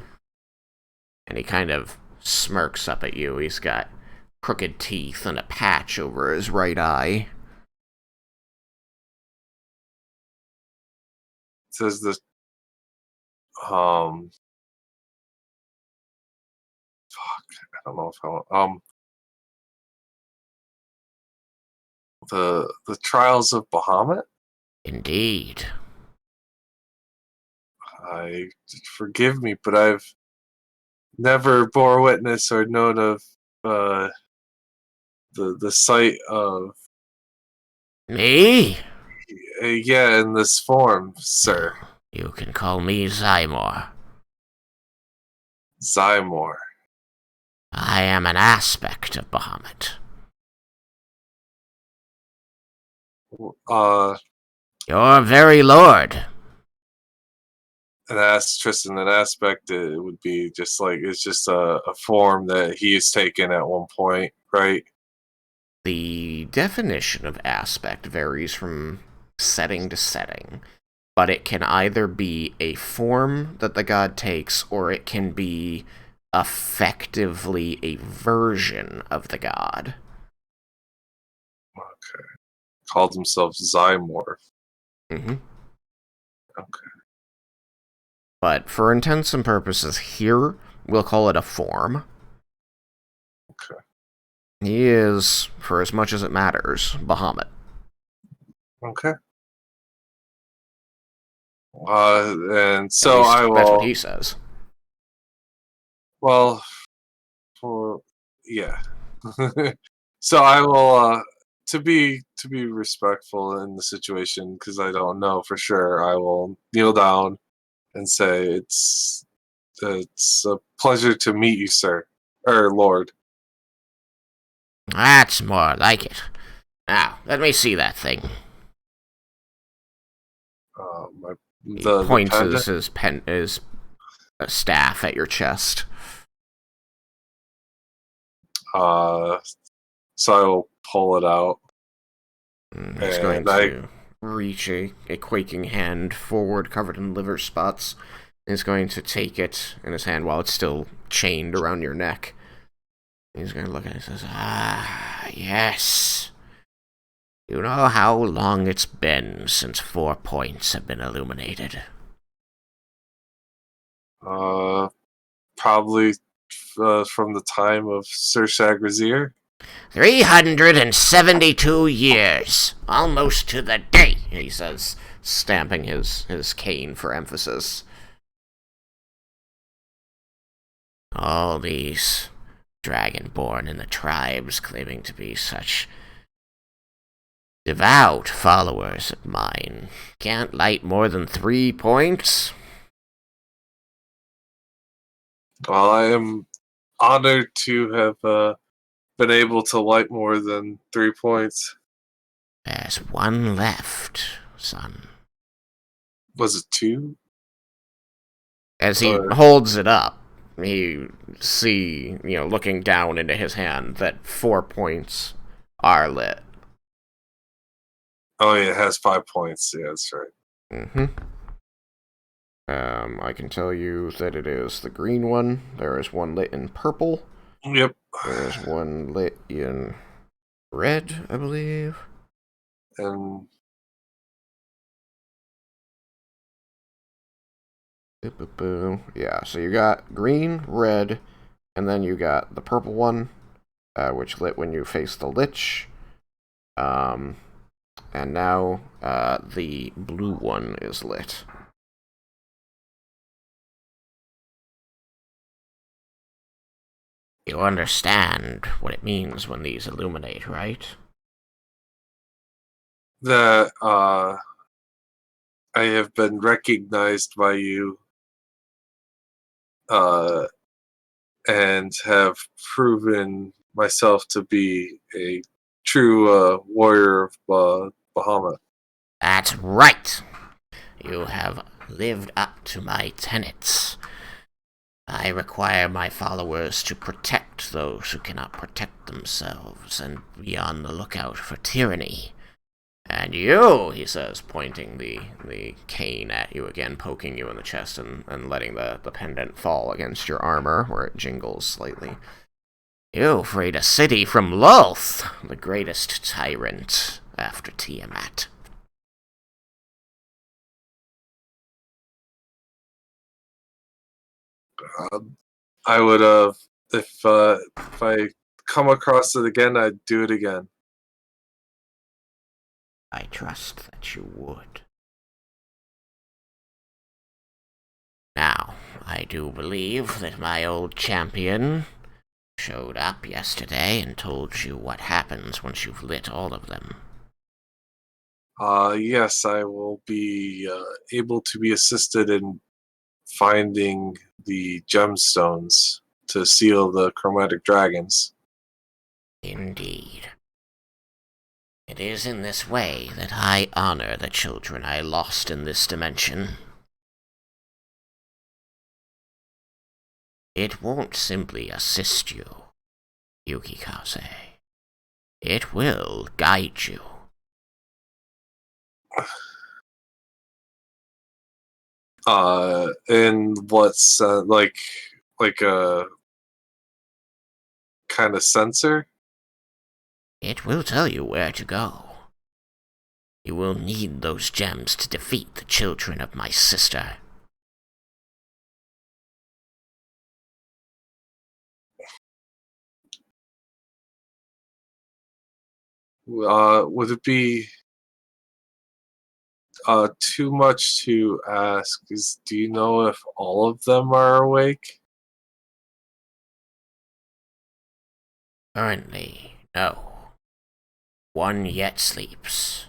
Speaker 1: And he kind of smirks up at you. He's got crooked teeth and a patch over his right eye.
Speaker 7: Says the um, fuck, I don't know if I want, the Trials of Bahamut.
Speaker 9: Indeed.
Speaker 7: Forgive me, but I've never bore witness or known of the sight of
Speaker 9: Me?
Speaker 7: yeah, in this form, sir.
Speaker 9: You can call me Zymor.
Speaker 7: Zymor.
Speaker 9: I am an aspect of Bahamut. Your very lord.
Speaker 7: Tristan, an aspect, it would be just like, it's just a form that he's taken at one point, right?
Speaker 1: The definition of aspect varies from setting to setting, but it can either be a form that the god takes, or it can be effectively a version of the god.
Speaker 7: Okay. Called himself Zymor.
Speaker 1: Mm-hmm.
Speaker 7: Okay.
Speaker 1: But for intents and purposes here, we'll call it a form.
Speaker 7: Okay.
Speaker 1: He is, for as much as it matters, Bahamut.
Speaker 7: Okay. And so
Speaker 1: At least
Speaker 7: I will.
Speaker 1: that's what he says.
Speaker 7: Well, yeah. So I will, to be respectful in the situation, because I don't know for sure, I will kneel down and say it's a pleasure to meet you, sir, or Lord.
Speaker 9: That's more like it. Now, let me see that thing.
Speaker 1: He
Speaker 7: The
Speaker 1: points
Speaker 7: pendant?
Speaker 1: his staff at your chest.
Speaker 7: So I will pull it out.
Speaker 1: He's going to reach a quaking hand forward, covered in liver spots. He's going to take it in his hand while it's still chained around your neck. He's going to look at it and says,
Speaker 9: Ah, yes. You know how long it's been since 4 points have been illuminated?
Speaker 7: Probably from the time of Sir Shagrazir.
Speaker 9: 372 years. Almost to the day,
Speaker 1: he says, stamping his cane for emphasis.
Speaker 9: All these dragonborn in the tribes claiming to be such devout followers of mine can't light more than 3 points.
Speaker 7: Well, I am honored to have been able to light more than 3 points.
Speaker 9: There's one left, son.
Speaker 7: Was it 2?
Speaker 1: As he holds it up, you see, looking down into his hand, that 4 points are lit.
Speaker 7: Oh, yeah, it has 5 points. Yeah, that's right.
Speaker 1: Mm-hmm. I can tell you that it is the green one. There is one lit in purple.
Speaker 7: Yep.
Speaker 1: There is one lit in red, I believe.
Speaker 7: And
Speaker 1: yeah, so you got green, red, and then you got the purple one, which lit when you face the Lich. And now the blue one is lit.
Speaker 9: You understand what it means when these illuminate, right?
Speaker 7: that I have been recognized by you and have proven myself to be a true warrior of Bahamut.
Speaker 9: That's right. You have lived up to my tenets. I require my followers to protect those who cannot protect themselves and be on the lookout for tyranny.
Speaker 1: And you, he says, pointing the cane at you again, poking you in the chest and letting the pendant fall against your armor, where it jingles slightly.
Speaker 9: You freed a city from Lolth, the greatest tyrant after Tiamat.
Speaker 7: I would if I come across it again, I'd do it again.
Speaker 9: I trust that you would. Now, I do believe that my old champion showed up yesterday and told you what happens once you've lit all of them.
Speaker 7: Yes, I will be able to be assisted in finding the gemstones to seal the chromatic dragons.
Speaker 9: Indeed. It is in this way that I honor the children I lost in this dimension. It won't simply assist you, Yukikaze. It will guide you.
Speaker 7: In what's like a kind of sensor?
Speaker 9: It will tell you where to go. You will need those gems to defeat the children of my sister.
Speaker 7: Would it be too much to ask? Do you know if all of them are awake?
Speaker 9: Currently, no. One yet sleeps.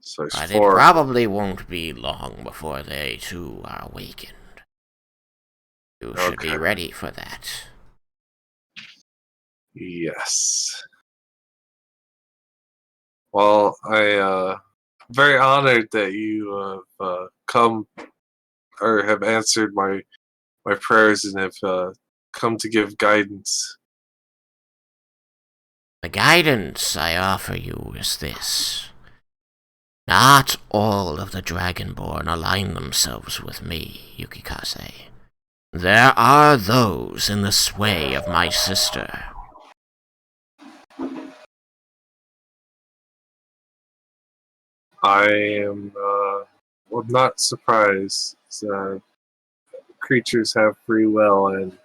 Speaker 7: So it's
Speaker 9: But it
Speaker 7: four.
Speaker 9: probably won't be long before they too are awakened. You should be
Speaker 7: Okay.
Speaker 9: ready for that.
Speaker 7: Yes. Well, I'm very honored that you have come or have answered my prayers and have come to give guidance.
Speaker 9: The guidance I offer you is this. Not all of the Dragonborn align themselves with me, Yukikaze. There are those in the sway of my sister.
Speaker 7: I am well, not surprised. Creatures have free will, and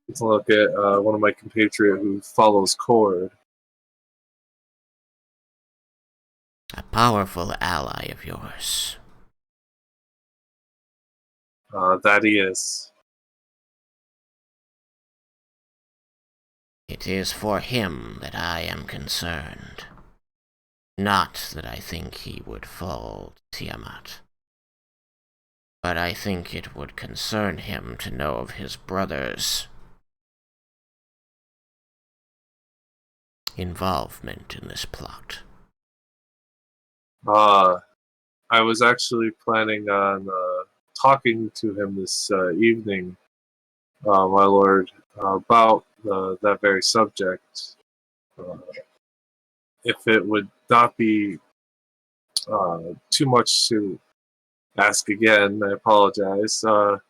Speaker 7: let's look at one of my compatriot who follows Cord.
Speaker 9: A powerful ally of yours.
Speaker 7: That he is.
Speaker 9: It is for him that I am concerned. Not that I think he would fall to Tiamat. But I think it would concern him to know of his brother's involvement in this plot.
Speaker 7: I was actually planning on talking to him this evening, my lord, about that very subject. If it would not be too much to ask again, I apologize. Do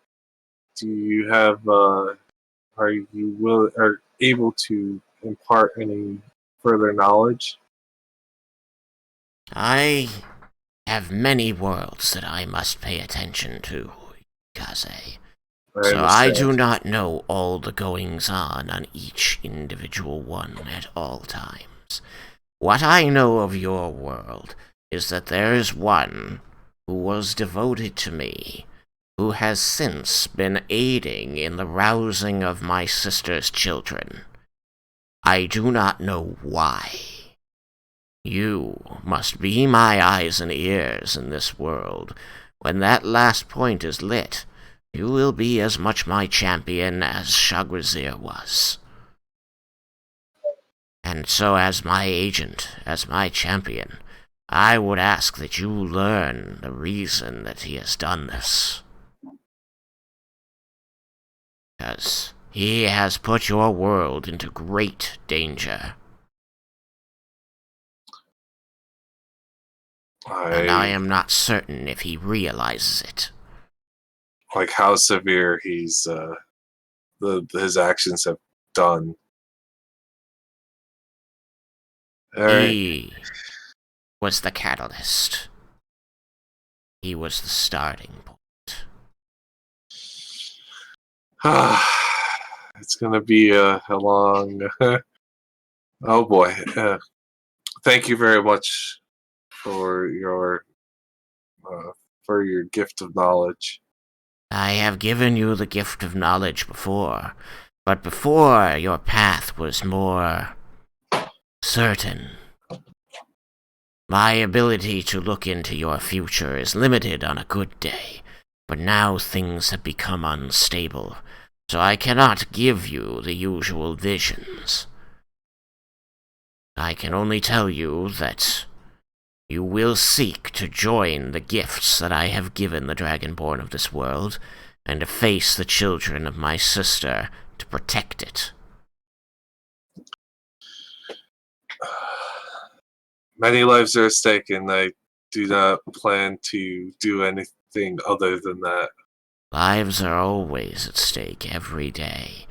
Speaker 7: you have? Are you are able to impart any further knowledge?
Speaker 9: I have many worlds that I must pay attention to, Kaze. So I do not know all the goings-on each individual one at all times. What I know of your world is that there is one who was devoted to me, who has since been aiding in the rousing of my sister's children. I do not know why. You must be my eyes and ears in this world. When that last point is lit, you will be as much my champion as Shagrazir was. And so as my agent, as my champion, I would ask that you learn the reason that he has done this. Because he has put your world into great danger. And I am not certain if he realizes it.
Speaker 7: Like how severe his actions have done.
Speaker 9: He was the catalyst. He was the starting point.
Speaker 7: It's gonna be a long. Oh boy! Thank you very much for your gift of knowledge.
Speaker 9: I have given you the gift of knowledge before, but before your path was more certain. My ability to look into your future is limited on a good day, but now things have become unstable, so I cannot give you the usual visions. I can only tell you that you will seek to join the gifts that I have given the Dragonborn of this world, and to face the children of my sister to protect it.
Speaker 7: Many lives are at stake, and I do not plan to do anything other than that.
Speaker 9: Lives are always at stake every day.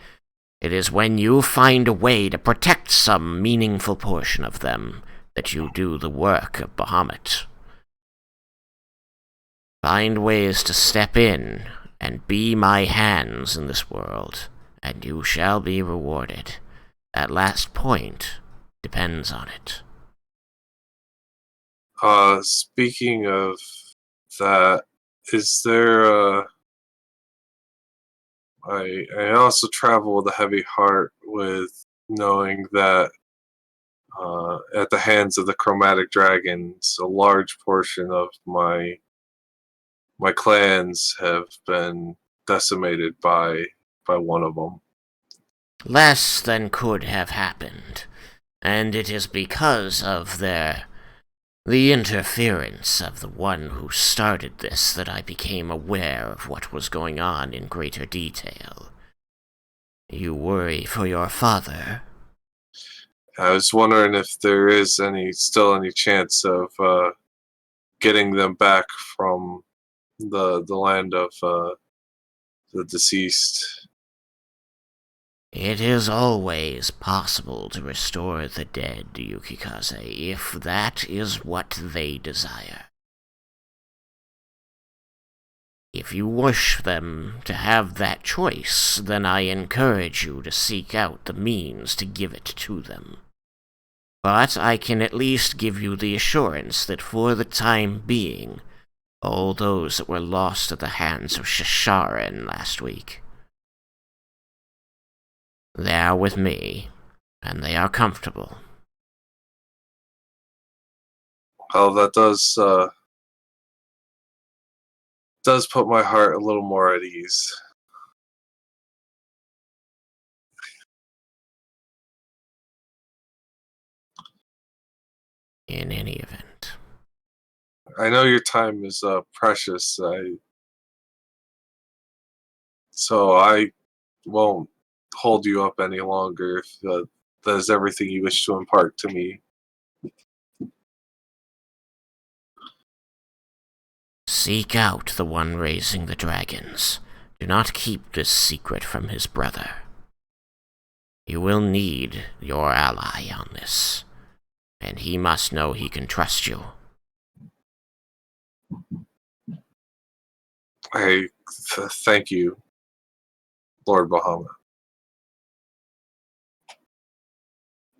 Speaker 9: It is when you find a way to protect some meaningful portion of them that you do the work of Bahamut. Find ways to step in and be my hands in this world, and you shall be rewarded. That last point depends on it.
Speaker 7: Speaking of that, is there I also travel with a heavy heart with knowing that at the hands of the chromatic dragons, a large portion of my clans have been decimated by one of them.
Speaker 9: Less than could have happened, and it is because of the interference of the one who started this that I became aware of what was going on in greater detail. You worry for your father?
Speaker 7: I was wondering if there is still any chance of getting them back from the land of the deceased.
Speaker 9: It is always possible to restore the dead, Yukikaze, if that is what they desire. If you wish them to have that choice, then I encourage you to seek out the means to give it to them. But I can at least give you the assurance that for the time being, all those that were lost at the hands of Shasharen last week, they are with me, and they are comfortable.
Speaker 7: Well, that does put my heart a little more at ease.
Speaker 9: In any event.
Speaker 7: I know your time is precious, so I won't hold you up any longer if that is everything you wish to impart to me.
Speaker 9: Seek out the one raising the dragons. Do not keep this secret from his brother. You will need your ally on this, and he must know he can trust you.
Speaker 7: Thank you, Lord Bahamut.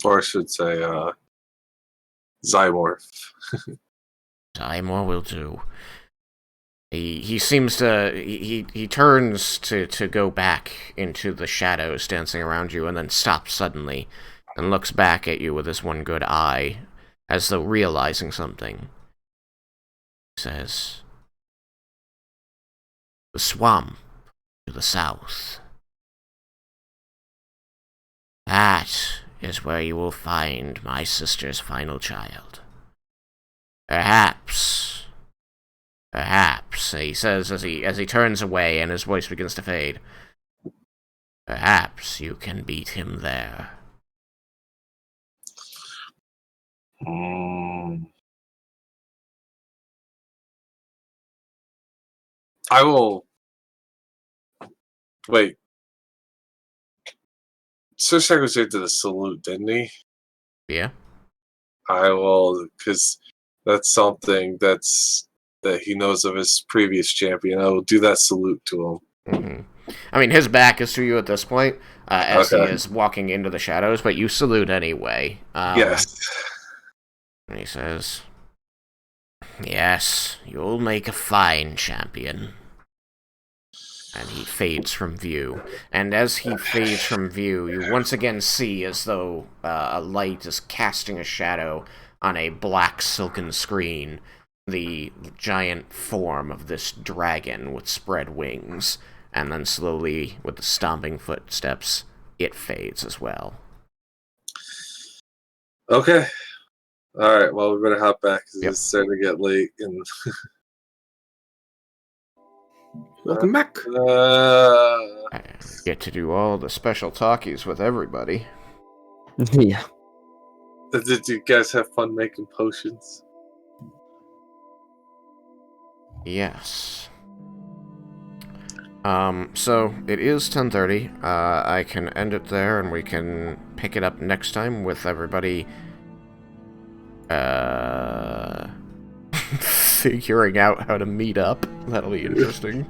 Speaker 7: Or I should say, Zymorph.
Speaker 9: Timor will do. He seems to... He turns to go back into the shadows dancing around you, and then stops suddenly, and looks back at you with his one good eye, as though realizing something. He says, "The swamp to the south. That is where you will find my sister's final child. Perhaps, he says as he turns away and his voice begins to fade. Perhaps you can beat him there."
Speaker 7: I will. Wait. Sir was did the salute, didn't he?
Speaker 9: Yeah?
Speaker 7: I will, because that's something that's that he knows of his previous champion. I will do that salute to him.
Speaker 1: Mm-hmm. I mean, his back is to you at this point, as he
Speaker 7: Okay.
Speaker 1: is walking into the shadows, but you salute anyway.
Speaker 7: Yes.
Speaker 1: And he says, "Yes, you'll make a fine champion." And he fades from view. And as he fades from view, you once again see as though a light is casting a shadow on a black silken screen, the giant form of this dragon with spread wings. And then slowly, with the stomping footsteps, it fades as well.
Speaker 7: Okay. All right. Well, we better hop back because
Speaker 1: Yep.
Speaker 7: it's starting to get late. And
Speaker 4: Welcome back.
Speaker 1: I get to do all the special talkies with everybody.
Speaker 8: Yeah.
Speaker 7: Did you guys have fun making potions?
Speaker 1: Yes. So it is 10:30. I can end it there, and we can pick it up next time with everybody, figuring out how to meet up. That'll be interesting.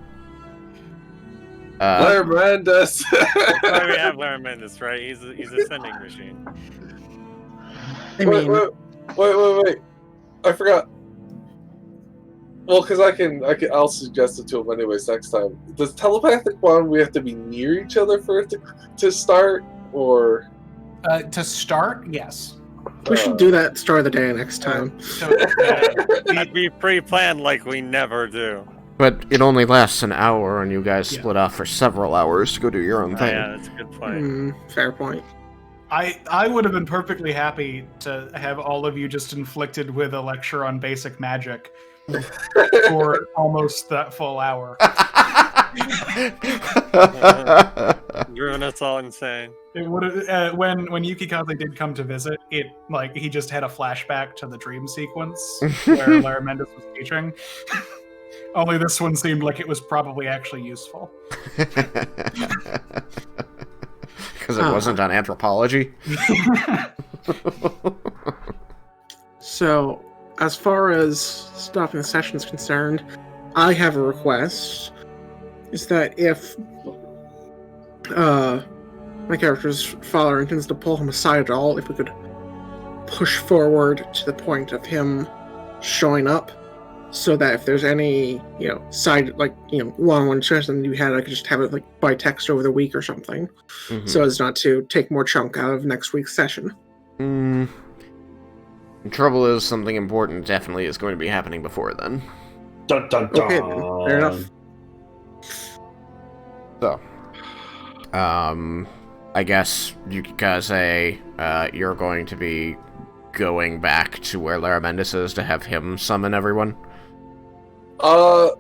Speaker 7: Larmandus!
Speaker 3: That's why we have Larmandus, right? He's a sending machine.
Speaker 4: I mean,
Speaker 7: Wait. I forgot. Well, because I'll suggest it to him anyways next time. Does telepathic bond, we have to be near each other for it to start, or?
Speaker 5: To start, yes.
Speaker 4: we should do that start of the day next time.
Speaker 5: So
Speaker 3: That'd be pre-planned like we never do.
Speaker 1: But it only lasts an hour, and you guys split off for several hours to go do your own
Speaker 3: Oh,
Speaker 1: thing.
Speaker 3: yeah, that's a good point.
Speaker 4: Fair point.
Speaker 5: I would have been perfectly happy to have all of you just inflicted with a lecture on basic magic for almost that full hour.
Speaker 3: Driven us all insane.
Speaker 5: It would have when Yukikaze did come to visit. It he just had a flashback to the dream sequence where Larmandus was teaching. Only this one seemed like it was probably actually useful.
Speaker 1: Because it wasn't on anthropology.
Speaker 4: So, as far as stopping the session is concerned, I have a request. Is that if my character's father intends to pull him aside at all, if we could push forward to the point of him showing up, so that if there's any, side, one-on-one session you had, I could just have it, by text over the week or something, so as not to take more chunk out of next week's session.
Speaker 1: The trouble is, something important definitely is going to be happening before then.
Speaker 6: Dun, dun, dun.
Speaker 4: Okay, then. Fair enough.
Speaker 1: So, I guess, Yukikaze, you're going to be going back to where Larmandus is to have him summon everyone?
Speaker 5: I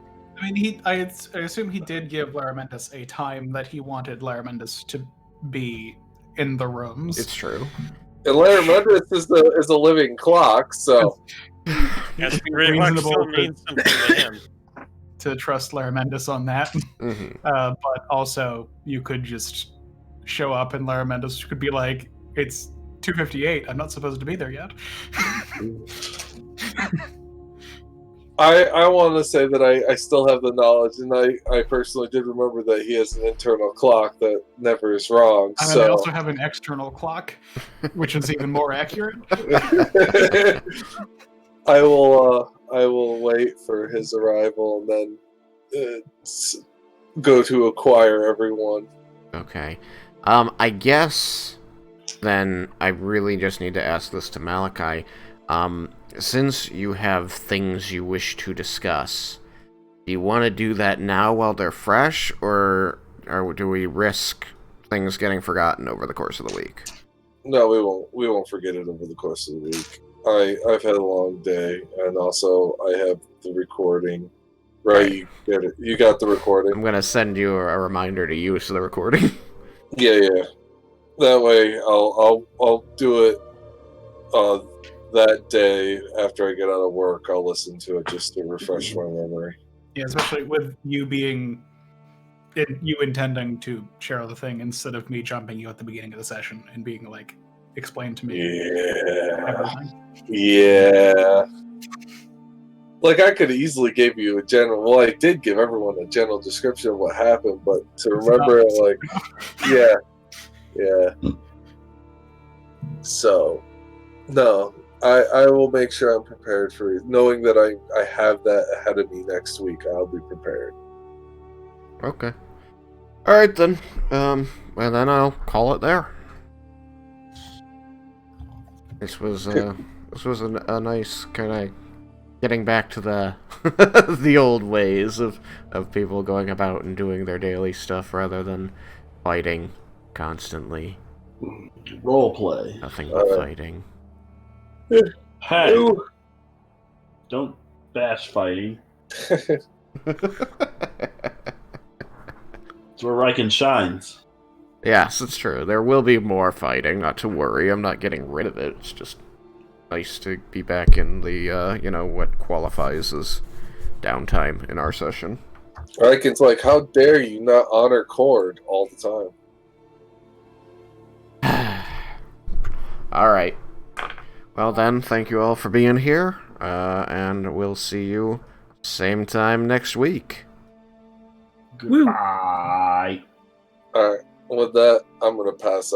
Speaker 5: mean, I assume he did give Larmandus a time that he wanted Larmandus to be in the rooms.
Speaker 1: It's true.
Speaker 7: And Larmandus is a living clock, so...
Speaker 3: Yes, pretty much still means something to him.
Speaker 5: To trust Larmandus on that. But also, you could just show up and Larmandus could be like, it's 2:58, I'm not supposed to be there yet.
Speaker 7: I want to say that I still have the knowledge, and I personally did remember that he has an internal clock that never is wrong.
Speaker 5: And
Speaker 7: so
Speaker 5: I also have an external clock, which is even more accurate.
Speaker 7: I will wait for his arrival and then go to acquire everyone.
Speaker 1: Okay. I guess then I really just need to ask this to Malachi. Since you have things you wish to discuss, do you want to do that now while they're fresh, or do we risk things getting forgotten over the course of the week?
Speaker 7: No, we won't forget it over the course of the week. I've had a long day, and also I have the recording. Right, you got the recording.
Speaker 1: I'm gonna send you a reminder to use the recording.
Speaker 7: Yeah. That way, I'll do it that day after I get out of work. I'll listen to it just to refresh my memory.
Speaker 5: Yeah, especially with you intending to share the thing instead of me jumping you at the beginning of the session and being like, explain to me everything.
Speaker 7: Yeah. like I could easily give you a general. Well, I did give everyone a general description of what happened, but to remember it, like, yeah. So, no, I will make sure I'm prepared for it. Knowing that I have that ahead of me next week, I'll be prepared.
Speaker 1: Okay. All right then. And then I'll call it there. This was a nice kind of getting back to the the old ways of people going about and doing their daily stuff rather than fighting constantly.
Speaker 6: Role play.
Speaker 1: Nothing but fighting.
Speaker 6: Hey,
Speaker 7: Ooh.
Speaker 6: don't bash fighting. It's where Raiken shines.
Speaker 1: Yes, it's true. There will be more fighting, not to worry. I'm not getting rid of it. It's just nice to be back in the, what qualifies as downtime in our session.
Speaker 7: Raiken's like, how dare you not honor Cord all the time?
Speaker 1: Alright. Well then, thank you all for being here, and we'll see you same time next week.
Speaker 6: Goodbye.
Speaker 7: Alright, with that, I'm going to pass